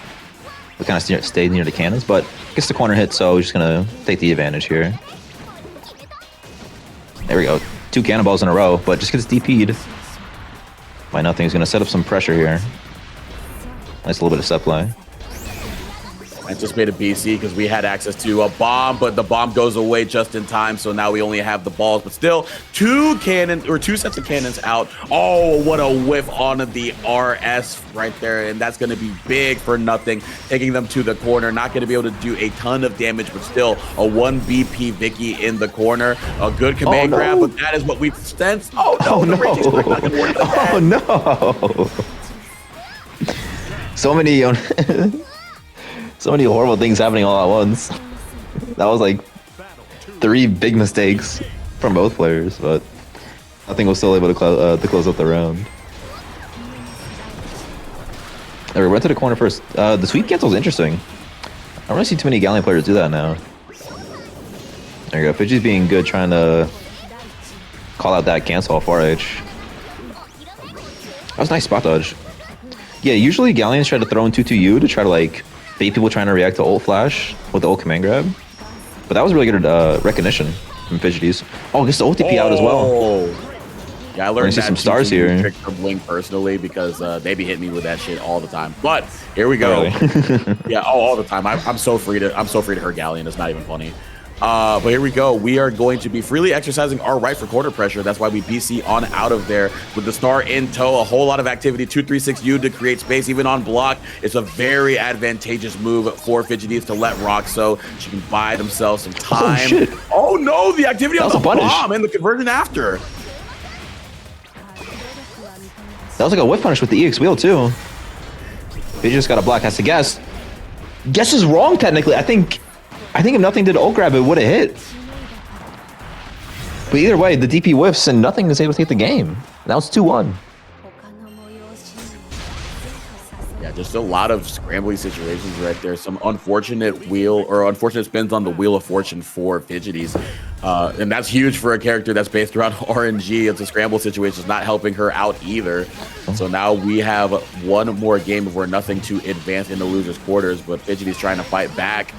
We kind of stay near the cannons, but gets the corner hit, so he's just gonna take the advantage here. There we go. 2 cannonballs in a row, but just gets DP'd by nothing. He's gonna set up some pressure here. Nice little bit of set play.
Anticipated BC because we had access to a bomb, but the bomb goes away just in time. So now we only have the balls, but still 2 sets of cannons out. Oh, what a whiff on the RS right there. And that's going to be big for nothing, taking them to the corner. Not going to be able to do a ton of damage, but still a 1 BP Vicky in the corner. A good command grab, but that is what we've sensed. Oh no,
Oh no. So many so many horrible things happening all at once. That was like 3 big mistakes from both players, but I think we're still able to close out the round. We went to the corner first. The sweep cancel is interesting. I don't really see too many Galleon players do that now. There you go. Fidget's being good, trying to call out that cancel off RH. That was a nice spot dodge. Yeah, usually Galleons try to throw in 2-2U to try to like bait people trying to react to ult flash with the ult command grab. But that was really good recognition from Fidgeties. Oh, gets the ult TP out as well.
Yeah, I learned
see
that
some stars here.
trick from Blink personally because they be hitting me with that shit all the time. But here we go.
Really?
Yeah, all the time. I'm so free to hurt Galleon. It's not even funny. But here we go. We are going to be freely exercising our right for corner pressure. That's why we BC on out of there with the star in tow. A whole lot of activity. 2-3-6-U to create space, even on block. It's a very advantageous move for Fidgeties to let rock so she can buy themselves some time.
Oh, shit.
Oh no, the activity on the
punish.
bomb and the conversion after.
That was like a whiff punish with the EX wheel too. He just got a block, has to guess. Guess is wrong technically. I think if nothing did ult grab, it would have hit. But either way, the DP whiffs and nothing is able to take the game. Now it's 2-1.
Yeah, just a lot of scrambling situations right there. Some unfortunate unfortunate spins on the Wheel of Fortune for Fidgeties. And that's huge for a character that's based around RNG. It's a scramble situation. It's not helping her out either. So now we have 1 more game before nothing to advance into losers quarters, but Fidgeties trying to fight back.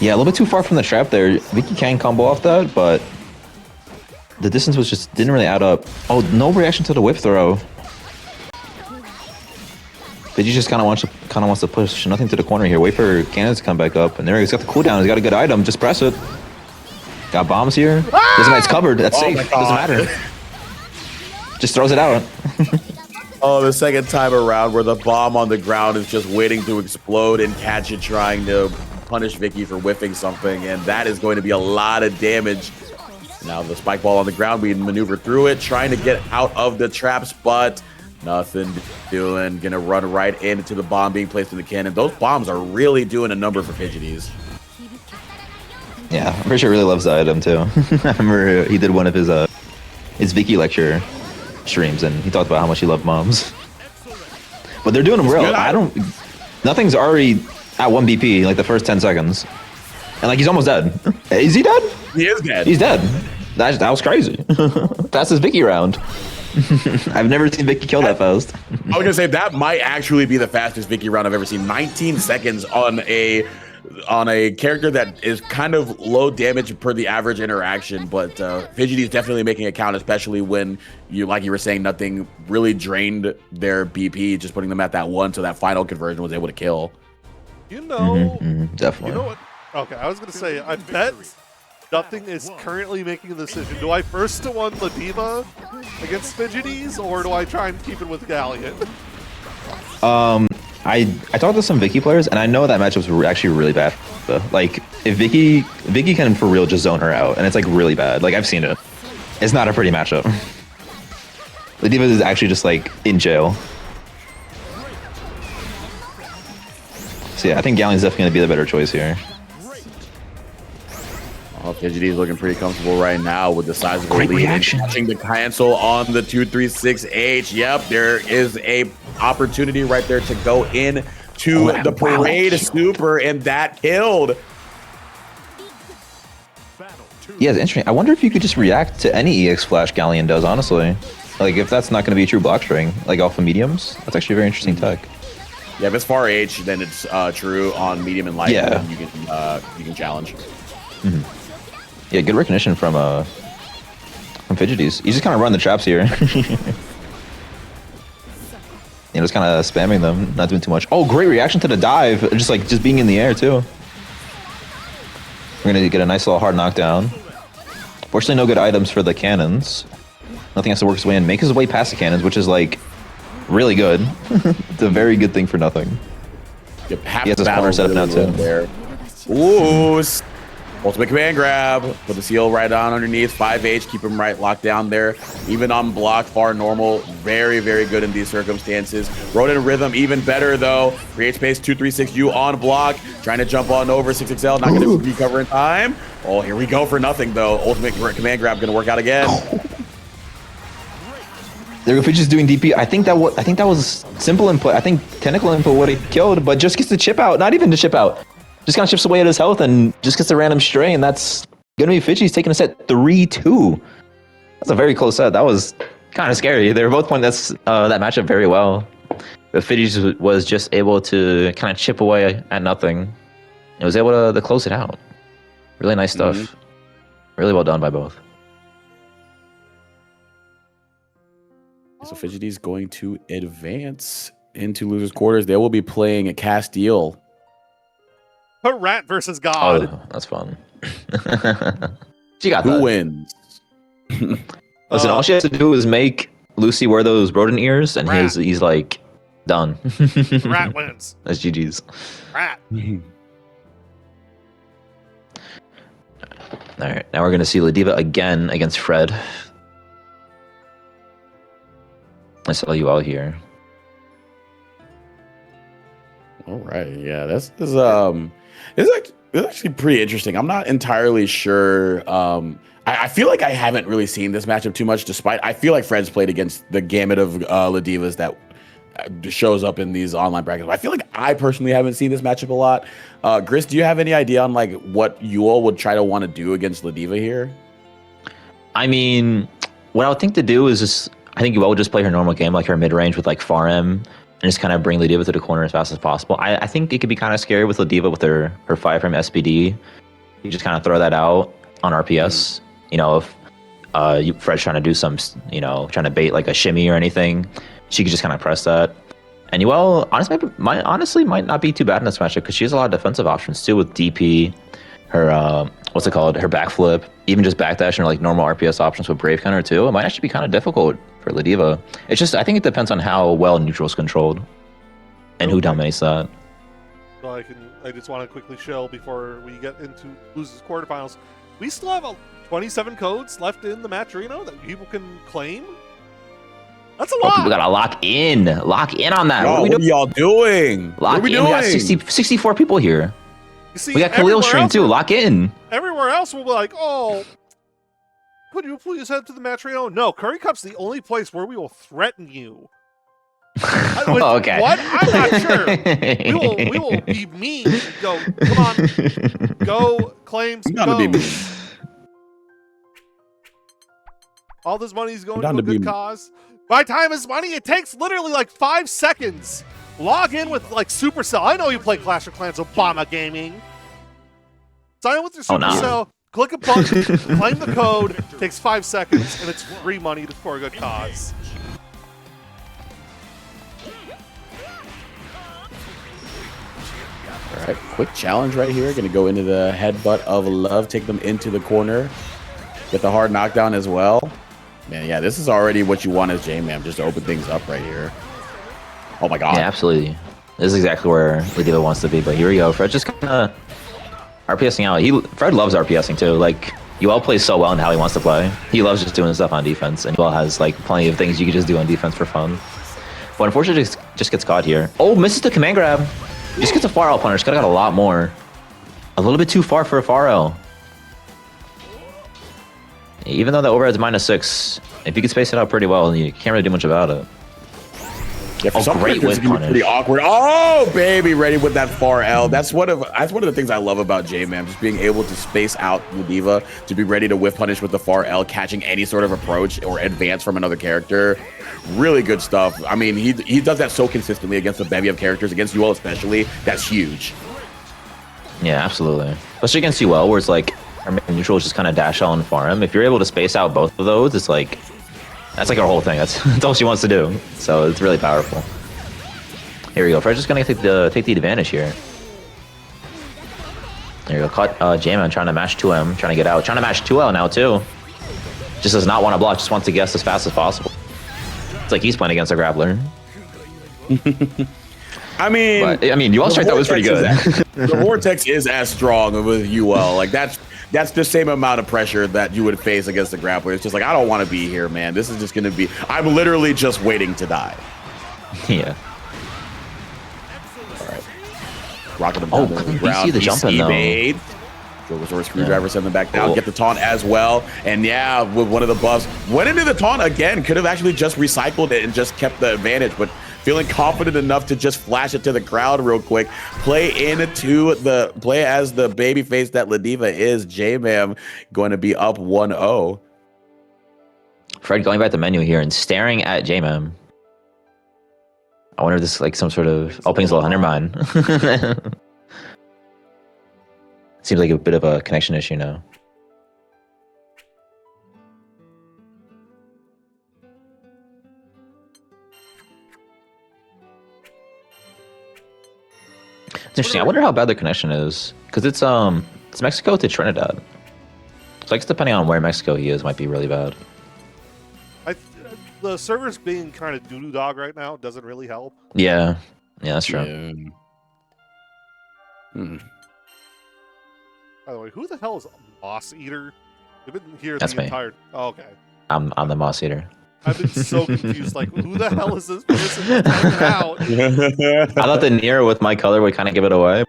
Yeah, a little bit too far from the trap there. Vicky can combo off that, but the distance was just didn't really add up. Oh, no reaction to the whip throw. Veggie just kind of wants to push nothing to the corner here. Wait for cannons to come back up, and there he's got the cooldown. He's got a good item. Just press it. Got bombs here. Doesn't matter. It's covered. That's safe. Doesn't matter. Just throws it out.
Oh, the second time around where the bomb on the ground is just waiting to explode and catch it, trying to punish Vicky for whiffing something, and that is going to be a lot of damage. Now the spike ball on the ground, we maneuver through it, trying to get out of the traps, but nothing doing. Gonna run right into the bomb being placed in the cannon. Those bombs are really doing a number for Fidgeties.
Yeah, I'm pretty sure he really loves the item too. I remember he did one of his Vicky lecture streams, and he talked about how much he loved bombs. But they're doing them real. Nothing's already at 1 BP, like the first 10 seconds. And like he's almost dead. Is he dead?
He is dead.
He's dead. That was crazy. Fastest Vicky round. I've never seen Vicky kill that fast.
I was gonna say that might actually be the fastest Vicky round I've ever seen. 19 seconds on a character that is kind of low damage per the average interaction, but Fidgety is definitely making it count, especially when like you were saying, nothing really drained their BP, just putting them at that 1, so that final conversion was able to kill.
You know,
definitely.
You know what? Okay, I was gonna say, I bet nothing is currently making a decision. Do I first to one the Diva against Fidgeties, or do I try and keep it with Galleon?
I talked to some Vicky players, and I know that matchup's actually really bad. Like, if Vicky can for real just zone her out, and it's like really bad. Like, I've seen it. It's not a pretty matchup. The Diva is actually just like in jail. So yeah, I think Galleon's definitely gonna be the better choice here.
Oh, Fidgety's looking pretty comfortable right now with the size of the lead.
Reaction.
Catching the cancel on the 236H. Yep, there is a opportunity right there to go in to the parade super, and that killed.
Yeah, it's interesting. I wonder if you could just react to any EX flash Galleon does, honestly. Like, if that's not going to be a true block string, like alpha mediums, that's actually a very interesting tech.
Yeah, if it's far H, then it's true on medium and light.
Yeah.
Then you can challenge.
Yeah, good recognition from Fidgeties. He's just kind of running the traps here. Just kind of spamming them, not doing too much. Oh, great reaction to the dive. Just being in the air, too. We're going to get a nice little hard knockdown. Fortunately, no good items for the cannons. Nothing has to work his way in. Make his way past the cannons, which is, like, really good. It's a very good thing for nothing.
Yep,
He has his corner set up now, too.
There. Ooh, ultimate command grab. Put the seal right on underneath. 5H, keep him right locked down there. Even on block, far normal. Very, very good in these circumstances. Rodent rhythm, even better though. Create space, 236U on block. Trying to jump on over 6XL, not going to recover in time. Oh, here we go for nothing though. Ultimate command grab going to work out again.
There go Fidget's doing DP. I think that was simple input. I think technical input would have killed, but just gets the chip out. Not even the chip out. Just kind of chips away at his health and just gets a random stray, and that's gonna be Fidget's taking a set 3-2. That's a very close set. That was kind of scary. They were both playing that matchup very well. But Fidget's was just able to kind of chip away at nothing. It was able to close it out. Really nice stuff. Really well done by both.
So Fidgety's going to advance into losers quarters. They will be playing a Castile.
Rat versus God.
Oh, that's fun. She got
Who
that.
wins?
Listen, all she has to do is make Lucy wear those rodent ears, and he's like done.
Rat wins.
That's GG's.
Rat.
All right, now we're gonna see Ladiva again against Fred. I saw you all here.
All right, yeah, this is actually pretty interesting. I'm not entirely sure. I feel like I haven't really seen this matchup too much. Despite I feel like Fred's played against the gamut of Ladivas that shows up in these online brackets. I feel like I personally haven't seen this matchup a lot. Gris, do you have any idea on like what you all would try to want to do against Ladiva here?
I mean, what I would think to do is just, I think you all would just play her normal game, like her mid range with like Far M, and just kind of bring Ladiva to the corner as fast as possible. I think it could be kind of scary with Ladiva with her 5-frame SPD. You just kind of throw that out on RPS. You know, if Fred's trying to do some, trying to bait like a shimmy or anything, she could just kind of press that. And Yuel honestly might not be too bad in this matchup because she has a lot of defensive options too with DP, her her backflip, even just backdash and like normal RPS options with Brave Counter too. It might actually be kind of difficult for Ladiva. It's just, I think it depends on how well neutral's controlled and who dominates that.
So I just want to quickly show before we get into losers quarterfinals. We still have 27 codes left in the matcherino that people can claim. That's a lot.
We gotta lock in on that.
Yo, what are y'all doing?
Lock in. We got 64 people here.
You see,
we got Khalil stream too. Lock in.
Everywhere else will be like, oh, could you please head to the matcherino? No, Curry Cup's the only place where we will threaten you.
Okay.
What? I'm not sure. We will be mean. Go, come on. Go, claims, go. Be mean. All this money is going to a good cause. By time is money, it takes literally like 5 seconds. Log in with like Supercell. I know you play Clash of Clans, Obama Gaming. Sign in with your Supercell, click a button, claim the code, takes 5 seconds, and it's free money for a good cause.
All right, quick challenge right here. Going to go into the headbutt of love, take them into the corner, get the hard knockdown as well. Man, yeah, this is already what you want as J-Man, just to open things up right here. Oh my god.
Yeah, absolutely. This is exactly where Ladiva wants to be, but here we go. Fred just kind of RPSing out. Fred loves RPSing too. Like, Yuel plays so well in how he wants to play. He loves just doing stuff on defense, and Yuel has like plenty of things you can just do on defense for fun. But unfortunately, just gets caught here. Oh, misses the command grab. Just gets a far L punish. Could have got a lot more. A little bit too far for a far L. Even though the overhead's -6, if you can space it out pretty well, you can't really do much about it.
Yeah, for some
great
characters,
whip
it can be pretty
punish.
awkward. Oh, baby, ready with that far L. That's one of the things I love about J-Man, just being able to space out Ladiva, to be ready to whiff punish with the far L, catching any sort of approach or advance from another character. Really good stuff. I mean, he does that so consistently against a bevy of characters, against UL especially. That's huge.
Yeah, absolutely. Especially against UL, where it's like our main neutral is just kind of dash L and farm. If you're able to space out both of those, it's like that's like our whole thing. That's all she wants to do. So it's really powerful. Here we go. Fred's just gonna take the advantage here. There you go. Caught J-Man trying to mash 2M, trying to get out, trying to mash 2L now too. Just does not want to block. Just wants to guess as fast as possible. It's like he's playing against a grappler.
I mean,
UL strike that was pretty good.
The Vortex is as strong with UL. Like that's the same amount of pressure that you would face against the grappler. It's just like, I don't want to be here, man. This is just going to be, I'm literally just waiting to die.
Yeah.
All right. Rocking them
Oh,
down to the
you
ground.
see the jumping though.
Made. Joker's screwdriver, send them back down. Get the taunt as well. And yeah, with one of the buffs, went into the taunt again. Could have actually just recycled it and just kept the advantage, but feeling confident enough to just flash it to the crowd real quick. Play as the baby face that Ladiva is. J-Man going to be up 1-0.
Fred going back to the menu here and staring at J-Man. I wonder if this is like some sort of openings a little under mine. Seems like a bit of a connection issue now. It's interesting. I wonder how bad the connection is, because it's Mexico to Trinidad. So I guess depending on where in Mexico he is, might be really bad.
The servers being kind of doo-doo dog right now doesn't really help.
Yeah, that's true.
Yeah.
By the way, who the hell is Moss Eater? I've been here
That's
the
me.
entire. Oh, okay.
I'm the Moss Eater.
I've been so confused. Like, who the hell is this person that's hanging out?
I thought the near with my color would kind of give it away.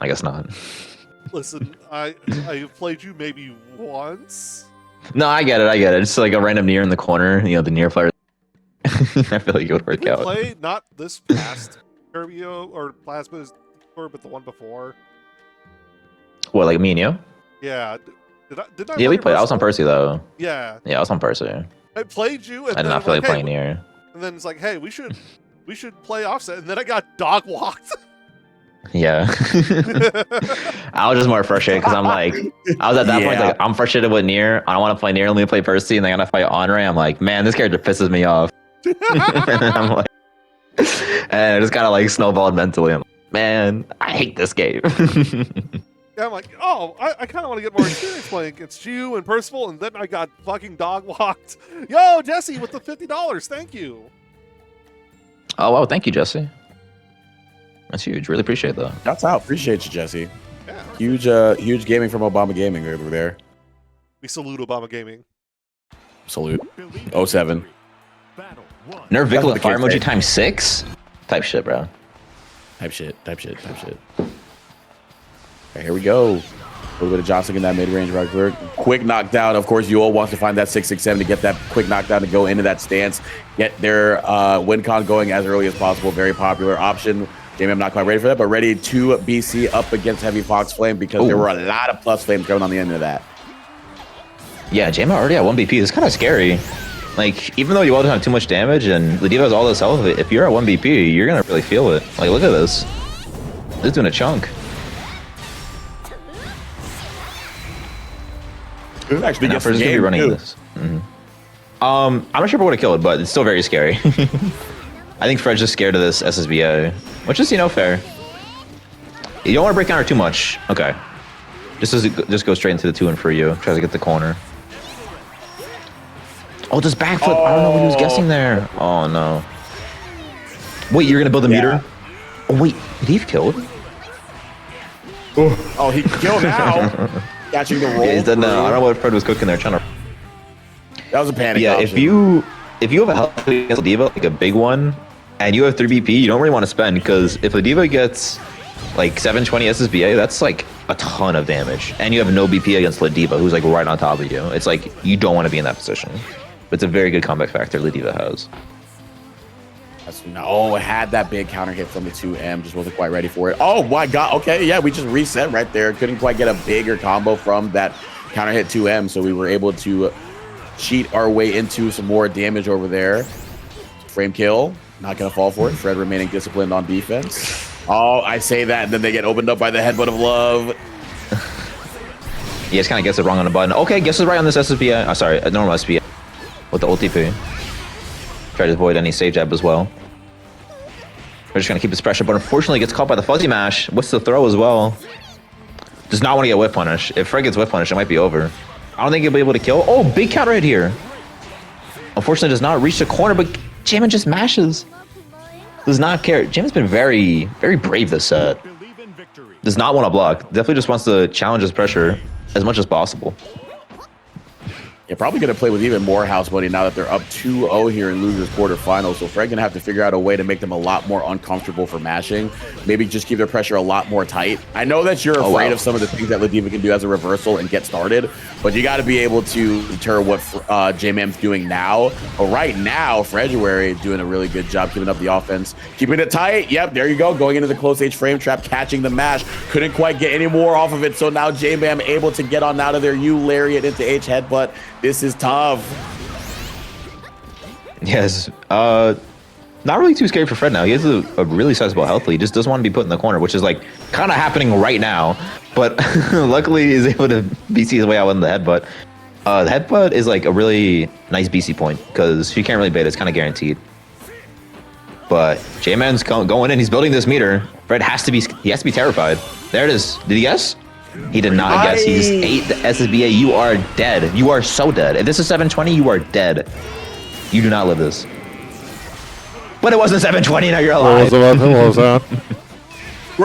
I guess not.
Listen, I played you maybe once.
No, I get it. It's like a random near in the corner. You know, the near player. I feel like it would work
Did we
out.
play not this past Turbio or Plasma, but the one before.
What, like me and you?
Yeah. Did I
Yeah,
play
we played. I was on
Percy?
Percy though.
Yeah.
Yeah, I was on Percy.
I played you, and
I did
then
not feel like
hey,
playing near.
And then it's like, hey, we should play Offset, and then I got dog walked.
Yeah. I was just more frustrated because I'm like, I was at that point like, I'm frustrated with Nier. I don't want to play Nier. Let me play Percy, and then I gotta fight Andre. I'm like, man, this character pisses me off. I'm like, and it just kind of like snowballed mentally. I'm like, man, I hate this game.
Yeah, I'm like, oh, I kind of want to get more experience playing against you and Percival, and then I got fucking dog walked. Yo, Jesse, with the $50, thank you.
Oh wow, thank you, Jesse. That's huge. Really appreciate that.
That's out. Appreciate you, Jesse.
Yeah,
Huge gaming from Obama Gaming over there.
we salute Obama Gaming.
Salute. 07.
Battle one.
Nerf Vic
That's what
with
the
fire
kids
emoji
say.
times 6? Type shit, bro.
Type shit. Okay, here we go. A little bit of jostling in that mid-range right there. Quick knockdown. Of course, Yul wants to find that 667 to get that quick knockdown to go into that stance. Get their win con going as early as possible. Very popular option. Jamie, I'm not quite ready for that, but ready to BC up against Heavy Fox Flame because there were a lot of plus flames going on the end of that.
Yeah, Jama already at 1 BP. It's kind of scary. Like, even though you all don't have too much damage and Ladiva has all this health, if you're at 1 BP, you're going to really feel it. Like, look at this. This is doing a chunk.
This actually
Now
gets
Fred's
the
going to be
game,
running
too.
this. I'm not sure if I would have killed, but it's still very scary. I think Fred's just scared of this SSBA, which is, fair. You don't want to break counter too much. Okay. Just go straight into the 2 and for you. Tries to get the corner. Oh, this backflip. I don't know what he was guessing there. Oh, no. Wait, you're going to build a meter? Oh, wait. Did he have killed?
Oh, he can kill now. Catching the roll.
Yeah, he's done now. I don't know what Fred was cooking there. Trying to...
That was a panic
Yeah,
option.
if you have a health against Ladiva, like a big one, and you have 3 BP, you don't really want to spend, because if Ladiva gets like 720 SSBA, that's like a ton of damage. And you have no BP against Ladiva, who's like right on top of you. It's like, you don't want to be in that position. But it's a very good comeback factor Ladiva has.
No, had that big counter hit from the 2M, just wasn't quite ready for it. Oh my god, okay, yeah, we just reset right there. Couldn't quite get a bigger combo from that counter hit 2M, so we were able to cheat our way into some more damage over there. Frame kill, not gonna fall for it. Fred remaining disciplined on defense. Oh, I say that, and then they get opened up by the headbutt of love.
He just kind of gets it wrong on the button. Okay, guesses right on this SSB. Sorry, a normal SB with the ult TP. Try to avoid any save jab as well. We're just gonna keep his pressure, but unfortunately gets caught by the fuzzy mash. What's the throw as well? Does not want to get whip punish. If Fred gets whip punish, it might be over. I don't think he'll be able to kill. Oh, big counter hit here. Unfortunately, does not reach the corner, but Jamin just mashes. Does not care. Jamin's been very, very brave this set. Does not want to block. Definitely just wants to challenge his pressure as much as possible.
Yeah, probably going to play with even more house money now that they're up 2-0 here in losers quarterfinals. So Fred going to have to figure out a way to make them a lot more uncomfortable for mashing. Maybe just keep their pressure a lot more tight. I know that you're afraid of some of the things that Ladiva can do as a reversal and get started, but you got to be able to deter what J-Mam's doing now. But right now, Fredruary doing a really good job keeping up the offense. Keeping it tight. Yep, there you go. Going into the close H frame trap, catching the mash. Couldn't quite get any more off of it. So now J-Mam able to get on out of there. U lariat into H headbutt. This is tough.
Yes. Not really too scary for Fred now. He has a really sizable health lead. He just doesn't want to be put in the corner, which is like kind of happening right now. But luckily he's able to BC his way out with the headbutt. The headbutt is like a really nice BC point because she can't really bait. It's kind of guaranteed. But J-Man's going in. He's building this meter. Fred has to be terrified. There it is. Did he guess? He did not guess. He's 8 the SSBA. You are dead. You are so dead. If this is 720, you are dead. You do not live this. But it wasn't 720, now you're alive.
We're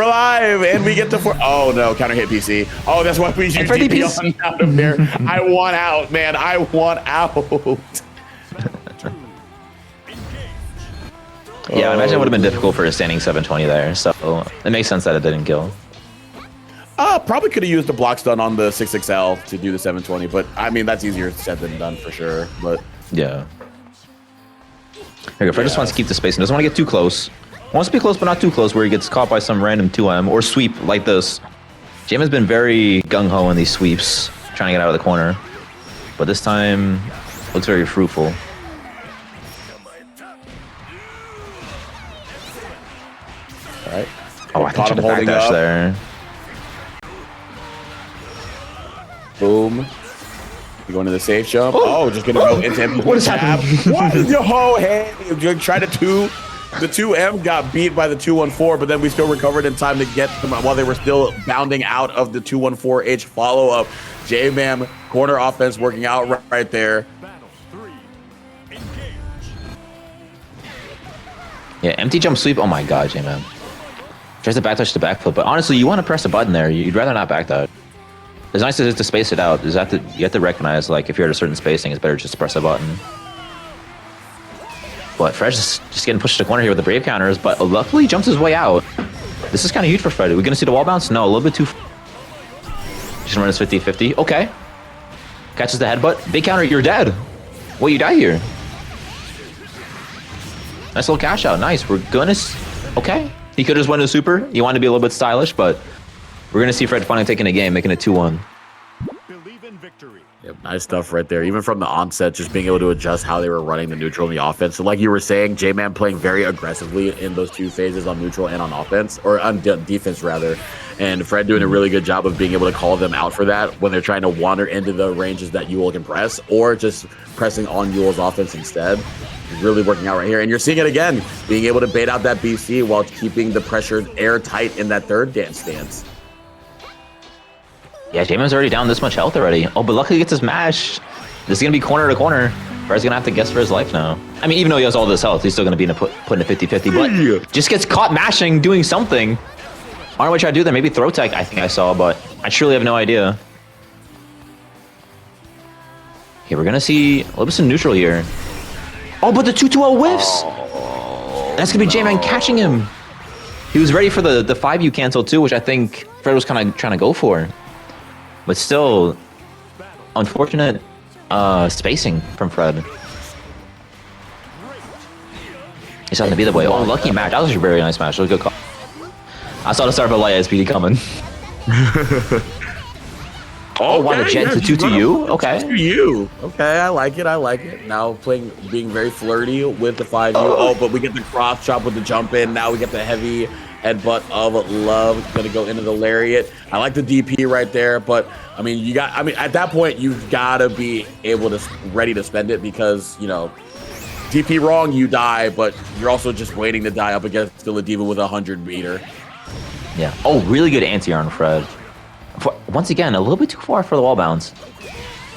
live, and we get to oh no, counter hit PC. Oh, that's why we use DP on out of there. I want out, man. I want out.
Yeah, I imagine it would have been difficult for a standing 720 there, so it makes sense that it didn't kill.
Probably could have used the block stun on the 6XL to do the 720, but I mean, that's easier said than done for sure. But
yeah. Fred just wants to keep the space and doesn't want to get too close. Wants to be close, but not too close, where he gets caught by some random 2M or sweep like this. Jamin's been very gung-ho in these sweeps, trying to get out of the corner. But this time, looks very fruitful.
All right.
Oh, I think she had a backdash there.
Boom. You going to the safe jump? Oh, just gonna go into empty.
What is happening?
What is your whole hey? You try to the 2M got beat by the 214, but then we still recovered in time to get them while they were still bounding out of the 214H follow-up. J-Mam corner offense working out right there.
Yeah, empty jump sweep. Oh my god, J-Mam. Tries to backdash the backflip, but honestly, you want to press a button there. You'd rather not backdash. It's nice to space it out. You have to recognize, like, if you're at a certain spacing, it's better just to press a button. But Fred's just getting pushed to the corner here with the Brave counters, but luckily jumps his way out. This is kind of huge for Fred. Are we going to see the wall bounce? No, a little bit too... Just run his 50-50. Okay. Catches the headbutt. Big counter, you're dead. Well, you die here. Nice little cash out. Nice. We're going to... Okay. He could have just went to super. He wanted to be a little bit stylish, but... We're going to see Fred finally taking a game, making it 2-1.
Believe in victory.
Yep, nice stuff right there. Even from the onset, just being able to adjust how they were running the neutral and the offense. So like you were saying, J-Man playing very aggressively in those two phases on neutral and on offense, or on defense rather. And Fred doing a really good job of being able to call them out for that when they're trying to wander into the ranges that Yule can press, or just pressing on Yule's offense instead. Really working out right here. And you're seeing it again, being able to bait out that BC while keeping the pressure airtight in that third dance stance.
Yeah, J-Man's already down this much health already. Oh, but luckily he gets his mash. This is going to be corner to corner. Fred's going to have to guess for his life now. I mean, even though he has all this health, he's still going to be put in a 50-50, but just gets caught mashing, doing something. I don't know what I try to do there. Maybe throw tech, I think I saw, but I truly have no idea. Okay, we're going to see a little bit of neutral here. Oh, but the 2-2-0 whiffs. That's going to be J-Man catching him. He was ready for the 5U cancel too, which I think Fred was kind of trying to go for. But still, unfortunate spacing from Fred. He's having to be the way. Oh, lucky match. That was a very nice match. That was a good call. I saw the start of a light SPD coming. Oh, wow, the jet to 2 to you? Okay.
2 to you. Okay, I like it. I like it. Now being very flirty with the 5U. Oh, but we get the cross chop with the jump in. Now we get the heavy headbutt of love. Gonna go into the lariat. I like the DP right there, but I mean, at that point, you've got to be able to ready to spend it because, you know, DP wrong, you die, but you're also just waiting to die up against the Ladiva with a 100-meter.
Yeah. Oh, really good anti-air on Fred. Once again, a little bit too far for the wall bounce.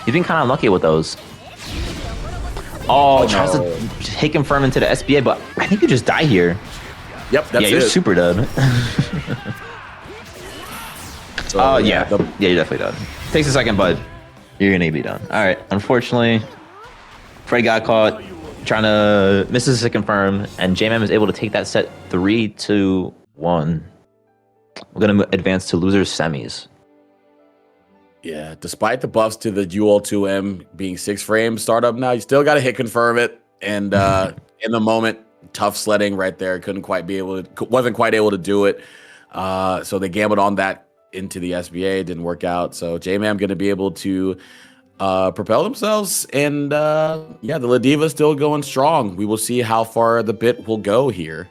You've been kind of unlucky with those. Oh, tries to hit confirm into the SBA, but I think you just die here.
Yep, that's it.
Yeah, you're super dead.
So,
yeah, you're definitely done. Takes a second, but you're gonna be done. All right. Unfortunately, Fred got caught trying to misses to confirm, and JMM is able to take that set 3-1. We're gonna advance to losers semis.
Yeah, despite the buffs to the Dual 2M being 6 frames startup now, you still got to hit confirm it. And in the moment, tough sledding right there. Wasn't quite able to do it. So they gambled on that into the SBA. Didn't work out. So J-Man going to be able to propel themselves. And yeah, the Ladiva still going strong. We will see how far the bit will go here.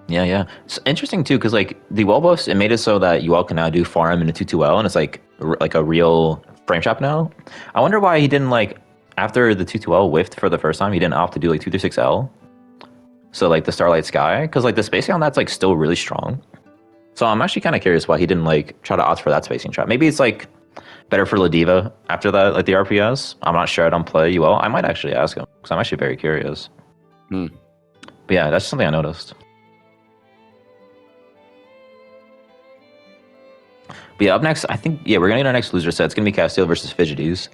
Yeah. It's interesting too, because like the wall buffs, it made it so that you all can now do farm in a 2-2L, and it's like a real frame shop now. I wonder why he didn't, like, after the 2-2L whiffed for the first time, he didn't opt to do like 2-6L. So like the Starlight Sky, because like the spacing on that's like still really strong. So I'm actually kind of curious why he didn't like try to opt for that spacing trap. Maybe it's like better for Ladiva after that, like the RPS. I'm not sure. I don't play UL. I might actually ask him because I'm actually very curious. But yeah, that's something I noticed. But yeah, up next, I think, yeah, we're going to get our next loser set. It's going to be Castile versus Fidgeties.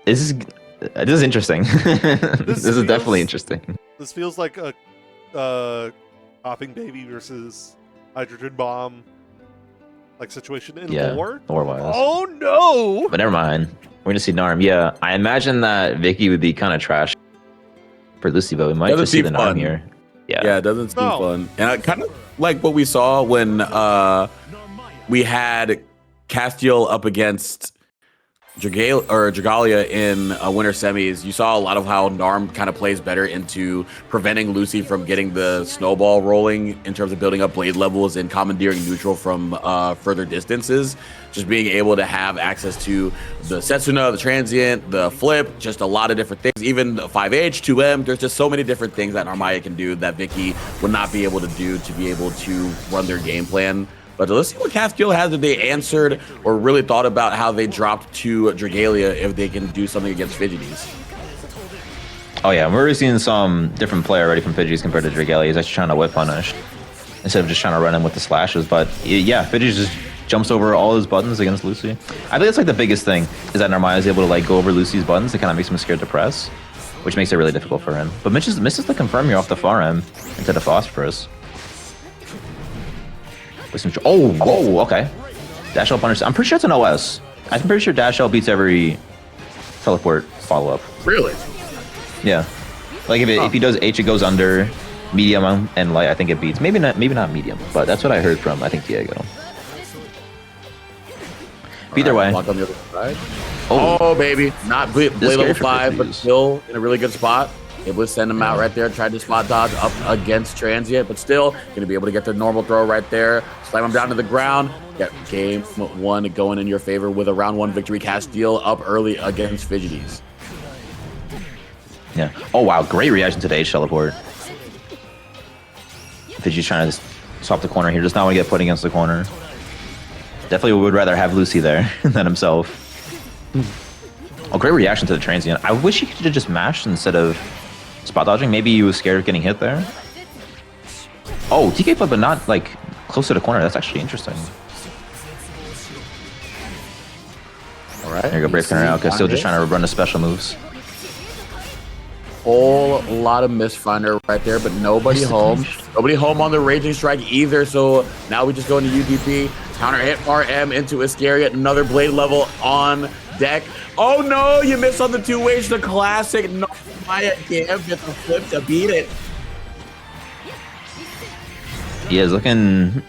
This is interesting. This is definitely interesting.
This feels like a Hopping Baby versus Hydrogen Bomb like situation in lore.
Lore-wise.
Oh, no!
But never mind. We're going to see Narm. Yeah, I imagine that Vicky would be kind of trash for Lucy, but we might just see the Narm here.
Yeah, it doesn't seem fun. And kind of like what we saw when we had Castiel up against Dragalia in winter semis. You saw a lot of how Narm kind of plays better into preventing Lucy from getting the snowball rolling in terms of building up blade levels and commandeering neutral from further distances. Just being able to have access to the Setsuna, the Transient, the Flip, just a lot of different things. Even the 5H, 2M, there's just so many different things that Narmaya can do that Vicky would not be able to do to be able to run their game plan. But let's see what Castiel has, if they answered or really thought about how they dropped to Dragalia, if they can do something against Fidgeties.
Oh yeah, we're already seeing some different play already from Fidgeties compared to Dragalia. He's actually trying to whip punish instead of just trying to run him with the slashes. But yeah, Fidgeties just jumps over all his buttons against Lucy. I think that's like the biggest thing, is that Narmaya is able to like go over Lucy's buttons. It kind of makes him scared to press, which makes it really difficult for him. But misses the confirm here off the far end into the phosphorus. Oh, whoa, okay. Dash L punish. I'm pretty sure it's an OS. I'm pretty sure Dash L beats every teleport follow-up.
Really?
Yeah. Like if he does H, it goes under. Medium and light, I think it beats. Maybe not medium, but that's what I heard from, I think, Diego. Either way.
Block on the other side. Oh, baby. Not blade level 5, but still in a really good spot. Able to send him out right there. Tried to spot dodge up against Transient, but still going to be able to get the normal throw right there. Slam him down to the ground. Get game 1 going in your favor with a round 1 victory. Castiel up early against Fidgeties.
Yeah. Oh, wow. Great reaction to the H teleport. Fidgeties trying to swap the corner here. Does not want to get put against the corner. Definitely would rather have Lucy there than himself. Oh, great reaction to the Transient. I wish he could have just mashed instead of spot dodging. Maybe he was scared of getting hit there. Oh, TK flip, but not like close to the corner. That's actually interesting.
All right.
There you go, Brave Connor out. Still just trying to run the special moves.
Whole lot of misfinder right there, but nobody home. Nobody home on the Raging Strike either. So now we just go into UDP. Counter hit RM into Iscariot. Another blade level on deck. Oh no, you missed on the 2H, the classic. No Maya Gambit the flip to beat it.
He is looking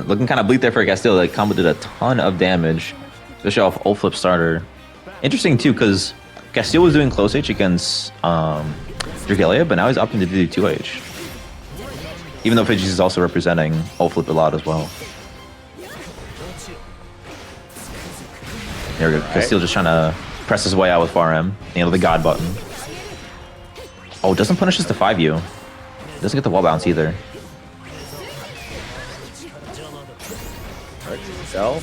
looking kind of bleak there for Castillo. Like combo did a ton of damage, especially off ult flip starter. Interesting too, because Castillo was doing close H against Dragalia, but now he's opting to do 2H. Even though Fidgis is also representing ult flip a lot as well. There we go. Castillo just trying to press his way out with far M. Nail the God button. Oh, doesn't punish us to 5U. Doesn't get the wall bounce either.
Alright, Cell.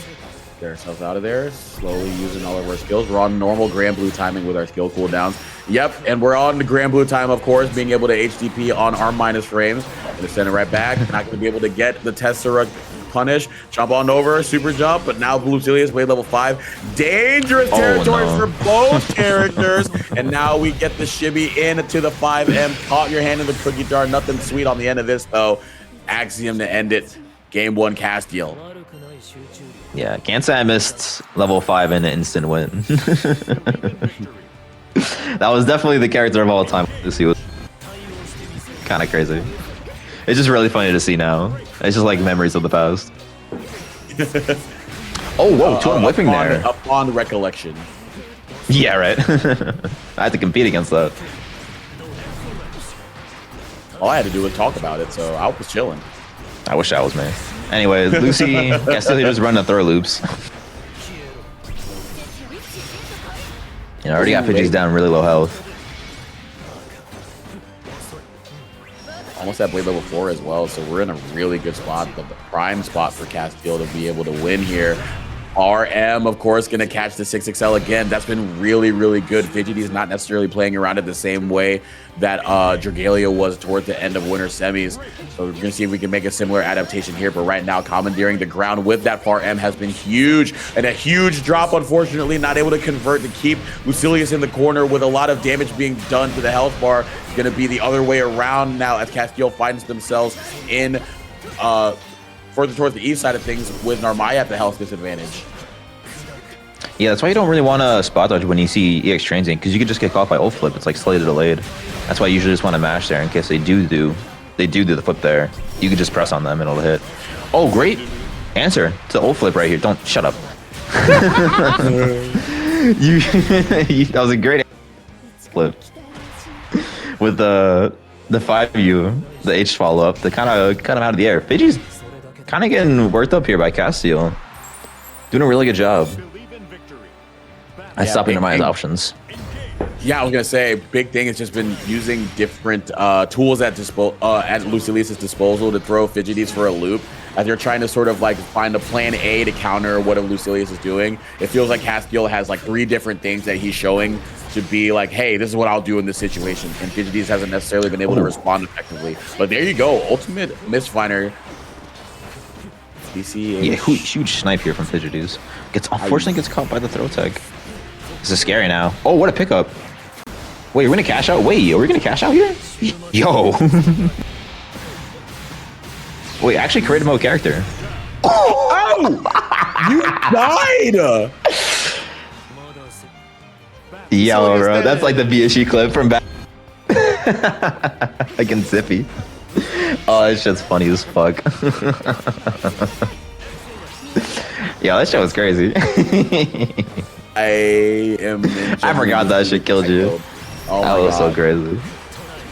Get ourselves out of there. Slowly using all of our skills. We're on normal Grand Blue timing with our skill cooldowns. Yep, and we're on the Grand Blue time, of course, being able to HDP on our minus frames. Gonna send it right back. Not gonna be able to get the Tessera punish. Jump on over, super jump, but now Lucilius way level 5. Dangerous territory for both characters. And now we get the shimmy into the 5M. Caught your hand in the cookie jar. Nothing sweet on the end of this, though. Axiom to end it. Game 1 Castiel.
Yeah, can't say I missed level 5 in an instant win. That was definitely the character of all time to see. Was kind of crazy. It's just really funny to see now. It's just like memories of the past. Oh, whoa, 2M whipping there.
Upon recollection.
Yeah, right. I had to compete against that.
All I had to do was talk about it, so I was chilling.
I wish that was me. Anyway, Lucy, Castillo just running the throw loops. You know, already got Pidgeys down really low health.
Almost at blade level 4 as well, so we're in a really good spot, the prime spot for Castiel to be able to win here. RM, of course, going to catch the 6XL again. That's been really, really good. Fidgety is not necessarily playing around it the same way that Dragalia was towards the end of winter semis. So we're going to see if we can make a similar adaptation here. But right now, commandeering the ground with that far M has been huge. And a huge drop, unfortunately, not able to convert to keep Lucilius in the corner with a lot of damage being done to the health bar. Going to be the other way around now as Castiel finds themselves in further towards the east side of things with Narmaya at the health disadvantage.
Yeah, that's why you don't really want to spot dodge when you see EX Transient, because you could just get caught by ult flip. It's like slightly delayed. That's why you usually just want to mash there in case they do the flip there. You could just press on them and it'll hit. Oh, great answer to ult flip right here. Don't shut up. That was a great flip with the 5U, the H follow up, the kind of cut him out of the air. Fidgy's kind of getting worked up here by Castiel. Doing a really good job. I stopped into my options.
Yeah, I was gonna say, big thing has just been using different tools at Lucilius' disposal to throw Fidgeties for a loop. As you're trying to sort of like find a plan A to counter what Lucilius is doing. It feels like Castiel has like 3 different things that he's showing to be like, hey, this is what I'll do in this situation. And Fidgeties hasn't necessarily been able to respond effectively. But there you go, ultimate misfinder.
Yeah, huge snipe here from Fidgeties. Unfortunately gets caught by the throw tech. This is scary now. Oh, what a pickup. Wait, we're gonna cash out? Wait, are we gonna cash out here? Yo. Wait, actually created mode character.
Oh! You died!
Yo, bro, that's like the BSG clip from back against Zippy. Oh, that shit's funny as fuck. Yeah, that shit was crazy. I forgot that shit killed you.
Oh
that was so crazy.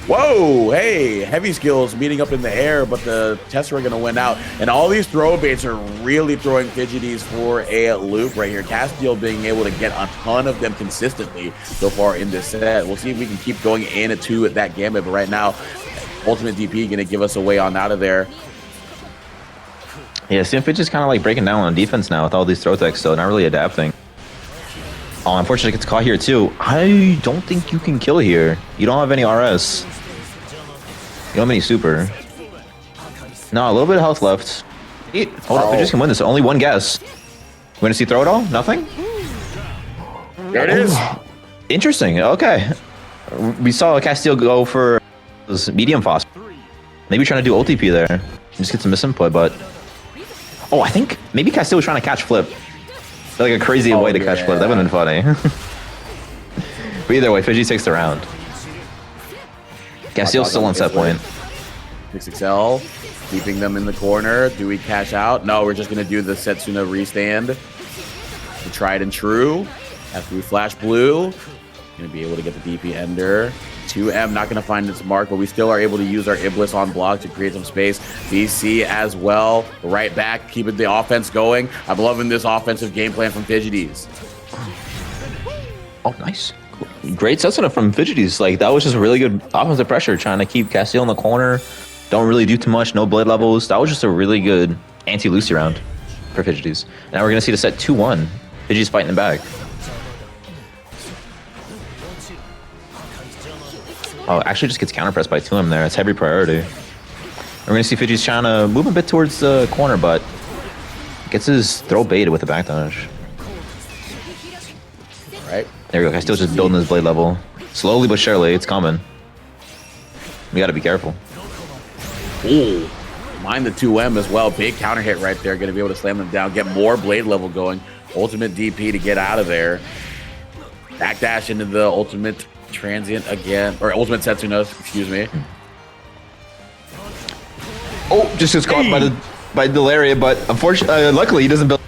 Whoa, hey, heavy skills meeting up in the air, but the Tessera are going to win out. And all these throw baits are really throwing Fidgeties for a loop right here. Castiel being able to get a ton of them consistently so far in this set. We'll see if we can keep going into that gambit, but right now, Ultimate DP going to give us a way on out of there.
Yeah, Fidge is kind of like breaking down on defense now with all these throw techs, so not really adapting. Oh, unfortunately gets caught here too. I don't think you can kill here. You don't have any RS. You don't have any super. No, a little bit of health left. Hold up, Fidge can win this. Only one guess. We're gonna see throw it all? Nothing?
There it is.
Interesting. Okay. We saw Castiel go for medium phos. Maybe trying to do OTP there. Just get some misinput, but... Oh, I think maybe Castiel was trying to catch flip. Like a crazy way to catch flip. That would have been funny. But either way, Fidgy takes the round. Castiel's still on set point.
6XL, keeping them in the corner. Do we cash out? No, we're just going to do the Setsuna restand. The tried and true. After we flash blue, going to be able to get the DP ender. 2M not going to find its mark, but we still are able to use our Iblis on block to create some space. BC as well. Right back, keeping the offense going. I'm loving this offensive game plan from Fidgeties.
Oh, nice. Cool. Great Setsuna from Fidgeties. Like, that was just really good offensive pressure, trying to keep Castiel in the corner. Don't really do too much, no blade levels. That was just a really good anti-Lucy round for Fidgeties. Now we're going to see the set 2-1. Fidgeties fighting it back. Oh, actually just gets counterpressed by 2M there. It's heavy priority. We're going to see Fidgeties trying to move a bit towards the corner, but gets his throw baited with a back dodge.
Right.
There we go. Castiel's just building his blade level. Slowly but surely, it's coming. We got to be careful.
Ooh, mind the 2M as well. Big counter hit right there. Going to be able to slam them down, get more blade level going. Ultimate DP to get out of there. Backdash into the ultimate transient again, or ultimate Setsuna, excuse me.
Oh, just gets caught by Delaria, but unfortunately, luckily he doesn't build.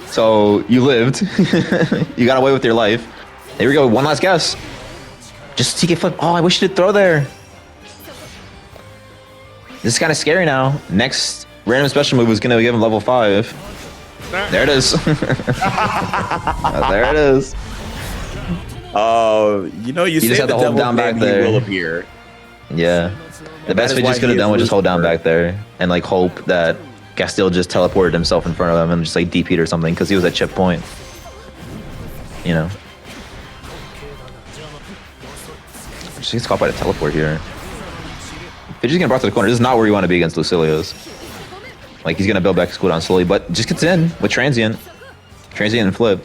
So you lived. You got away with your life. There we go. One last guess. Just TK flip. Oh, I wish you did throw there. This is kind of scary now. Next random special move is going to give him level 5. There it is. There it is.
Oh, you know, you
just
say
have
the
to hold
devil
down back
baby
there.
will appear.
Yeah. The best
is
Fidgeties
why
could
he
have
is
done was just hold down
Lucifer.
back there and like hope that Castiel just teleported himself in front of him and just like DP'd or something because he was at chip point. You know. Just gets caught by the teleport here. Fidgeties getting brought to the corner. This is not where you want to be against Lucilius. Like, he's going to build back his cooldown slowly, but just gets in with Transient. Transient and Flip.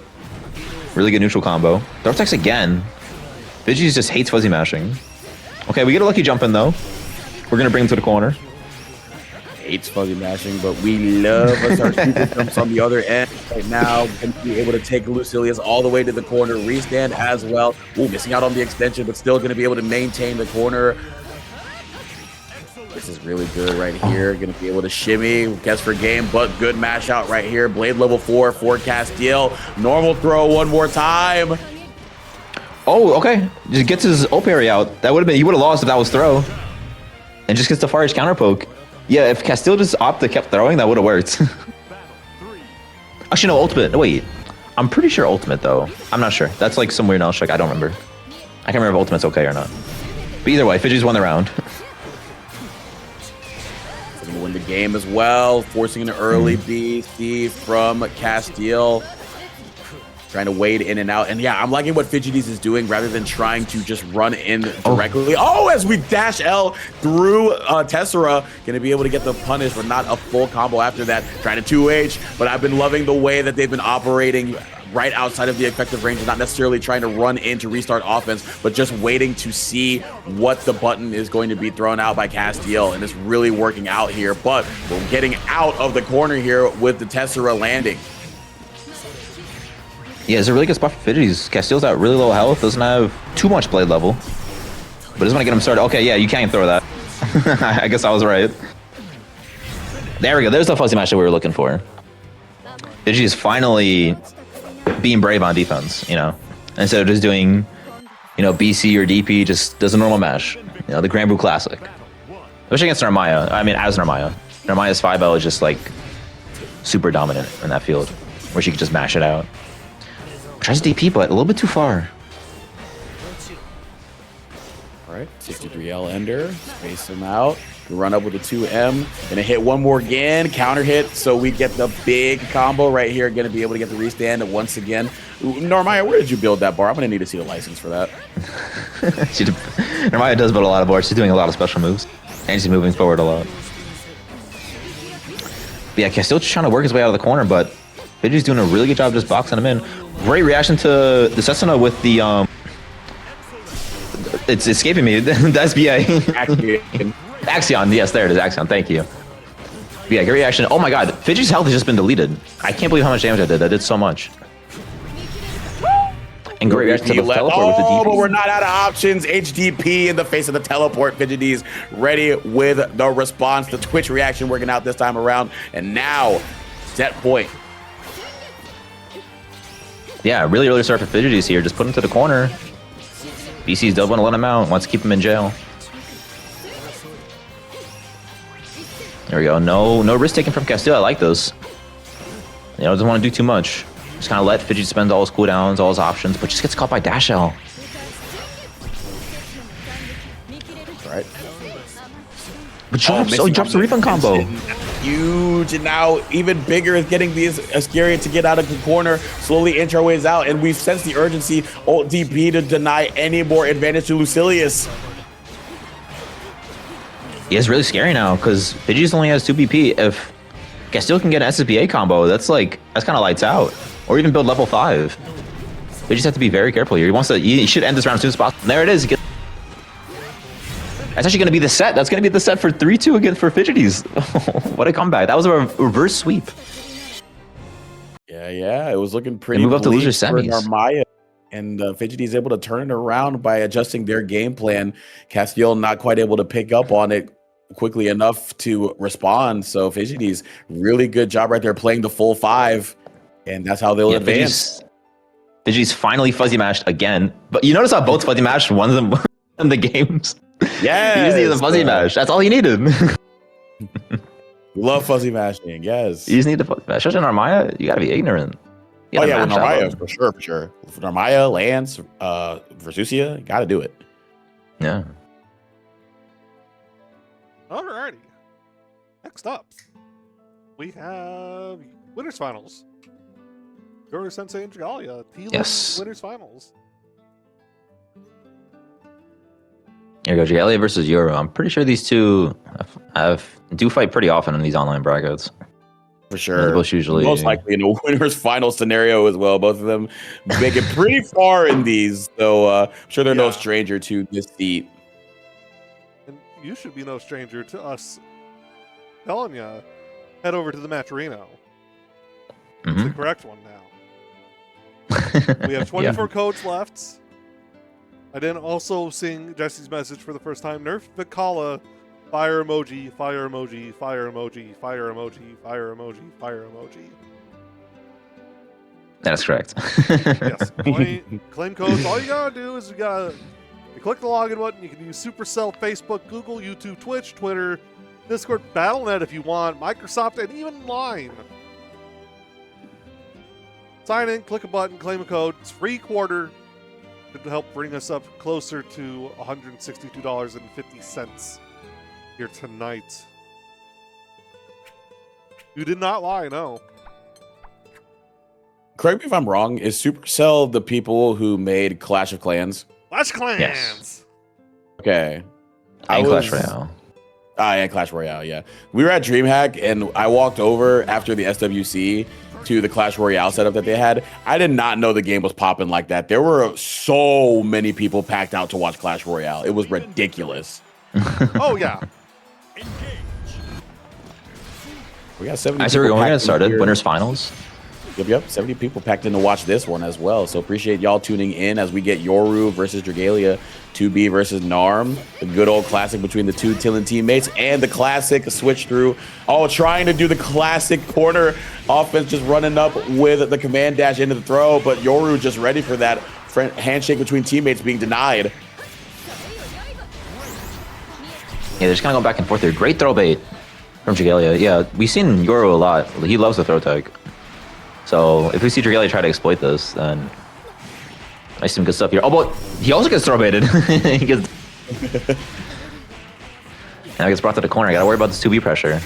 Really good neutral combo. Throw attacks again. Fidgeties just hates fuzzy mashing. Okay, we get a lucky jump in, though. We're going to bring him to the corner.
Hates fuzzy mashing, but we love us our super jumps on the other end right now. Going to be able to take Lucilius all the way to the corner. Restand as well. Ooh, missing out on the extension, but still going to be able to maintain the corner. This is really good right here. Going to be able to shimmy. Guess for game, but good mash out right here. Blade level 4 for Castiel. Normal throw one more time.
Oh, okay. Just gets his ult parry out. That would have been, he would have lost if that was throw. And just gets the far edge counter poke. Yeah, if Castiel just kept throwing, that would have worked. Actually, no, ultimate. Wait. I'm pretty sure ultimate, though. I'm not sure. That's like some weird else check. I don't remember. I can't remember if ultimate's okay or not. But either way, Fidgeties won the round.
Going to win the game as well. Forcing an early BC from Castiel. Trying to wade in and out. And yeah, I'm liking what Fidgeties is doing rather than trying to just run in directly. Oh, as we dash L through Tessera. Going to be able to get the punish, but not a full combo after that. Trying to 2H, but I've been loving the way that they've been operating right outside of the effective range, not necessarily trying to run in to restart offense, but just waiting to see what the button is going to be thrown out by Castiel, and it's really working out here. But we're getting out of the corner here with the Tessera landing.
Yeah, it's a really good spot for Fidgeties. Castiel's at really low health, doesn't have too much blade level, but just want to get him started. Okay, yeah, you can't throw that. I guess I was right. There we go. There's the fuzzy match that we were looking for. Fidgeties finally being brave on defense, you know, instead of just doing, you know, BC or DP, just does a normal mash. You know, the Granblue Classic. Especially against Narmaya. I mean, as Narmaya. Narmaya's 5L is just like super dominant in that field, where she can just mash it out. Tries DP, but a little bit too far.
All right, 63L Ender, space him out. Run up with a 2M. Gonna hit one more again, counter hit, so we get the big combo right here. Gonna be able to get the restand once again. Ooh, Narmaya, where did you build that bar? I'm gonna need to see the license for that.
Narmaya does build a lot of bars. She's doing a lot of special moves, and she's moving forward a lot. But yeah, Castiel just trying to work his way out of the corner, but Fidgeties doing a really good job just boxing him in. Great reaction to the Setsuna with the it's escaping me. The SBA. Axion, yes, there it is, Axion, thank you. But yeah, great reaction. Oh my god, Fidgeties' health has just been deleted. I can't believe how much damage I did. I did so much. And great reaction to the teleport with the
Oh, but
DP.
we're not out of options. HDP in the face of the teleport. Fidgety's ready with the response. The Twitch reaction working out this time around. And now, set point.
Yeah, really early start for Fidgety's here. Just put him to the corner. BC's don't want to let him out. Wants to keep him in jail. There we go. No risk taken from Castillo. I like this. You know, doesn't want to do too much. Just kind of let Fidgety spend all his cooldowns, all his options, but just gets caught by Dash L.
Right.
But drops, he drops the refund combo.
Huge, and now even bigger is getting these Ascaria to get out of the corner, slowly inch our ways out, and we've sensed the urgency. Ult DP to deny any more advantage to Lucilius.
Yeah, it's really scary now because Fidgety's only has 2 BP. If Castillo can get an SSBA combo, that's kind of lights out. Or even build level 5. They just have to be very careful here. He should end this round as soon as possible. And there it is. That's actually going to be the set. That's going to be the set for 3-2 again for Fidgety's. What a comeback. That was a reverse sweep.
Yeah, it was looking pretty
move up to
bleak
loser
for
semis.
Narmaya. And Fidgety's able to turn it around by adjusting their game plan. Castillo not quite able to pick up on it quickly enough to respond. So Fidgety's really good job right there playing the full 5. And that's how they'll advance.
Fidgety's finally fuzzy mashed again. But you notice how both fuzzy mashed won them in the games?
Yeah.
He just needed a fuzzy mash. That's all he needed.
Love fuzzy mashing, yes.
You just need the fuzzy mash. Especially in Narmaya, you got to be ignorant.
Oh, yeah, with Narmaya, for sure. For Narmaya, Lance, Versusia, got to do it.
Yeah.
Alrighty. Next up, we have Winners Finals. Guru Sensei and Dragalia.
Yes.
Winners Finals.
Here we go, Dragalia versus Euro. I'm pretty sure these two do fight pretty often in these online brackets.
For sure.
Both usually
Most likely in a winner's final scenario as well. Both of them make it pretty far in these. So I'm sure they're no stranger to this seat.
And you should be no stranger to us telling you, head over to the Matcherino. It's the correct one now. We have 24 codes left. I didn't also sing Jesse's message for the first time. Nerf Vicala, fire emoji, fire emoji, fire emoji, fire emoji, fire emoji, fire emoji.
That's correct.
Yes. Claim codes. All you gotta do is you click the login button. You can use Supercell, Facebook, Google, YouTube, Twitch, Twitter, Discord, Battle.net if you want, Microsoft, and even Line. Sign in, click a button, claim a code. It's free quarter. To help bring us up closer to $162.50 here tonight. You did not lie, no.
Correct me if I'm wrong. Is Supercell the people who made Clash of Clans?
Clash of Clans!
Yes.
Okay.
And Clash Royale.
Yeah, Clash Royale, yeah. We were at DreamHack, and I walked over after the SWC to the Clash Royale setup that they had. I did not know the game was popping like that. There were so many people packed out to watch Clash Royale. It was ridiculous.
Oh, yeah.
We got 70
I see we're going to get
packed in
started.
here.
Winners Finals.
Yep. 70 people packed in to watch this one as well. So appreciate y'all tuning in as we get Yoru versus Dragalia, 2B versus Narm, the good old classic between the two Tillin teammates, and the classic switch through. Oh, trying to do the classic corner offense, just running up with the command dash into the throw, but Yoru just ready for that handshake between teammates being denied.
Yeah, they're just kind of going back and forth here. Great throw bait from Dragalia. Yeah, we've seen Yoru a lot. He loves the throw tag. So if we see Dragalia try to exploit this, then I see some good stuff here. Oh, but he also gets throw baited. He gets now gets brought to the corner. I gotta worry about this 2B pressure.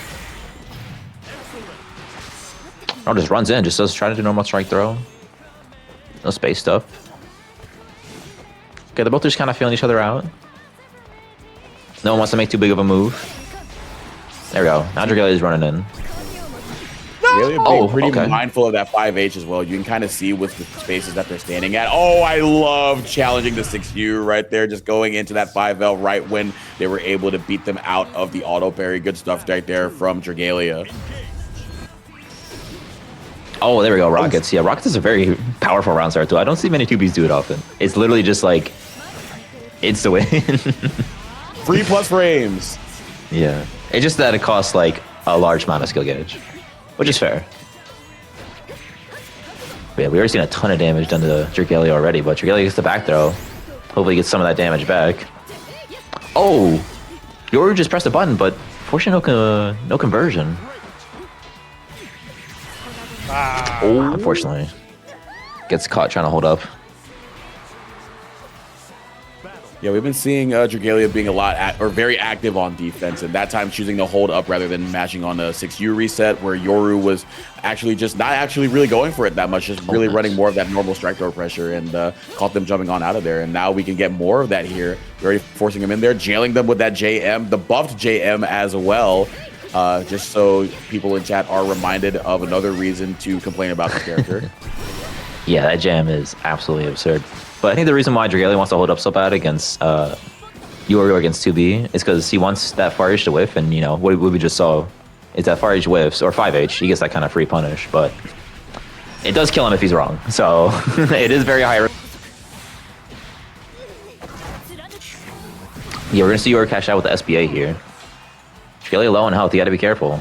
Oh, just runs in, just does try to do normal strike throw. No space stuff. Okay, they're both just kind of feeling each other out. No one wants to make too big of a move. There we go. Now Dragalia is running in.
Really being pretty
okay.
mindful of that 5H as well. You can kind of see with the spaces that they're standing at. Oh, I love challenging the 6U right there, just going into that 5L right when they were able to beat them out of the auto parry. Good stuff right there from Dragalia.
Oh, there we go, Rockets. Yeah, Rockets is a very powerful round start, too. I don't see many 2Bs do it often. It's literally just like, it's the win.
3+ frames.
Yeah. It's just that it costs like a large amount of skill gauge, which is fair. But yeah, we already seen a ton of damage done to Dragalia already, but Dragalia gets the back throw. Hopefully he gets some of that damage back. Oh! Yoru just pressed a button, but fortunately no conversion. Oh, unfortunately. Gets caught trying to hold up.
Yeah, we've been seeing Dragalia being very active on defense, and that time choosing to hold up rather than mashing on the 6U reset, where Yoru was actually just not actually really going for it that much, just really running more of that normal strike throw pressure, and caught them jumping on out of there. And now we can get more of that here. We're already forcing them in there, jailing them with that JM, the buffed JM as well, just so people in chat are reminded of another reason to complain about the character.
Yeah, that jam is absolutely absurd. But I think the reason why Dragalia wants to hold up so bad against Yoru against 2B is because he wants that far H to whiff, and you know what we just saw is that far H whiffs or 5H, he gets that kind of free punish, but it does kill him if he's wrong. So it is very high. Yeah, we're gonna see Yoru cash out with the SBA here. Dragalia low on health, you gotta be careful.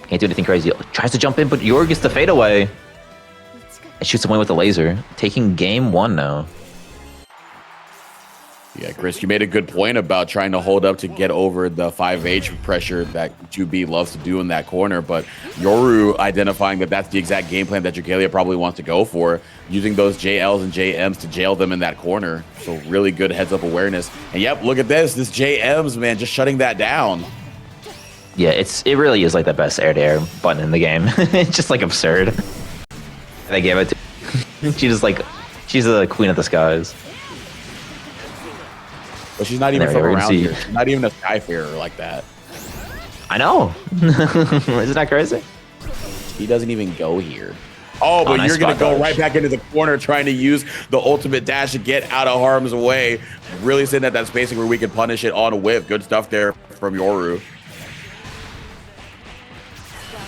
Can't do anything crazy. Tries to jump in, but Yoru gets the fade away. It shoots away with the laser, taking game 1 now.
Yeah, Chris, you made a good point about trying to hold up to get over the 5H pressure that 2B loves to do in that corner, but Yoru identifying that that's the exact game plan that Dragalia probably wants to go for, using those JLs and JMs to jail them in that corner. So really good heads-up awareness. And yep, look at this JMs, man, just shutting that down.
Yeah, it really is like the best air-to-air button in the game. It's just like absurd. They gave it to she's the queen of the skies.
But she's not even from around here. She's not even a Skyfarer like that.
I know. Isn't that crazy?
He doesn't even go here. Oh, but you're going to go right back into the corner trying to use the ultimate dash to get out of harm's way. Really sitting at that spacing where we can punish it on a whip. Good stuff there from Yoru.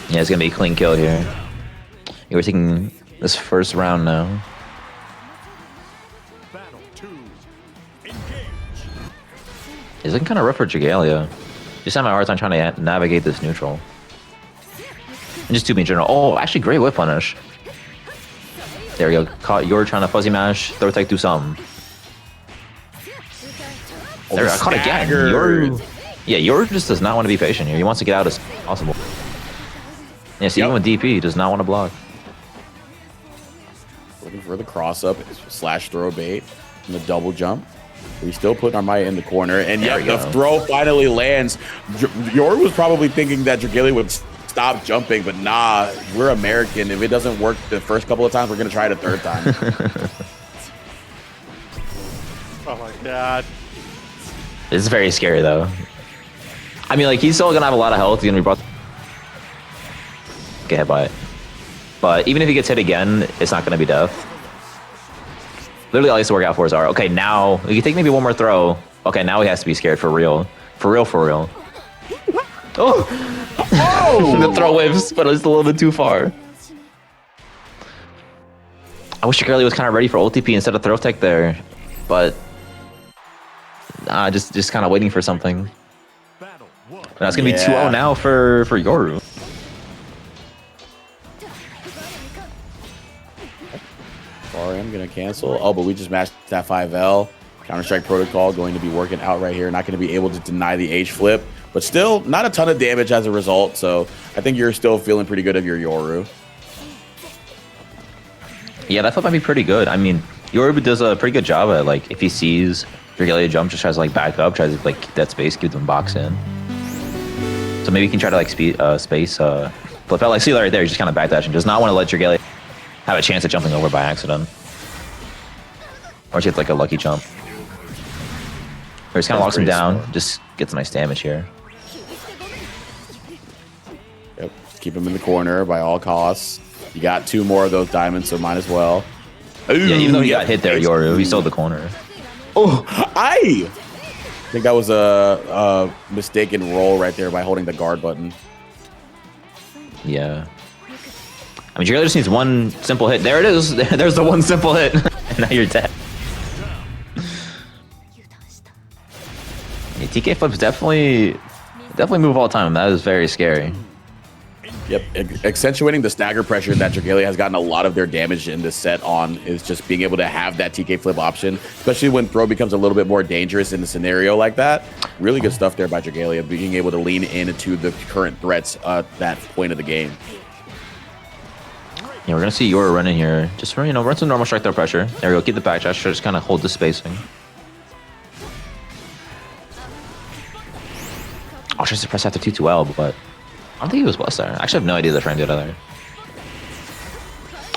Yeah, it's going to be a clean kill here. We're taking this first round now.
Battle 2. Engage.
It's looking kind of rough for Dragalia. Just having a hard time trying to navigate this neutral. And just 2B in general. Oh, actually, great whip punish. There we go. Caught Yoru trying to fuzzy mash. Throw tech, do something. There we go. Caught again. Yoru. Yeah, Yoru just does not want to be patient here. He wants to get out as possible. Yeah, see, even with DP, he does not want to block.
Looking for the cross up slash throw bait and the double jump. We still putting our Maya in the corner, and yeah, the throw finally lands. Yoru was probably thinking that Dragalia would stop jumping, but nah, we're American. If it doesn't work the first couple of times, we're gonna try it a third time.
Oh my god.
This is very scary though. I mean, like, he's still gonna have a lot of health. He's gonna be brought. Get hit by it. But even if he gets hit again, it's not gonna be death. Literally all he has to work out for is R. Okay, now he can take maybe one more throw. Okay, now he has to be scared for real. For real, for real. Oh! Oh! The throw whiffs, but it's a little bit too far. I wish Dragalia was kind of ready for ult TP instead of throw tech there. But just kind of waiting for something. Now it's gonna be 2-0 now for Yoru.
I'm gonna cancel. Oh, but we just matched that 5L. Counter-Strike protocol going to be working out right here. Not going to be able to deny the H flip, but still not a ton of damage as a result. So I think you're still feeling pretty good of your Yoru.
Yeah, that flip might be pretty good. I mean, Yoru does a pretty good job at, like, if he sees Dragalia jump, just tries to like back up, tries to like get that space, give them box in. So maybe you can try to like space flip out. Like, see right there, he just kind of backdashing. Does not want to let Dragalia have a chance at jumping over by accident. Or she gets like a lucky jump. Or just kind of locks him down, just gets nice damage here.
Yep, keep him in the corner by all costs. You got 2 more of those diamonds, so might as well.
Ooh, yeah, even though he got hit there, Yoru, he stole the corner.
Oh, I think that was a mistaken roll right there by holding the guard button.
Yeah. I mean, Dragalia just needs one simple hit. There it is. There's the one simple hit. And now you're dead. Yeah, TK flips definitely move all the time. That is very scary.
Yep, accentuating the stagger pressure that Dragalia has gotten a lot of their damage in this set on is just being able to have that TK flip option, especially when throw becomes a little bit more dangerous in a scenario like that. Really good stuff there by Dragalia, being able to lean into the current threats at that point of the game.
Yeah, we're gonna see Yoru run in here. Just run some normal strike throw pressure. There we go. Keep the back dash. Just kind of hold the spacing. I'll try to suppress after 2-2L, but I don't think he was blessed there. I actually have no idea they're trying to do that either.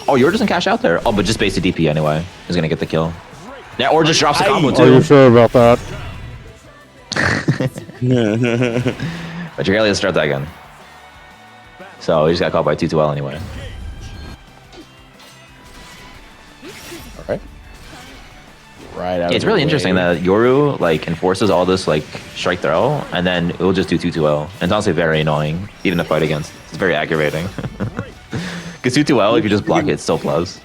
Oh, Yoru doesn't cash out there. Oh, but just base the DP anyway. He's gonna get the kill. Yeah, or just drops the combo too.
Are you sure about that?
But Dragalia to start that again. So he just got caught by 2-2L anyway.
All right. Right out
Yeah, it's really interesting that Yoru like enforces all this like strike throw, and then it will just do 2-2L. And it's honestly very annoying, even to fight against. It's very aggravating. Because 2-2L, if you just block it, it still plus.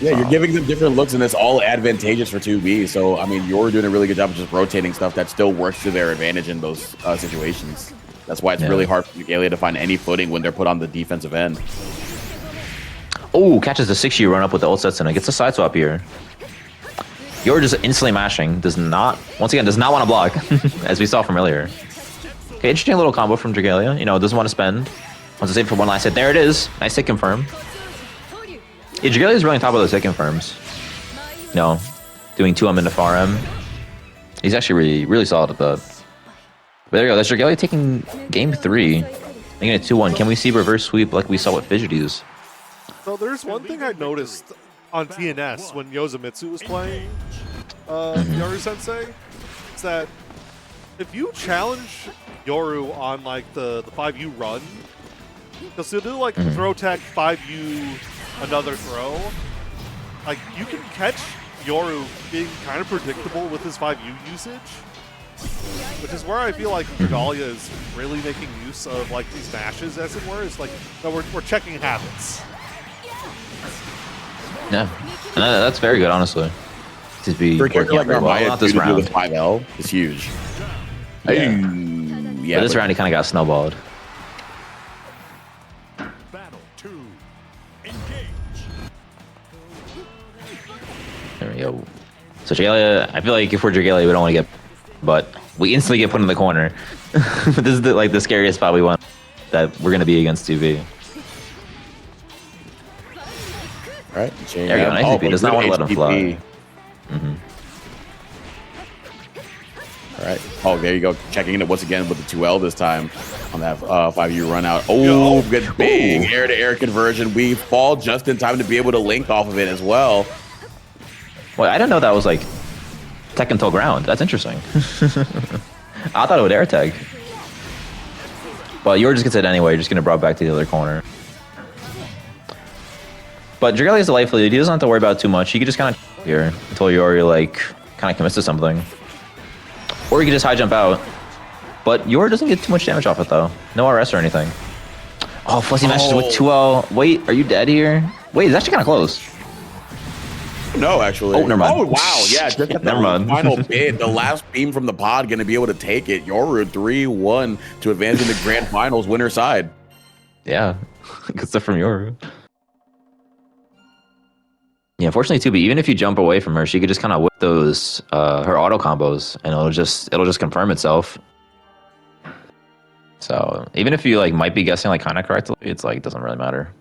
Yeah, you're giving them different looks, and it's all advantageous for 2B. So, I mean, you're doing a really good job of just rotating stuff that still works to their advantage in those situations. That's why it's really hard for Dragalia to find any footing when they're put on the defensive end.
Oh, catches the 6U run up with the ult sets and it gets a side swap here. Yoru just instantly mashing. Does not want to block, as we saw from earlier. Okay, interesting little combo from Dragalia. You know, doesn't want to spend. Wants to save for one last hit. There it is. Nice hit confirm. Yeah, Dragalia is really on top of those hit confirms. No, doing 2M into 4M. He's actually really solid at that. But there you go. That's Dragalia taking game 3. Making it 2-1. Can we see reverse sweep like we saw with Fidgeties?
So there's one thing I noticed on TNS when Yozamitsu was playing Yoru Sensei. It's that if you challenge Yoru on like the 5U run, because he'll do like throw tech 5U another throw, like you can catch Yoru being kind of predictable with his 5U usage, which is where I feel like Dragalia is really making use of like these mashes, as it were. It's like, no, we're checking habits.
Yeah, and that's very good, honestly. To be
For a character like Narmaya,
not this round.
with 5L is huge.
Yeah,
Yeah,
but this round he kind of got snowballed.
Battle 2. Engage.
There we go. So Dragalia, I feel like if we're Dragalia, we don't want to get, but we instantly get put in the corner. This is the scariest spot we want that we're gonna be against 2V.
All right,
There you go. Nice DP. Does not want to let him fly.
All right. Oh, there you go. Checking it once again with the 2L this time on that 5U run out. Oh, good big air-to-air conversion. We fall just in time to be able to link off of it as well.
Well, I didn't know that was like tech until ground. That's interesting. I thought it would air tag. But Yoru just gets it anyway. Just gonna brought back to the other corner. But Dragalia is delightful. He doesn't have to worry about it too much. He can just kind of here until Yoru like kind of commits to something. Or he can just high jump out. But Yoru doesn't get too much damage off it though. No RS or anything. Oh, Fuzzy meshes with 2L. Wait, are you dead here? Wait, it's actually kind of close.
No, actually.
Oh, never mind.
Oh, wow. Yeah, just at
Never mind.
the final bit, the last beam from the pod going to be able to take it. Yoru 3-1 to advance in the grand finals winner side.
Yeah, good stuff from Yoru. Yeah, unfortunately too, but even if you jump away from her, she could just kind of whip those her auto combos, and it'll just confirm itself. So even if you like might be guessing like kind of correctly, it's like it doesn't really matter.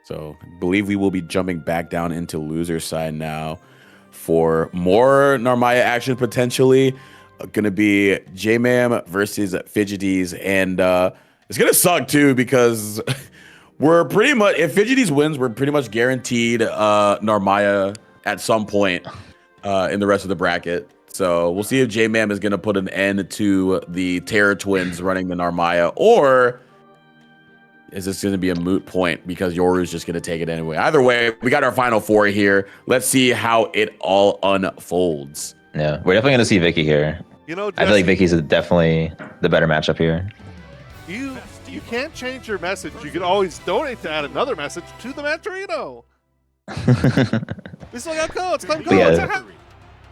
So I believe we will be jumping back down into loser side now for more Narmaya action potentially. Going to be J-Mam versus Fidgeties, and it's going to suck too because we're pretty much, if Fidgeties wins, we're pretty much guaranteed Narmaya at some point in the rest of the bracket. So we'll see if J-Mam is going to put an end to the Terror Twins running the Narmaya, or is this going to be a moot point because Yoru's just going to take it anyway? Either way, we got our final four here. Let's see how it all unfolds.
Yeah, we're definitely going to see Vicky here.
You know,
I feel like Vicky's definitely the better matchup here.
You can't change your message. You can always donate to add another message to the matcherino. We still got codes. Come codes.
Yeah.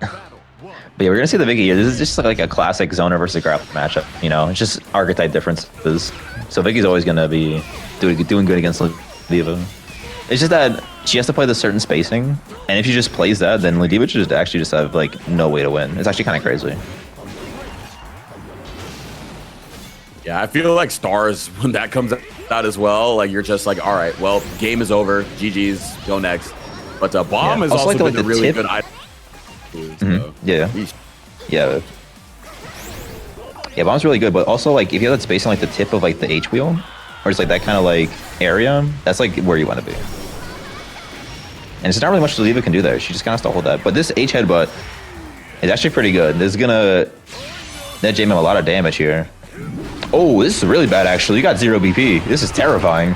But yeah, we're gonna see the Vicky here. This is just like a classic zoner versus grapple matchup. You know, it's just archetype differences. So Vicky's always gonna be doing good against Ladiva. It's just that she has to play the certain spacing, and if she just plays that, then Ladiva should actually just have like no way to win. It's actually kind of crazy.
Yeah, I feel like Stars, when that comes out as well, like you're just like, all right, well, game is over. GG's, go next. But Bomb has also been a really good item.
Yeah. Yeah. Yeah, Bomb's really good, but also like if you have that space on like the tip of like the H wheel, or just like that kind of like area, that's like where you want to be. And it's not really much Ladiva can do there. She just kind of has to hold that. But this H headbutt is actually pretty good. This is gonna net J-Man a lot of damage here. Oh, this is really bad actually. You got 0 BP. This is terrifying.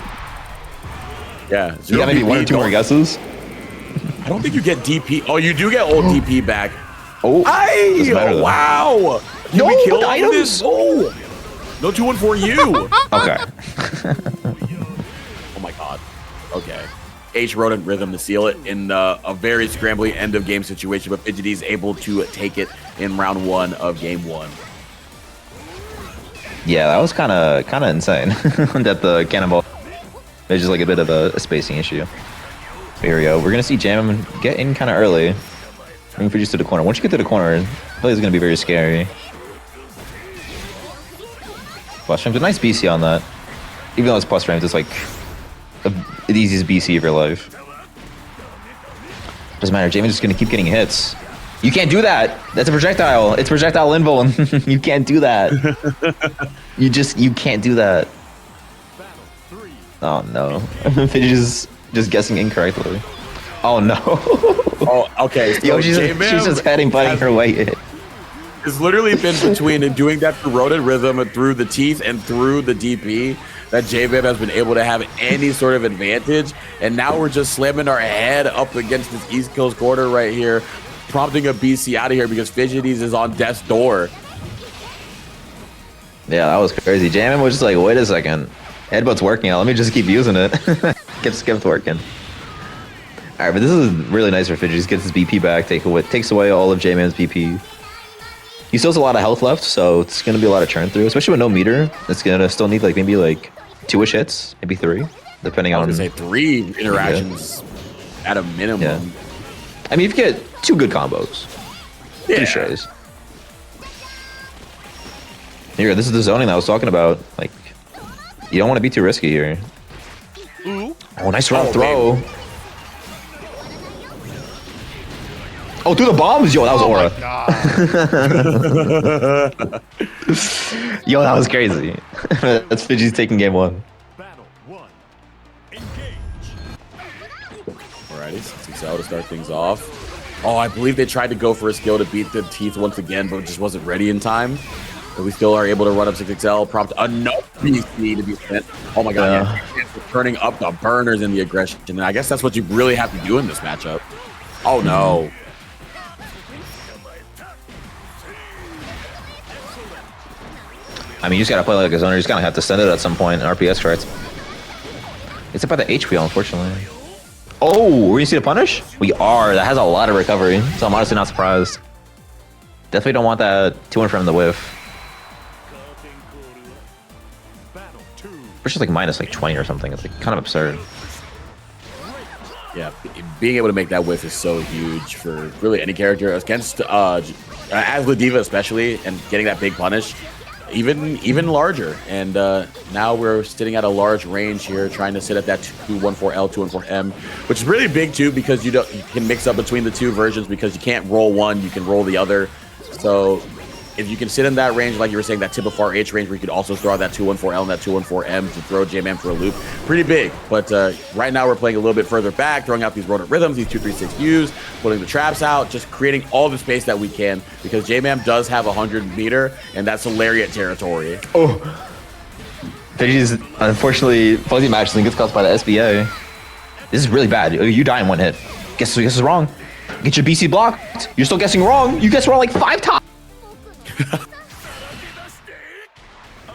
Yeah.
You got maybe one or two more guesses.
I don't think you get DP. Oh, you do get old DP back.
Oh,
wow.
No,
we kill
items.
This? Oh. No 2-1 for you.
Okay.
Oh my god. Okay. H Rodent Rhythm to seal it in a very scrambly end of game situation, but Fidgety is able to take it in round 1 of game 1.
Yeah, that was kind of insane. That the cannonball is just like a bit of a spacing issue. Here we go. We're gonna see Jam get in kind of early. Bring Fidgety to the corner. Once you get to the corner, I feel like it's gonna be very scary. Plus frames, a nice BC on that. Even though it's plus frames, it's like the easiest BC of your life. Doesn't matter. Jamon's just gonna keep getting hits. You can't do that. That's a projectile. It's projectile invuln. You can't do that. You can't do that. Oh no. Fidgety's just guessing incorrectly. Oh no.
Oh, okay. So
Yo, she's just heading her way in.
It's literally been between doing that for Rodent Rhythm and through the teeth and through the DP that J-Bam has been able to have any sort of advantage. And now we're just slamming our head up against this East Coast corner right here, prompting a BC out of here because Fidgety's is on death's door.
Yeah, that was crazy. J-Man was just like, wait a second. Headbutt's working out. Let me just keep using it. kept working. All right, but this is really nice for Fidgety. Just gets his BP back, takes away all of J-Man's BP. He still has a lot of health left, so it's going to be a lot of churn through, especially with no meter. It's going to still need like maybe like 2-ish hits, maybe 3, depending on...
I was going to say 3 interactions at a minimum.
Yeah. I mean, if you get 2 good combos, 2 strays. Here, this is the zoning that I was talking about. Like, you don't want to be too risky here.
Ooh.
Oh, nice round throw. Baby. Oh, through the bombs? Yo, that was Aura. Yo, that was crazy. That's Fidgety's taking game 1.
Battle 1. Engage.
Alrighty, 6XL to start things off. Oh, I believe they tried to go for a skill to beat the teeth once again, but it just wasn't ready in time. But we still are able to run up 6XL, prompt another BC to be spent. Oh my god, yeah. Turning up the burners in the aggression. And I guess that's what you really have to do in this matchup. Oh no.
I mean, you just gotta play like a zoner. You just gotta have to send it at some point in RPS charts. It's about the HP, unfortunately. Oh, we're gonna see the punish? We are. That has a lot of recovery, so I'm honestly not surprised. Definitely don't want that 2-1 from the whiff. It's just like minus like 20 or something. It's like kind of absurd.
Yeah, being able to make that whiff is so huge for really any character against as Ladiva especially, and getting that big punish. Even larger, and now we're sitting at a large range here, trying to sit at that 214L, 214M, which is really big too because you can mix up between the 2 versions because you can't roll one, you can roll the other. So if you can sit in that range, like you were saying, that tip of far H range where you could also throw out that 214L and that 214M to throw J-Man for a loop, pretty big. But right now we're playing a little bit further back, throwing out these Rodent Rhythms, these 236Us, putting the traps out, just creating all the space that we can because J-Man does have 100 meter, and that's Lariat territory.
Oh. Fidgety's unfortunately fuzzy match and gets caused by the SBA. This is really bad. You die in 1 hit. Guess is wrong. Get your BC blocked. You're still guessing wrong. You guessed wrong like 5 times.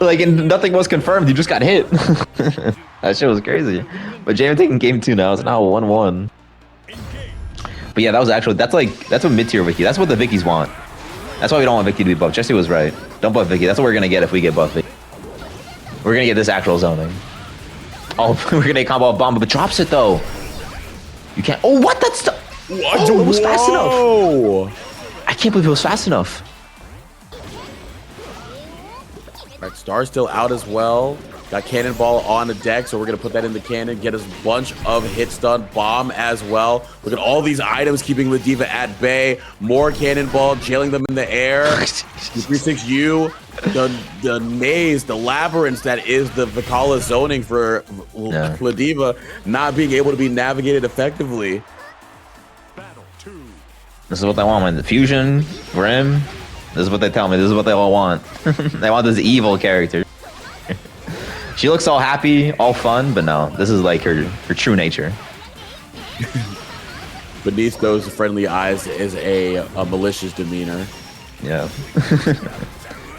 Like, and nothing was confirmed. You just got hit. That shit was crazy. But JM taking game 2 now. It's now 1-1. But yeah, that was actually, that's what mid-tier Vicky. That's what the Vickies want. That's why we don't want Vicky to be buffed. Jesse was right. Don't buff Vicky. That's what we're going to get if we get buffed Vicky. We're going to get this actual zoning. Oh, we're going to combo bomb, but drops it though. You can't. Oh, what? That's the.
What?
Oh, it was fast enough.
Whoa.
I can't believe it was fast enough.
All right, Star's still out as well. Got Cannonball on the deck, so we're going to put that in the cannon, get us a bunch of hit stun, bomb as well. Look at all these items keeping Ladiva at bay. More Cannonball, jailing them in the air. 36U, the maze, the labyrinth that is the Vikala zoning for Ladiva not being able to be navigated effectively.
This is what they want, man. The fusion, Grim. This is what they tell me. This is what they all want. They want this evil character. She looks all happy, all fun, but no, this is like her true nature.
Beneath those friendly eyes is a malicious demeanor.
Yeah.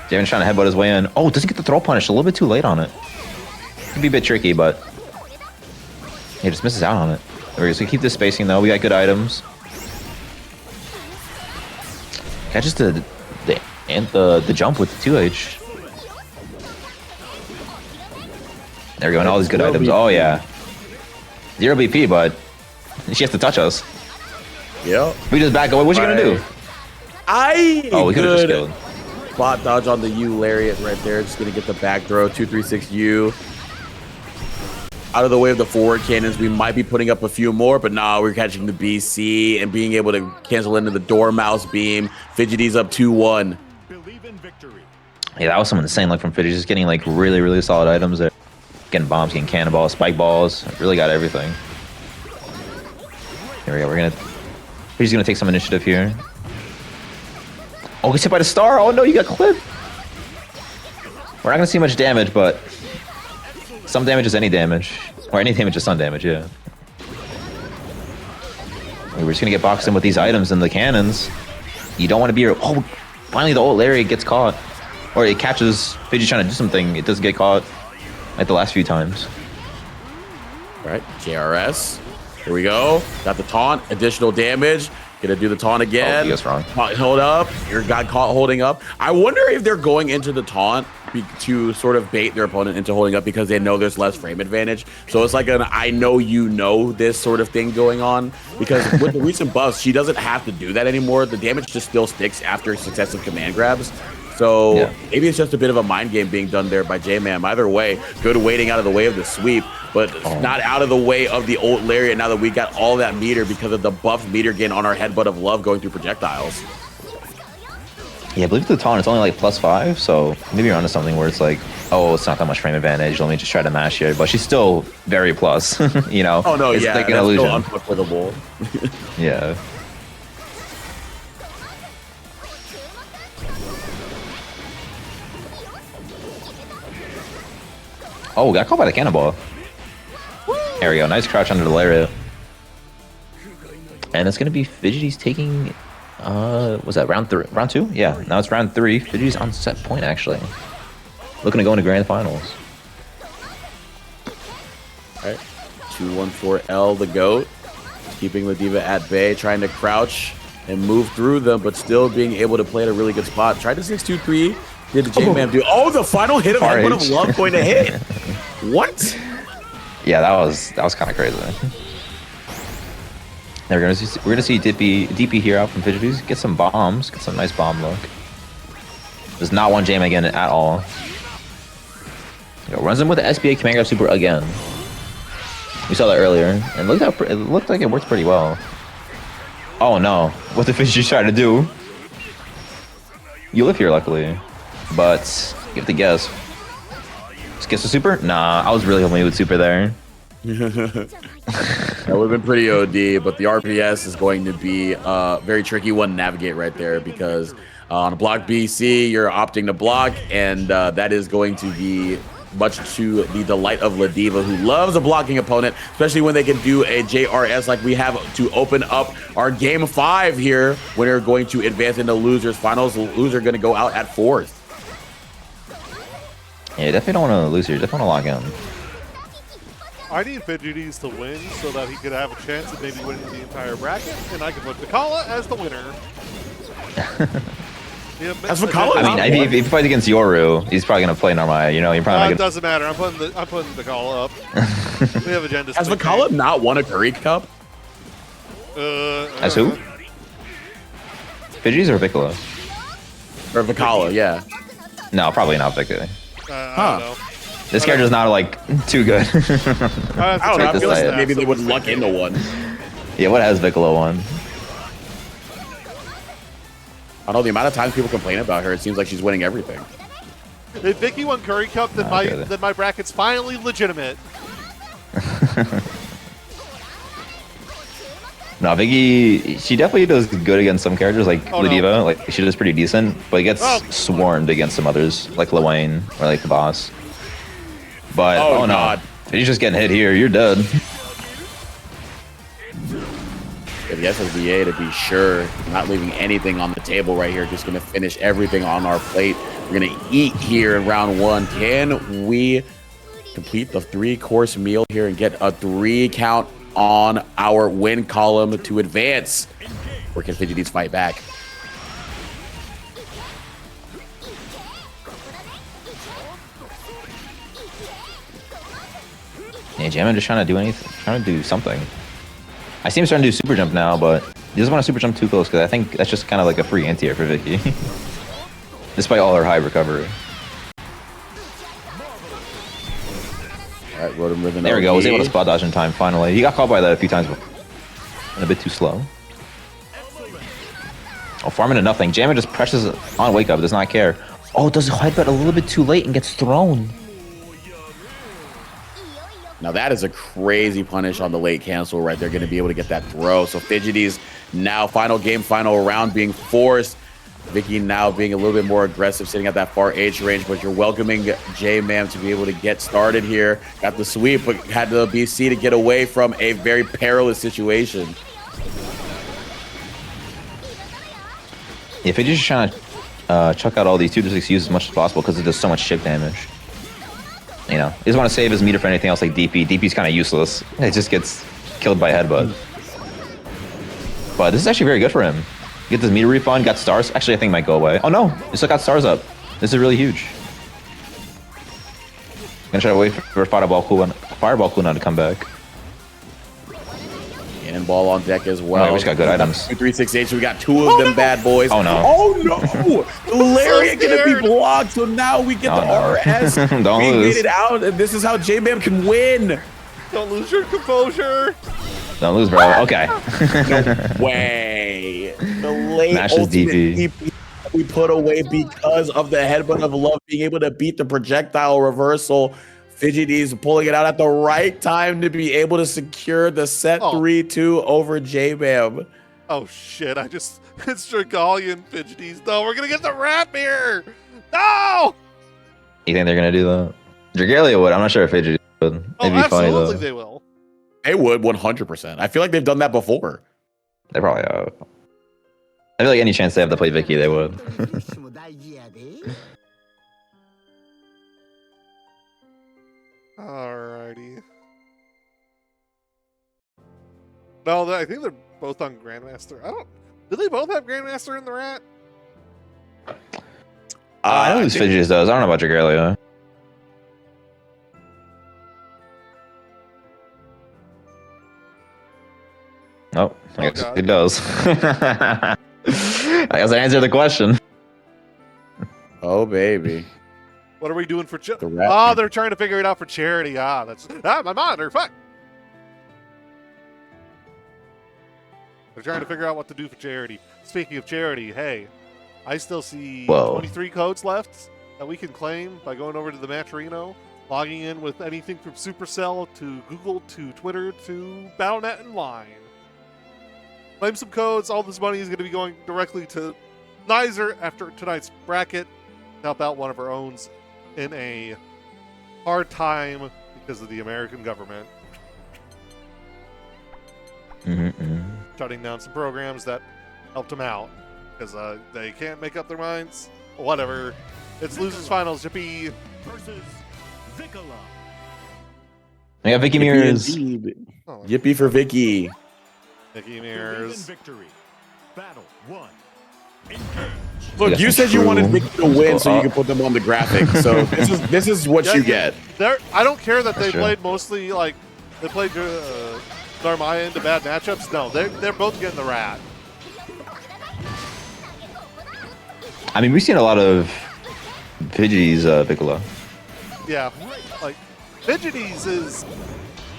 Javen's trying to headbutt his way in. Oh, doesn't get the throw punish. A little bit too late on it. Could be a bit tricky, but he just misses out on it. We're just gonna keep this spacing though. We got good items. Catches the jump with the 2H. There we go, and all these good items. Oh yeah. 0 BP, but she has to touch us.
Yep.
We just back away. What you gonna do?
We
could have just killed.
Bot dodge on the U lariat right there. Just gonna get the back throw. 236U. Out of the way of the forward cannons. We might be putting up a few more, but nah, we're catching the BC and being able to cancel into the Dormouse beam. Fidgety's up 2-1.
Yeah, that was some insane luck from Fidgety. Just getting like really, really solid items there. Getting bombs, getting cannonballs, spike balls. Really got everything. Here we go. He's gonna take some initiative here. Oh, gets hit by the star. Oh no, you got clipped. We're not gonna see much damage, but some damage is any damage, or any damage is some damage. Yeah. We're just gonna get boxed in with these items and the cannons. You don't want to be. Oh, finally the old Lariat gets caught, or it catches Fidgety trying to do something. It doesn't get caught. Like the last few times.
All right, JRS. Here we go. Got the taunt. Additional damage. Gonna do the taunt again.
Oh, he goes wrong.
Hold up. Your guy caught holding up. I wonder if they're going into the taunt to sort of bait their opponent into holding up because they know there's less frame advantage. So it's like an I know you know this sort of thing going on. Because with the recent buffs, she doesn't have to do that anymore. The damage just still sticks after successive command grabs. So maybe it's just a bit of a mind game being done there by J-Man. Either way, good waiting out of the way of the sweep, but not out of the way of the old Lariat now that we got all that meter because of the buff meter gain on our Headbutt of Love going through projectiles.
Yeah, I believe the taunt is only like +5, so maybe you're onto something where it's like, oh, it's not that much frame advantage. Let me just try to mash here, but she's still very plus, you know?
Oh no,
it's
yeah,
like an
that's
illusion.
still unapplicable.
Yeah. Oh, got caught by the cannonball. There we go. Nice crouch under the Lariat. And it's going to be Fidgety's taking... was that round 3? Round 2? Yeah, now it's round 3. Fidgety's on set point, actually. Looking to go into grand finals.
All right. 214L, the GOAT. Keeping Ladiva at bay, trying to crouch and move through them, but still being able to play at a really good spot. Tried to 6-2-3. Did the J-Man do? Oh, the final hit of Headbutt of Love going to hit. What?
Yeah, that was kind of crazy. We're gonna see DP here out from Fidgety's. Get some bombs. Get some nice bomb look. Does not want J-Man again at all. Runs him with the SBA command grab super again. We saw that earlier, and it looked like it worked pretty well. Oh no! What the Fidgety trying to do? You live here, luckily. But you have to guess. Just guess the super? Nah, I was really hoping he would super there.
That would have been pretty OD, but the RPS is going to be a very tricky one to navigate right there because on a block BC, you're opting to block, and that is going to be much to the delight of Ladiva, who loves a blocking opponent, especially when they can do a JRS like we have to open up our game 5 here when we're going to advance into losers finals. Loser going to go out at 4th.
Yeah, you definitely don't want to lose here. You definitely want to lock in.
I need Fidgeties to win so that he could have a chance of maybe winning the entire bracket, and I can put Takala as the winner.
As Vakala,
I mean, if he fights against Yoru, he's probably gonna play normal. You know, you're probably
it
not gonna.
doesn't matter. I'm putting Takala up. We have agendas.
Has Vakala not won a Curry Cup?
As who? Fidgeties or Piccolo?
Or Vakala, yeah.
No, probably not Piccolo.
I don't know.
This character's not like too good.
I have to
I don't know.
check
I
the
feel like
stats.
maybe they would luck into one.
Yeah, what has Piccolo won?
I don't know, the amount of times people complain about her, it seems like she's winning everything.
If Vicky won Curry Cup, then my bracket's finally legitimate.
No, Vicky, she definitely does good against some characters like Ladiva.
No.
Like she does pretty decent, but he gets swarmed against some others like Lil Wayne or like the boss. But oh no,
God.
if you're just getting hit here, you're dead.
If the SSBA, to be sure, not leaving anything on the table right here, just going to finish everything on our plate. We're going to eat here in round one. Can we complete the 3-course meal here and get a 3 count on our win column to advance? Or can Fidgeties fight back?
Yeah, Jammin just trying to do anything, trying to do something. I see him starting to do super jump now, but he doesn't want to super jump too close because I think that's just kind of like a free anti-air for Vicky. Despite all her high recovery.
All right, Rotom Rhythm.
There we go. Was able to spot dodge in time finally. He got caught by that a few times, but a bit too slow. Oh, farming to nothing. Jammin just presses on wake up, does not care. Oh, does headbutt a little bit too late and gets thrown.
Now that is a crazy punish on the late cancel right there. Going to be able to get that throw. So Fidgeties now final game, final round being forced. Vicky now being a little bit more aggressive, sitting at that far H range, but you're welcoming J-Man to be able to get started here. Got the sweep, but had the BC to get away from a very perilous situation.
Yeah, Fidgeties just trying to chuck out all these 2-6 uses as much as possible because it does so much chip damage. You know, he doesn't want to save his meter for anything else like DP. DP's kind of useless. It just gets killed by headbutt. But this is actually very good for him. Get this meter refund, got stars. Actually, I think it might go away. Oh no, he still got stars up. This is really huge. Gonna try to wait for Fireball cooldown to come back.
Cannonball on deck as well.
Oh, we just got good items.
2, 3, 6, 8. So we got 2 of them bad boys.
Oh no.
Oh no! Lariat gonna be blocked. So now we get the RS.
Don't
we
lose.
made it out, and this is how J-Man can win.
Don't lose your composure.
Don't lose, bro. Okay.
No way. The late
Smashes
ultimate
DP.
DP we put away because of the headbutt of love, being able to beat the projectile reversal. Fidgeties pulling it out at the right time to be able to secure the set 3-2 over J-Bam.
Oh shit, it's Dragalian Fidgeties. No, we're gonna get the wrap here. No!
You think they're gonna do that? Dragalia would. I'm not sure if Fidgeties would. It'd be funny though.
Absolutely they will.
They would 100%. I feel like they've done that before.
They probably have. I feel like any chance they have to play Vicky, they would.
Alrighty. No, I think they're both on Grandmaster. Do they both have Grandmaster in the rat?
I know who Fidgeties does. I don't know about Dragalia. Nope. I guess it does. I guess I answered the question.
Oh, baby.
What are we doing for charity? Oh, they're trying to figure it out for charity. My monitor. Fuck. They're trying to figure out what to do for charity. Speaking of charity, hey, I still see 23 codes left that we can claim by going over to the Matcherino, logging in with anything from Supercell to Google to Twitter to Battle.net and Line. Claim some codes. All this money is going to be going directly to Nizer after tonight's bracket to help out one of our owns in a hard time because of the American government. Shutting down some programs that helped them out because they can't make up their minds. Whatever. It's losers finals. Yippee.
versus Vicola.
We got Vicky Mirrors.
Indeed.
Oh,
Yippee for Vicky.
Mickey
To
Mirrors.
victory. Battle 1. Engage.
Look,
That's
you said you
true.
wanted Vicky to win so you could put them on the graphic. So this is what you get.
I don't care that they
true.
played mostly like they played Narmaya into bad matchups. No, they're both getting the rat.
I mean, we've seen a lot of Pidgey's Piccolo.
Yeah, like Fidgeties is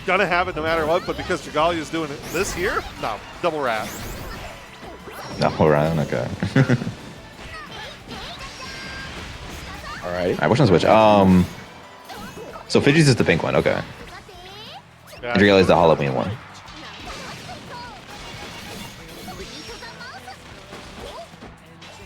gonna have it no matter what, but because Dragalia is doing it this year, no, double rat.
No, around, okay.
All right.
All right, which one's which? So Pidgey's is the pink one, okay.
Yeah.
Adriel is the Halloween one.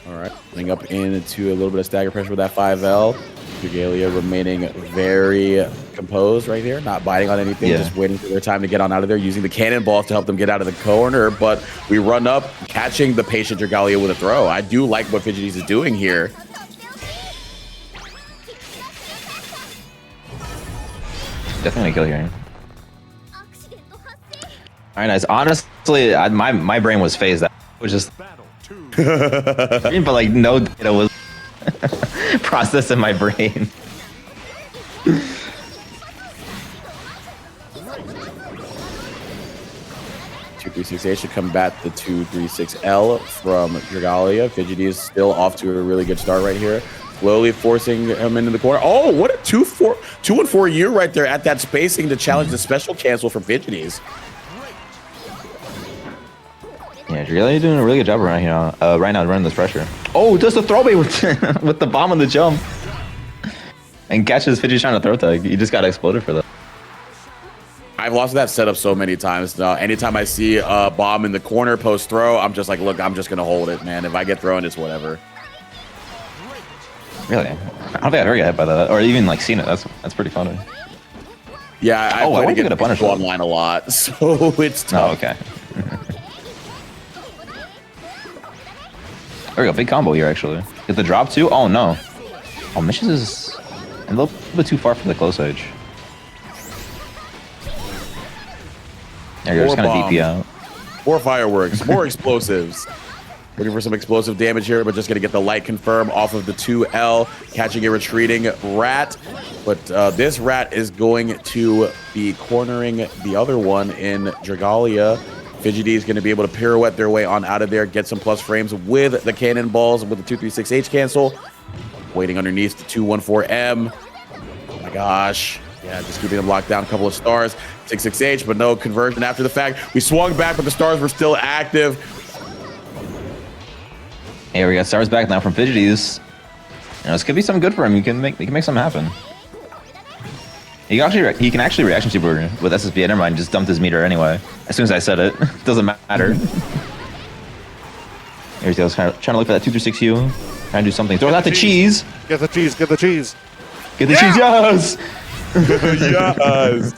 All right. Coming up into a little bit of stagger pressure with that 5L. Dragalia remaining very composed right here, not biting on anything,
Yeah.
just waiting for their time to get on out of there, using the cannonballs to help them get out of the corner. But we run up, catching the patient Dragalia with a throw. I do like what Fidgeties is doing here.
Definitely kill here. All right, nice. Honestly, my brain was phased out. It was just,
Battle 2.
but like no data was processed in my brain.
236A should combat the 236L from Dragalia. Fidgety is still off to a really good start right here. Slowly forcing him into the corner. Oh, what a 2-1-4U right there at that spacing to challenge the special cancel from Fidgeties.
Yeah, you're really doing a really good job around here. Right now, running this pressure. Oh, just a throwaway with with the bomb on the jump, and catches Fidgety trying to throw tag. You just got exploded for that.
I've lost that setup so many times now. Anytime I see a bomb in the corner post throw, I'm just like, look, I'm just gonna hold it, man. If I get thrown, it's whatever.
Really? I don't think I've ever got hit by that, or even like seen it. That's pretty funny.
Yeah, I
Oh, I
play
want to get a
against
punish
people
though.
online a lot, so it's
Oh,
tough.
okay. There we go, big combo here actually. Get the drop too? Oh no. Oh, Mishes is a little bit too far for the close edge. There you go, just
More
kind of DP
bomb.
out.
More fireworks, more explosives. Looking for some explosive damage here, but just going to get the light confirm off of the 2L, catching a retreating rat. But this rat is going to be cornering the other one in Dragalia. Fidgety is going to be able to pirouette their way on out of there, get some plus frames with the cannonballs with the 236H cancel. Waiting underneath the 214M. Oh my gosh. Yeah, just keeping them locked down. A couple of stars. 66H, but no conversion after the fact. We swung back, but the stars were still active.
Here we got stars back now from Fidgeties. You know, this could be something good for him. He can make something happen. He can actually reaction super with SSB. Never mind, just dumped his meter anyway. As soon as I said it, doesn't matter. Here's the trying to look for that 236U. Trying to do something. Throw out the cheese.
Get the cheese. Get the cheese.
Get the cheese. Yes.
Yes.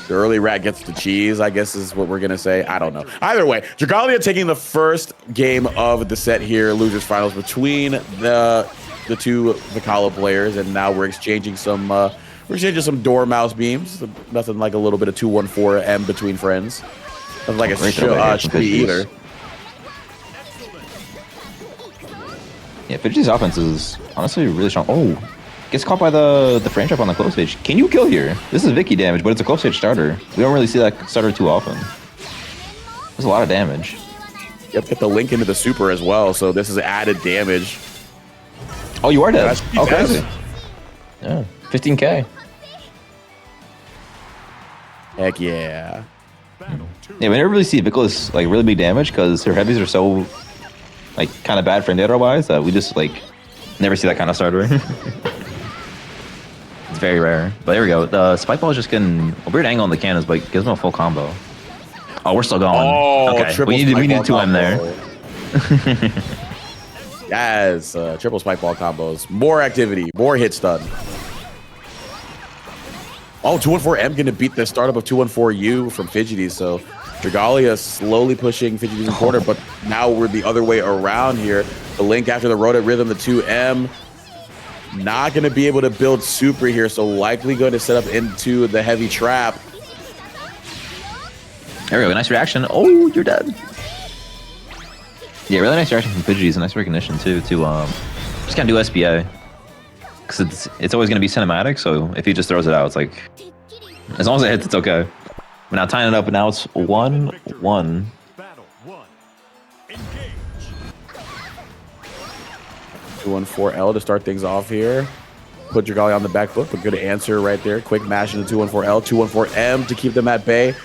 The early rat gets the cheese, I guess is what we're going to say. I don't know. Either way, Dragalia taking the first game of the set here, losers finals between the two Vicala players, and now we're exchanging some Dormouse beams. Nothing like a little bit of 214M between friends. Nothing like a Shpee either.
Yeah, Fidgety's offense is honestly really strong. Oh, gets caught by the frame trap on the close stage. Can you kill here? This is Vicky damage, but it's a close stage starter. We don't really see that starter too often. There's a lot of damage.
Yep, get the link into the super as well, so this is added damage.
Oh, you are dead.
That's
Oh,
dead.
crazy. Yeah, 15K.
Heck yeah.
Battle 2.
Yeah, we never really see Vicola's like really big damage because her heavies are so like kind of bad frame data wise that we just like never see that kind of starter. It's very rare. But there we go. The spike ball is just getting a weird angle on the cannons, but gives them a full combo. Oh, we're still going.
Oh,
okay.
triple
We need
spike ball
2M there.
combo. Yes, triple spike ball combos. More activity, more hit stun. Oh, 214M going to beat the startup of 214U from Fidgety, so Dragalia slowly pushing Fidgety's in the corner, but now we're the other way around here. The Link after the Roto Rhythm, the 2M. Not going to be able to build super here, so likely going to set up into the heavy trap.
There we go. Nice reaction. Oh, you're dead. Yeah, really nice reaction from Pidgeys. A nice recognition too. To just kind of do SBA because it's always going to be cinematic. So if he just throws it out, it's like as long as it hits, it's okay. But now tying it up, and now it's 1-1.
Battle 1. Engage.
214L to start things off here. Put Dragalia on the back foot, but good answer right there. Quick mash into 214L, 214M to keep them at bay.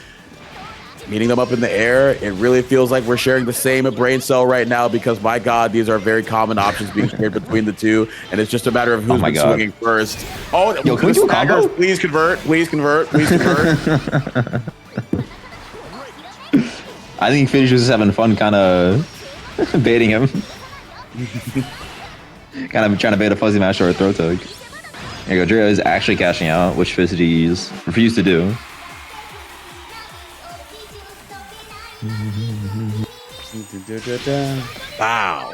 Meeting them up in the air. It really feels like we're sharing the same brain cell right now because, my God, these are very common options being shared between the two, and it's just a matter of who's been swinging first. Oh,
yo, can we do a combo?
Please convert, please convert, please convert.
I think Fidge was just having fun kind of baiting him. Kind of trying to bait a fuzzy mash or a throw tug. There you go. Drea is actually cashing out, which Fidgety's refused to do.
Wow.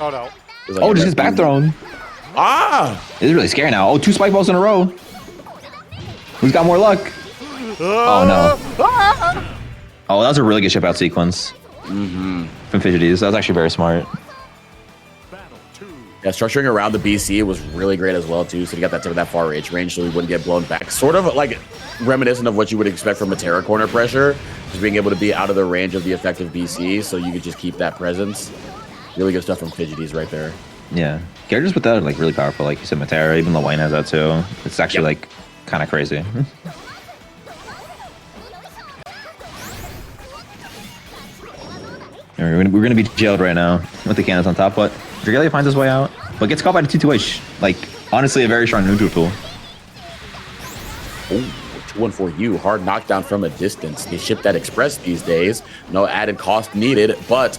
Oh no.
Oh, just his back thrown.
Ah!
This is really scary now. Oh, 2 spike balls in a row. Who's got more luck? Oh no. Oh, that was a really good ship out sequence from Fidgety's. That was actually very smart.
Battle 2.
Yeah, structuring around the BC was really great as well too. So he got that far range so he wouldn't get blown back. Sort of like reminiscent of what you would expect from a Terra corner pressure, just being able to be out of the range of the effective BC, so you could just keep that presence. Really good stuff from Fidgety's right there.
Yeah, characters with that are like really powerful. Like you said, Matera, even Lawine has that too. It's actually like kind of crazy. We're gonna be jailed right now with the cannons on top, but Dragalia finds his way out, but gets caught by the 2-2H. Like honestly, a very strong neutral tool.
Oh, 214U, hard knockdown from a distance. They ship that express these days. No added cost needed, but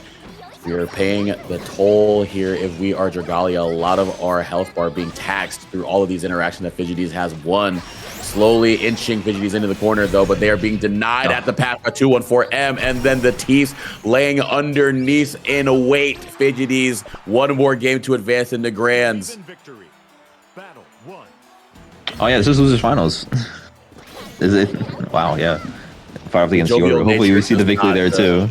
we are paying the toll here if we are Dragalia. A lot of our health bar being taxed through all of these interactions that Fidgety's has won. Slowly inching Fidgety's into the corner though, but they are being denied at the path by 214M, and then the Tease laying underneath in weight. Fidgety's one more game to advance in the grands.
Victory. Battle 1.
Oh yeah, this is losers finals. Is it? Wow, yeah. Fire up against Yoru. Hopefully we see the victory there too.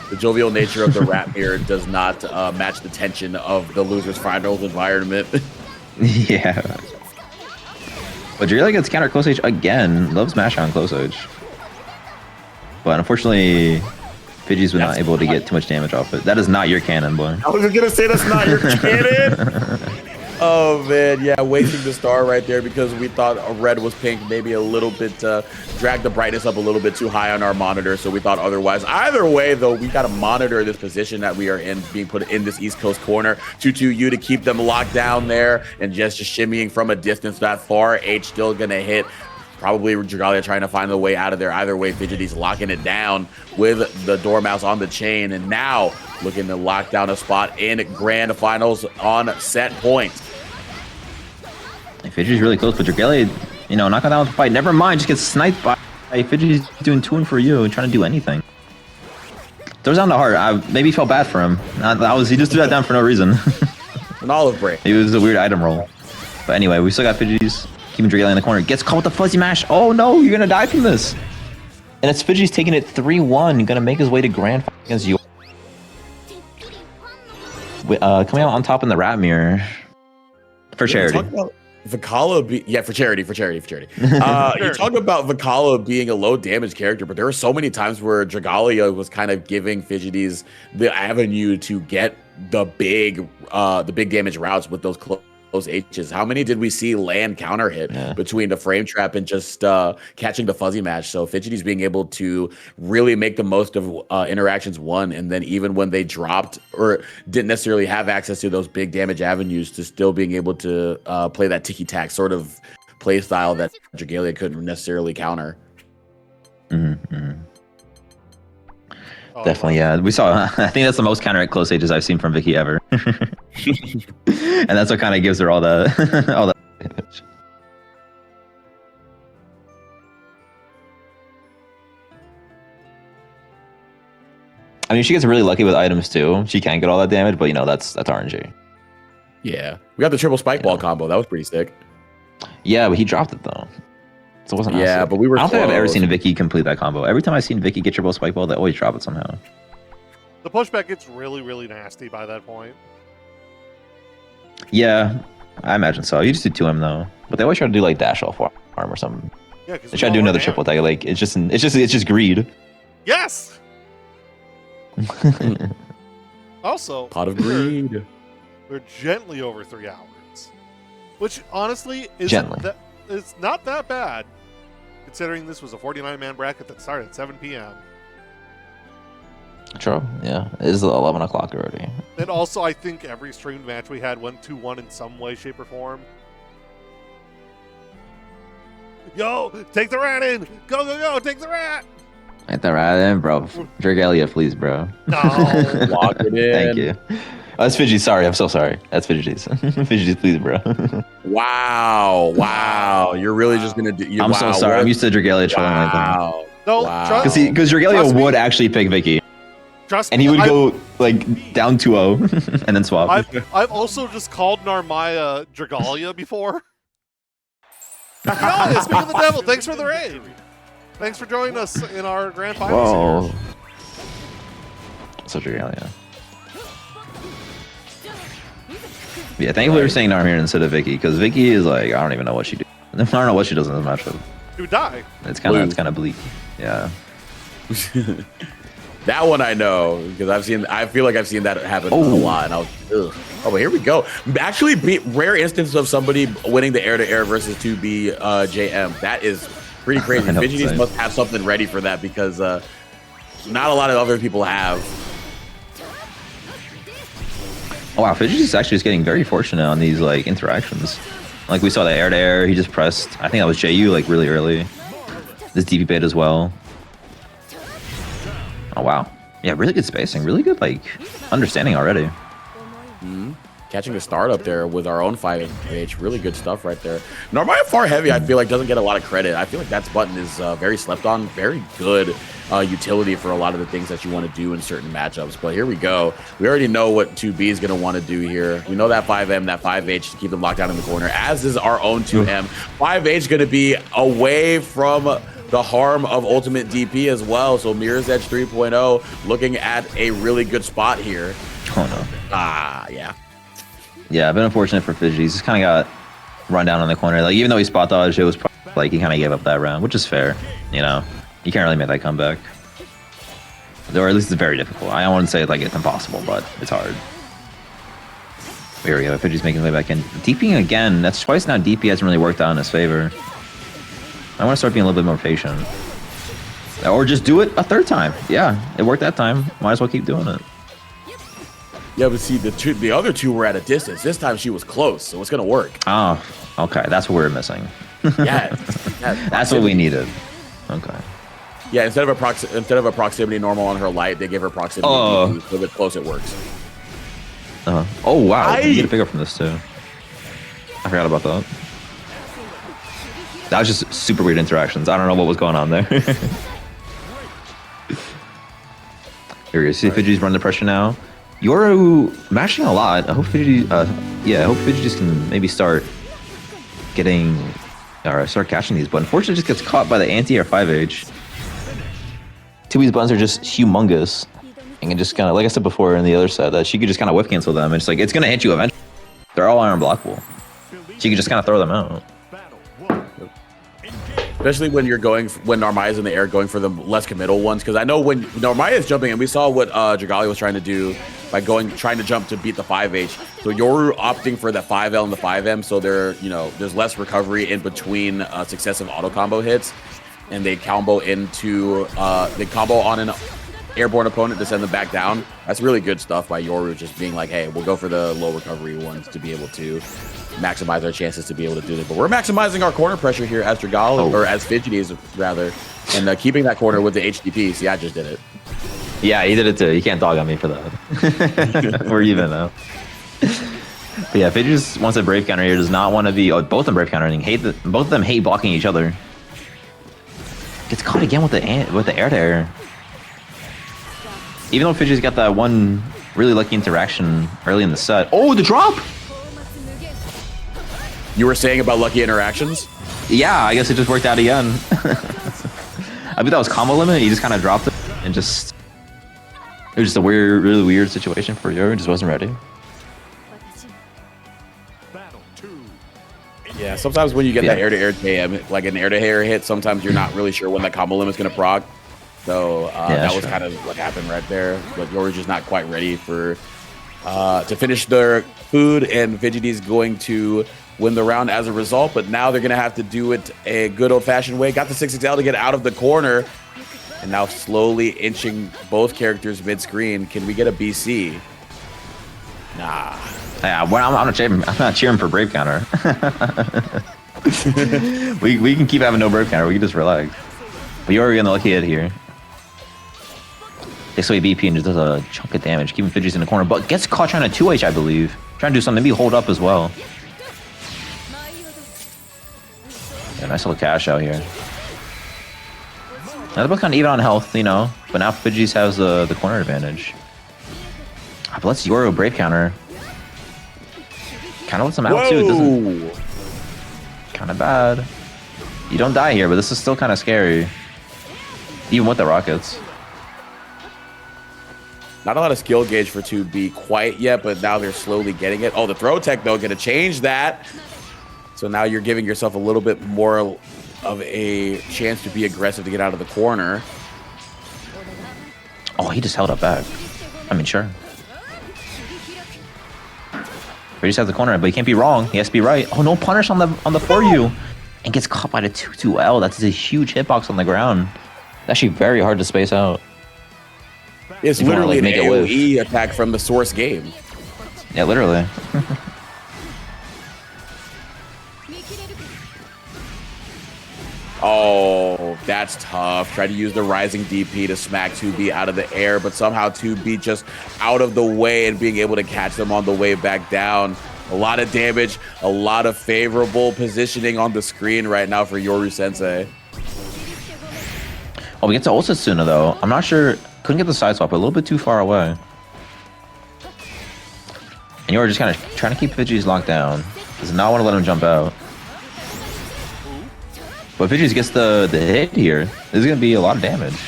The jovial nature of the rap here does not match the tension of the losers finals environment.
Yeah. But Dragalia gets counter close age again. Loves mash on close age. But unfortunately, Pidgeys was not able to get too much damage off it. That is not your cannon, boy.
I was gonna say that's not your cannon. Oh man, yeah, wasting the star right there because we thought a red was pink, maybe a little bit, dragged the brightness up a little bit too high on our monitor, so we thought otherwise. Either way, though, we got to monitor this position that we are in, being put in this East Coast corner. 2-2U to keep them locked down there, and just shimmying from a distance that far. H still gonna hit. Probably Dragalia trying to find the way out of there. Either way, Fidgety's locking it down with the Dormouse on the chain, and now looking to lock down a spot in grand finals on set point.
Fidgety's really close, but Dragalia, you know, not going down with the fight. Never mind, just gets sniped by Fidgety's doing 2 for you and trying to do anything. Throws down the heart. I maybe felt bad for him. He just threw that down for no reason.
An olive break.
It was a weird item roll. But anyway, we still got Fidgety's keeping Dragalia in the corner. Gets caught with the fuzzy mash. Oh no, you're gonna die from this. And it's Fidgety's taking it 3-1. Gonna make his way to grand final against you. Coming out on top in the rat mirror for charity.
Vicala, for charity. You talk about Vicala being a low damage character, but there were so many times where Dragalia was kind of giving Fidgety's the avenue to get the big damage routes with those close H's. How many did we see land counter hit between the frame trap and just catching the fuzzy match? So Fidgety's being able to really make the most of interactions won, and then even when they dropped or didn't necessarily have access to those big damage avenues, to still being able to play that ticky-tack sort of play style that Dragalia couldn't necessarily counter.
Definitely, yeah. We saw. I think that's the most counter at close ages I've seen from Vicky ever, and that's what kind of gives her all the damage. I mean, she gets really lucky with items too. She can get all that damage, but you know that's RNG.
Yeah, we got the triple spike ball combo. That was pretty sick.
Yeah, but he dropped it though. So it wasn't.
Yeah,
sick.
but we were.
I don't think I've ever
close.
seen Vicky complete that combo. Every time I've seen Vicky get triple spike ball, they always drop it somehow.
The pushback gets really, really nasty by that point.
Yeah, I imagine so. You just do 2M though, but they always try to do like dash off arm or something.
Yeah, because
They try to do another triple attack. Like it's just greed.
Yes. Also,
Pot of greed.
we're gently over 3 hours, which honestly is it's not that bad, considering this was a 49-man bracket that started at 7 p.m.
True. Yeah, it is 11 o'clock already.
And also, I think every streamed match we had went 2-1 in some way, shape, or form. Yo, take the rat in! Go, go, go! Take the rat!
Ain't that right then, bro? Drake Elliott, please, bro.
No.
Lock it in.
Thank you. Oh, that's Fidgety. Sorry, I'm so sorry. That's Fidgety's. Fidgety's, please, bro.
Wow. You're really just gonna do.
I'm so sorry. I'm used to Drake Elliott trolling like that.
Wow.
No,
Wow.
Because Drake
Trust
Elliott
me.
would actually pick Vicky,
Trust
and
me,
he would go like down 2-0 and then swap.
I've also just called Narmaya Dragalia before. Yo, speaking of the devil, thanks for the raid. Thanks for joining us in our grand finals.
Whoa. So Drake Elliott. Yeah, thankfully we're saying Narmir instead of Vicky, because Vicky is like, I don't even know what she do. I don't know what she does in this matchup.
You die.
It's kind of bleak. Yeah.
That one I know because I feel like I've seen that happen a lot. And I was, ugh. Oh, but here we go. Actually, rare instance of somebody winning the air-to-air versus 2B JM. That is pretty crazy. Fidgeties must have something ready for that because not a lot of other people have.
Oh, wow, Fidgety's actually just getting very fortunate on these like interactions. Like we saw the air-to-air, he just pressed. I think that was JU like really early. This DP bait as well. Oh wow, yeah, really good spacing, really good like understanding already.
Catching the start up there with our own 5H, really good stuff right there. Normally far heavy, I feel like doesn't get a lot of credit. I feel like that button is very slept on, very good utility for a lot of the things that you want to do in certain matchups. But here we go. We already know what 2B is going to want to do here. We know that 5M, that 5H to keep them locked down in the corner, as is our own 2M. 5H going to be away from the harm of ultimate DP as well. So Mirror's Edge 3.0 looking at a really good spot here.
Oh no.
Yeah.
Yeah, I've been unfortunate for Fidgety. He's just kind of got run down on the corner. Like even though he spot dodged, it was like he kind of gave up that round, which is fair. You know, you can't really make that comeback. Or at least it's very difficult. I don't want to say like it's impossible, but it's hard. Here we go. Fidgety's making his way back in. DPing again. That's twice now. DP hasn't really worked out in his favor. I want to start being a little bit more patient. Or just do it a third time. Yeah, it worked that time. Might as well keep doing it.
Yeah, but see, the other two were at a distance. This time she was close, so it's gonna work.
Oh, okay. That's what we're missing.
Yeah,
That's what we needed. Okay.
Yeah, instead of a proximity normal on her light, they give her proximity DP, so the close it works.
Oh wow, you get a pick up from this too. I forgot about that. That was just super weird interactions. I don't know what was going on there. Here we go. See Fidgety's run the pressure now. Yoru mashing a lot. I hope Fidgety, I hope Fidgety just can maybe start getting, or start catching these, but unfortunately just gets caught by the anti-air 5H. 2B's buttons are just humongous. And can just kind of, like I said before in the other set, that she could just kind of whiff cancel them. It's like, it's going to hit you eventually. They're all iron blockable. She can just kind of throw them out.
Especially when Narmaya's in the air going for the less committal ones. Because I know when Narmaya is jumping, and we saw what Dragalia was trying to do by trying to jump to beat the 5H. So Yoru opting for the 5L and the 5M, so there's less recovery in between successive auto combo hits, and they combo on an airborne opponent to send them back down. That's really good stuff by Yoru, just being like, hey, we'll go for the low recovery ones to be able to maximize our chances to be able to do this. But we're maximizing our corner pressure here as Dragalia, or as Fidgety's rather, and keeping that corner with the HDP. See, I just did it.
Yeah, he did it too. You can't dog on me for that. We're even though. But yeah, Fidgety just wants a brave counter here. Does not want to be. Oh, both of them brave countering. Both of them hate blocking each other. Gets caught again with the air to air. Even though Fidget's got that one really lucky interaction early in the set. Oh, the drop!
You were saying about lucky interactions?
Yeah, I guess it just worked out again. I think that was combo limit. He just kind of dropped it and just... It was just a weird, really weird situation for Yoru. Just wasn't ready.
Battle 2.
Yeah, sometimes when you get that air-to-air jam, like an air-to-air hit, sometimes you're not really sure when that combo limit's going to proc. So that was kind of what happened right there. But Yoru's just not quite ready for to finish their food, and Vegeta's going to win the round as a result. But now they're going to have to do it a good old-fashioned way. Got the 6XL to get out of the corner, and now slowly inching both characters mid-screen. Can we get a BC? Nah.
Yeah, well, I'm not cheering for Brave Counter. we can keep having no Brave Counter. We can just relax. But you're getting the lucky hit here. Takes away BP and just does a chunk of damage, keeping Fidgets in the corner, but gets caught trying to 2H, I believe. Trying to do something, maybe hold up as well. Yeah, nice little cash out here. Now they're both kind of even on health, you know, but now Fidgets has the corner advantage. But let's Yoru Brave Counter. Kind of lets him out too. It doesn't. Kind of bad. You don't die here, but this is still kind of scary. Even with the rockets.
Not a lot of skill gauge for 2B quite yet, but now they're slowly getting it. Oh, the throw tech, though, gonna change that. So now you're giving yourself a little bit more of a chance to be aggressive to get out of the corner.
Oh, he just held up back. I mean, sure. He just has the corner, but he can't be wrong. He has to be right. Oh, no punish on the for you. And gets caught by the 2-2L. That's a huge hitbox on the ground. It's actually very hard to space out.
It's literally an AoE attack from the source game.
Yeah, literally.
Oh, that's tough. Tried to use the rising DP to smack 2B out of the air, but somehow 2B just out of the way and being able to catch them on the way back down. A lot of damage, a lot of favorable positioning on the screen right now for Yoru Sensei.
Oh, we get to Osasuna though. I'm not sure. Couldn't get the side swap, a little bit too far away. And Yoru just kind of trying to keep Fidgets locked down. Does not want to let him jump out. But Fidgets gets the hit here. This is going to be a lot of damage.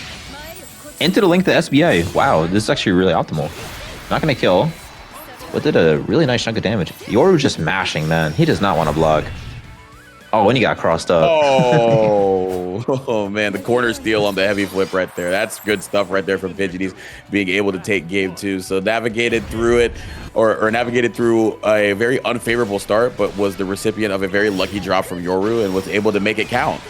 Into the link to SBA. Wow, this is actually really optimal. Not going to kill. But did a really nice chunk of damage. Yoru just mashing, man. He does not want to block. Oh, and he got crossed up.
Oh, man, the corner steal on the heavy flip right there. That's good stuff right there from Fidgeties being able to take game 2. So navigated through it, or navigated through a very unfavorable start, but was the recipient of a very lucky drop from Yoru and was able to make it count.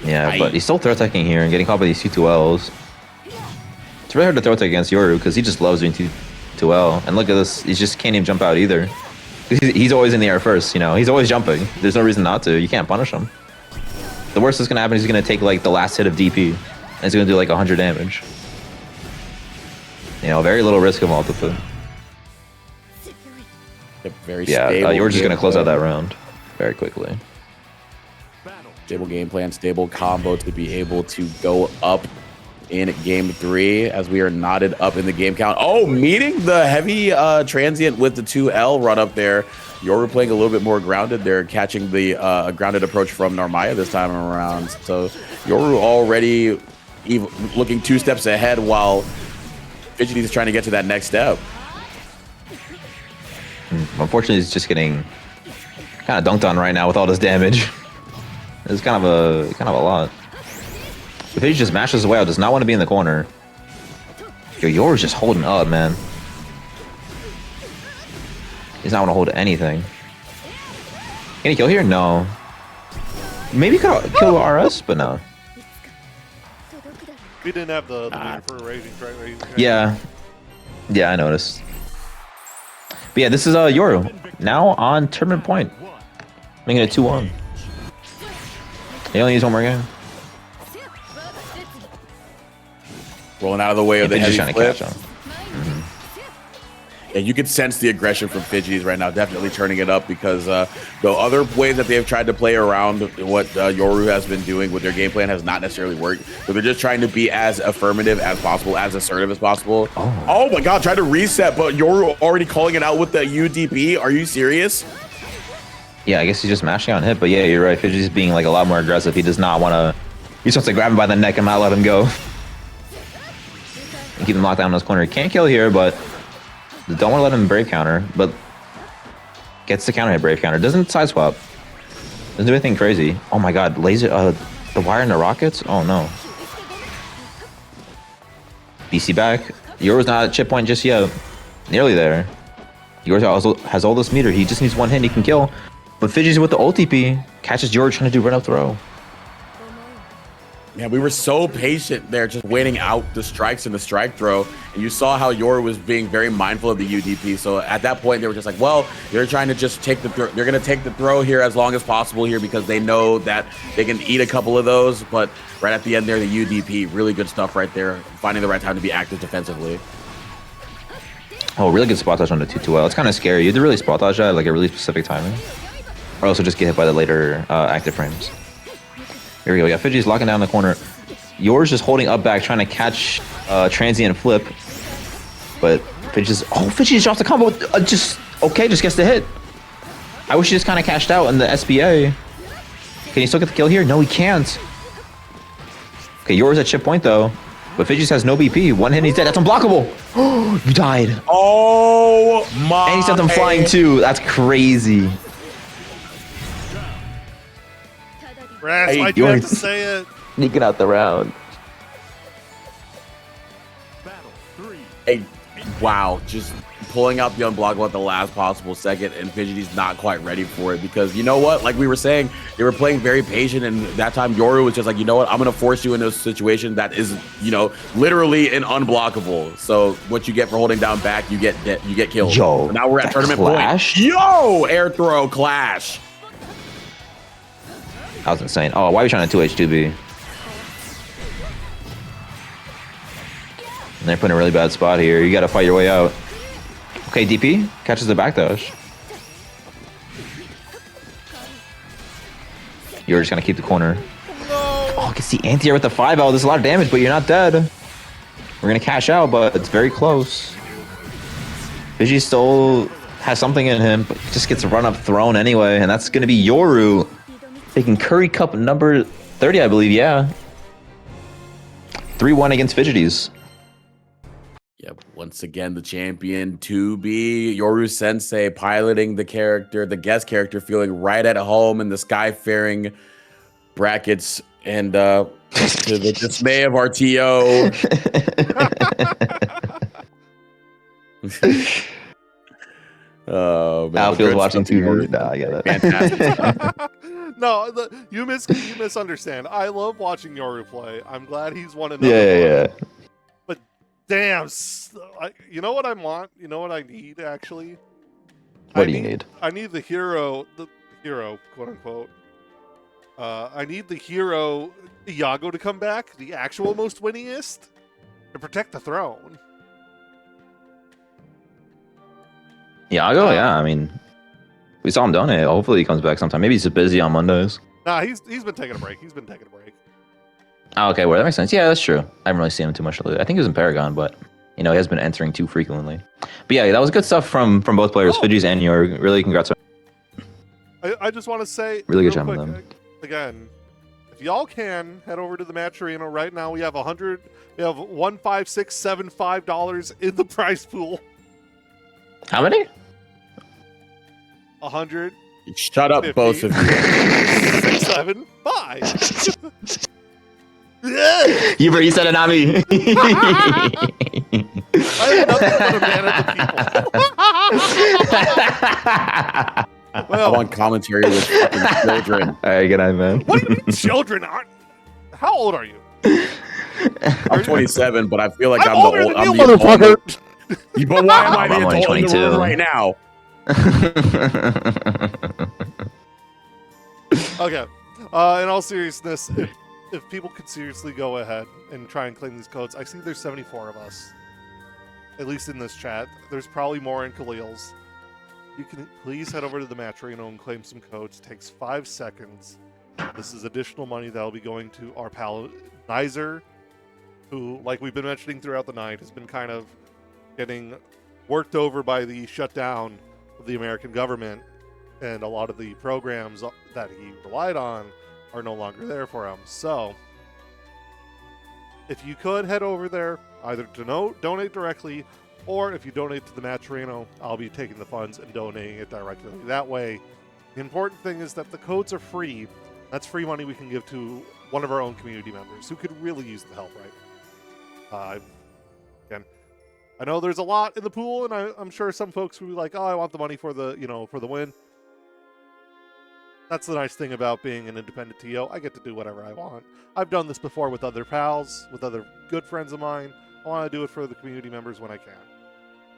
Yeah, but he's still throw attacking here and getting caught by these 2-2Ls. It's really hard to throw attack against Yoru because he just loves doing 2-2L. And look at this, he just can't even jump out either. He's always in the air first, you know. He's always jumping. There's no reason not to. You can't punish him. The worst that's gonna happen is he's gonna take like the last hit of DP, and it's gonna do like 100 damage. You know, very little risk of multiple.
Very
yeah, you're just gonna close out that round very quickly.
Stable game plan, stable combo to be able to go up in game 3 as we are knotted up in the game count. Oh, meeting the heavy transient with the 2L run up there. Yoru playing a little bit more grounded. They're catching the grounded approach from Narmaya this time around. So Yoru already looking 2 steps ahead while Fidgety is trying to get to that next step.
Unfortunately, he's just getting kind of dunked on right now with all this damage. It's kind of a lot. If he just mashes away, does not want to be in the corner. Yo, Yoru's just holding up, man. He's not want to hold anything. Can he kill here? No. Maybe he could kill RS, but no.
We didn't have the meter for raising.
Yeah. Yeah, I noticed. But yeah, this is Yoru. Now on tournament point. Making it 2-1. He only needs one more game.
Rolling out of the way of the heavy
trying
flip.
to catch him.
Yeah, you can sense the aggression from Fidgeties right now, definitely turning it up because the other ways that they've tried to play around what Yoru has been doing with their game plan has not necessarily worked. So they're just trying to be as affirmative as possible, as assertive as possible. Oh my God, try to reset, but Yoru already calling it out with the UDP. Are you serious?
Yeah, I guess he's just mashing on hit, but yeah, you're right. Fidgety's being like a lot more aggressive. He does not want to. He's supposed to grab him by the neck and not let him go. And keep him locked down in his corner. He can't kill here, but don't want to let him brave counter. But gets the counter hit brave counter. Doesn't side swap. Doesn't do anything crazy. Oh my God, laser the wire and the rockets. Oh no. BC back. Yoru's not at chip point just yet. Nearly there. Yoru also has all this meter. He just needs one hit and he can kill. But Fidgety's with the ult TP. Catches Yoru trying to do run up throw.
Yeah, we were so patient there, just waiting out the strikes and the strike throw. And you saw how Yoru was being very mindful of the UDP. So at that point, they were just like, well, they're trying to just take the throw. They're going to take the throw here as long as possible here because they know that they can eat a couple of those. But right at the end there, the UDP, really good stuff right there. Finding the right time to be active defensively.
Oh, really good spot dodge on the 2-2L. It's kind of scary. You have to really spot dodge that at like a really specific timing. Or also just get hit by the later active frames. Here we go. Yeah, Fidgety's locking down the corner. Yoru's just holding up back, trying to catch transient flip. But Fidgety drops the combo. Just gets the hit. I wish he just kind of cashed out in the SBA. Can he still get the kill here? No, he can't. Okay, Yoru's at chip point though. But Fidgety has no BP. One hit and he's dead. That's unblockable. Oh, you died.
Oh my.
And he sent them flying too. That's crazy.
Brass, why'd you have to say it?
Sneaking out the round.
Battle 3.
Hey, wow, just pulling out the unblockable at the last possible second, and Fidgety's not quite ready for it because you know what? Like we were saying, they were playing very patient, and that time Yoru was just like, you know what? I'm gonna force you into a situation that is, you know, literally an unblockable. So what you get for holding down back, you get killed.
Yo,
so now we're at tournament
clash?
point. Yo, air throw clash.
That was insane. Oh, why are you trying to 2H2B? And they're putting a really bad spot here. You gotta fight your way out. Okay, DP catches the backdash. You're just gonna keep the corner. Oh, gets the anti-air with the 5L. There's a lot of damage, but you're not dead. We're gonna cash out, but it's very close. Fidgety still has something in him, but just gets run up thrown anyway, and that's gonna be Yoru. Taking Curry Cup number 30, I believe, yeah. 3-1 against Fidgeties.
Yep, once again, the champion to be Yoru Sensei piloting the character, the guest character, feeling right at home in the sky-faring brackets and to the dismay of our TO. Oh, man.
Alfield's watching TV. Nah, I get it.
Fantastic.
No, you misunderstand. I love watching Yoru play. I'm glad he's won another
Yeah.
But damn, you know what I want? You know what I need, actually?
What do you need?
I need the hero, quote unquote. I need the hero Iago to come back, the actual most winningest, to protect the throne.
Iago, yeah, I mean, we saw him donate. Hopefully he comes back sometime. Maybe he's busy on Mondays.
Nah, he's been taking a break.
Oh, okay, well, that makes sense. Yeah, that's true. I haven't really seen him too much lately. I think he was in Paragon, but, you know, he has been entering too frequently. But yeah, that was good stuff from both players, Fidgeties and Yoru. Really congrats.
I just want to say,
really good job with them.
Again, if y'all can, head over to the matcherino right now. We have $1,567.5 in the prize pool.
How many?
100.
Shut up, both of you.
675.
You said it, not me.
I have nothing but a man of the people.
Well, I'm on commentary with fucking children.
All right, good night, man.
What do you mean children? How old are you?
I'm 27, but I feel like I'm
older
the old.
than you,
I'm the
motherfucker.
But why am I
I'm
the
only
adult in the
22.
room right now?
Okay. In all seriousness, if people could seriously go ahead and try and claim these codes, I see there's 74 of us. at least in this chat, there's probably more in Khalil's. You can please head over to the Matcherino and claim some codes. It takes 5 seconds. This is additional money that will be going to our pal Nizer, who, like we've been mentioning throughout the night, has been kind of getting worked over by the shutdown of the American government, and a lot of the programs that he relied on are no longer there for him. So, if you could head over there, either to donate directly, or if you donate to the Matcherino, I'll be taking the funds and donating it directly that way. The important thing is that the codes are free. That's free money we can give to one of our own community members who could really use the help, right? Again, I know there's a lot in the pool, and I'm sure some folks will be like, "Oh, I want the money for the for the win." That's the nice thing about being an independent TO. I get to do whatever I want. I've done this before with other pals, with other good friends of mine. I want to do it for the community members when I can.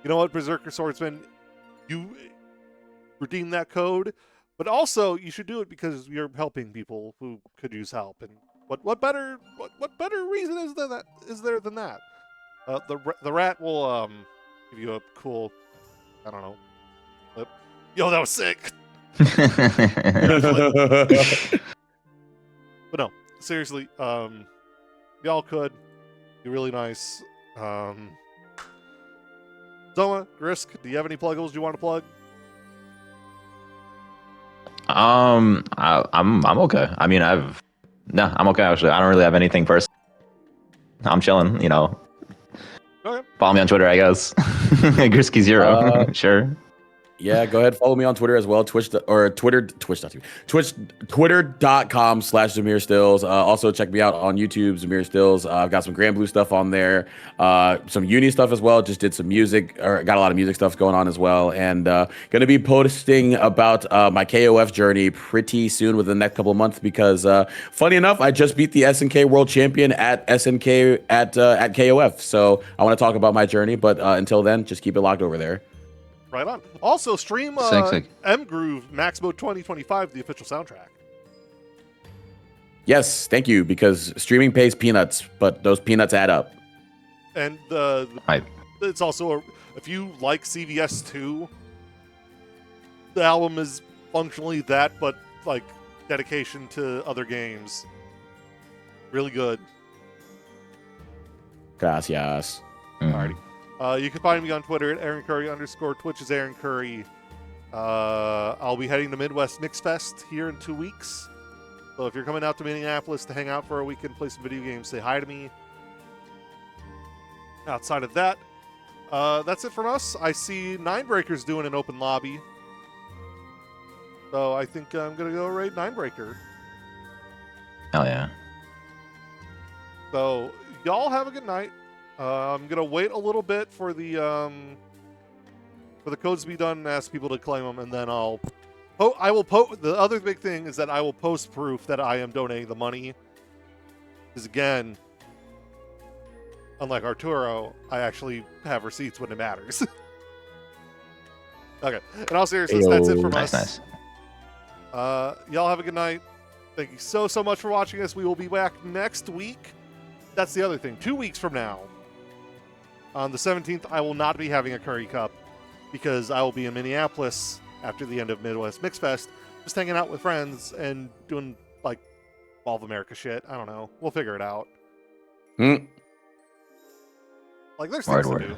You know what, Berserker Swordsman? You redeem that code, but also you should do it because you're helping people who could use help. And what better reason is there than that? The rat will give you a cool, I don't know, clip. Yo, that was sick. But no, seriously, y'all could be really nice. Zoma, Grisk, do you have any pluggables you want to plug?
I'm okay. I mean, I'm okay actually. I don't really have anything personal. I'm chilling, you know.
Okay.
Follow me on Twitter, I guess. Grisky0. Sure.
Yeah, go ahead. Follow me on Twitter as well. Twitch.tv. Twitter.com/Zamir Stills. Also check me out on YouTube, Zamir Stills. I've got some Grand Blue stuff on there. Some uni stuff as well. Just did some music, or got a lot of music stuff going on as well. And gonna be posting about my KOF journey pretty soon within the next couple of months because funny enough, I just beat the SNK World Champion at SNK at KOF. So I want to talk about my journey, but until then, just keep it locked over there.
Right on. Also, stream
Sick.
M Groove Max Mode 2025, the official soundtrack.
Yes, thank you, because streaming pays peanuts, but those peanuts add up.
And
Right.
it's also, if you like CVS 2, the album is functionally that, but like dedication to other games. Really good.
Gracias.
Alrighty. You can find me on Twitter at Aaron Curry _ Twitch is Aaron Curry. I'll be heading to Midwest Knicks Fest here in 2 weeks. So if you're coming out to Minneapolis to hang out for a weekend, play some video games, say hi to me. Outside of that, that's it from us. I see Ninebreaker's doing an open lobby. So I think I'm going to go raid Ninebreaker.
Hell yeah.
So y'all have a good night. I'm gonna wait a little bit for the codes to be done and ask people to claim them, and then I will post. The other big thing is that I will post proof that I am donating the money. Because again, unlike Arturo, I actually have receipts when it matters. Okay. In all seriousness, that's it from us.
Nice.
Y'all have a good night. Thank you so much for watching us. We will be back next week. That's the other thing. 2 weeks from now. On the 17th, I will not be having a Curry Cup because I will be in Minneapolis after the end of Midwest Mix Fest, just hanging out with friends and doing, like, Ball of America shit. I don't know. We'll figure it out. Like, there's things to do.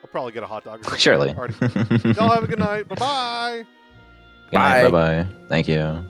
I'll probably get a hot dog or something.
Surely.
Y'all have a good night. Bye-bye.
Bye. Bye. Thank you.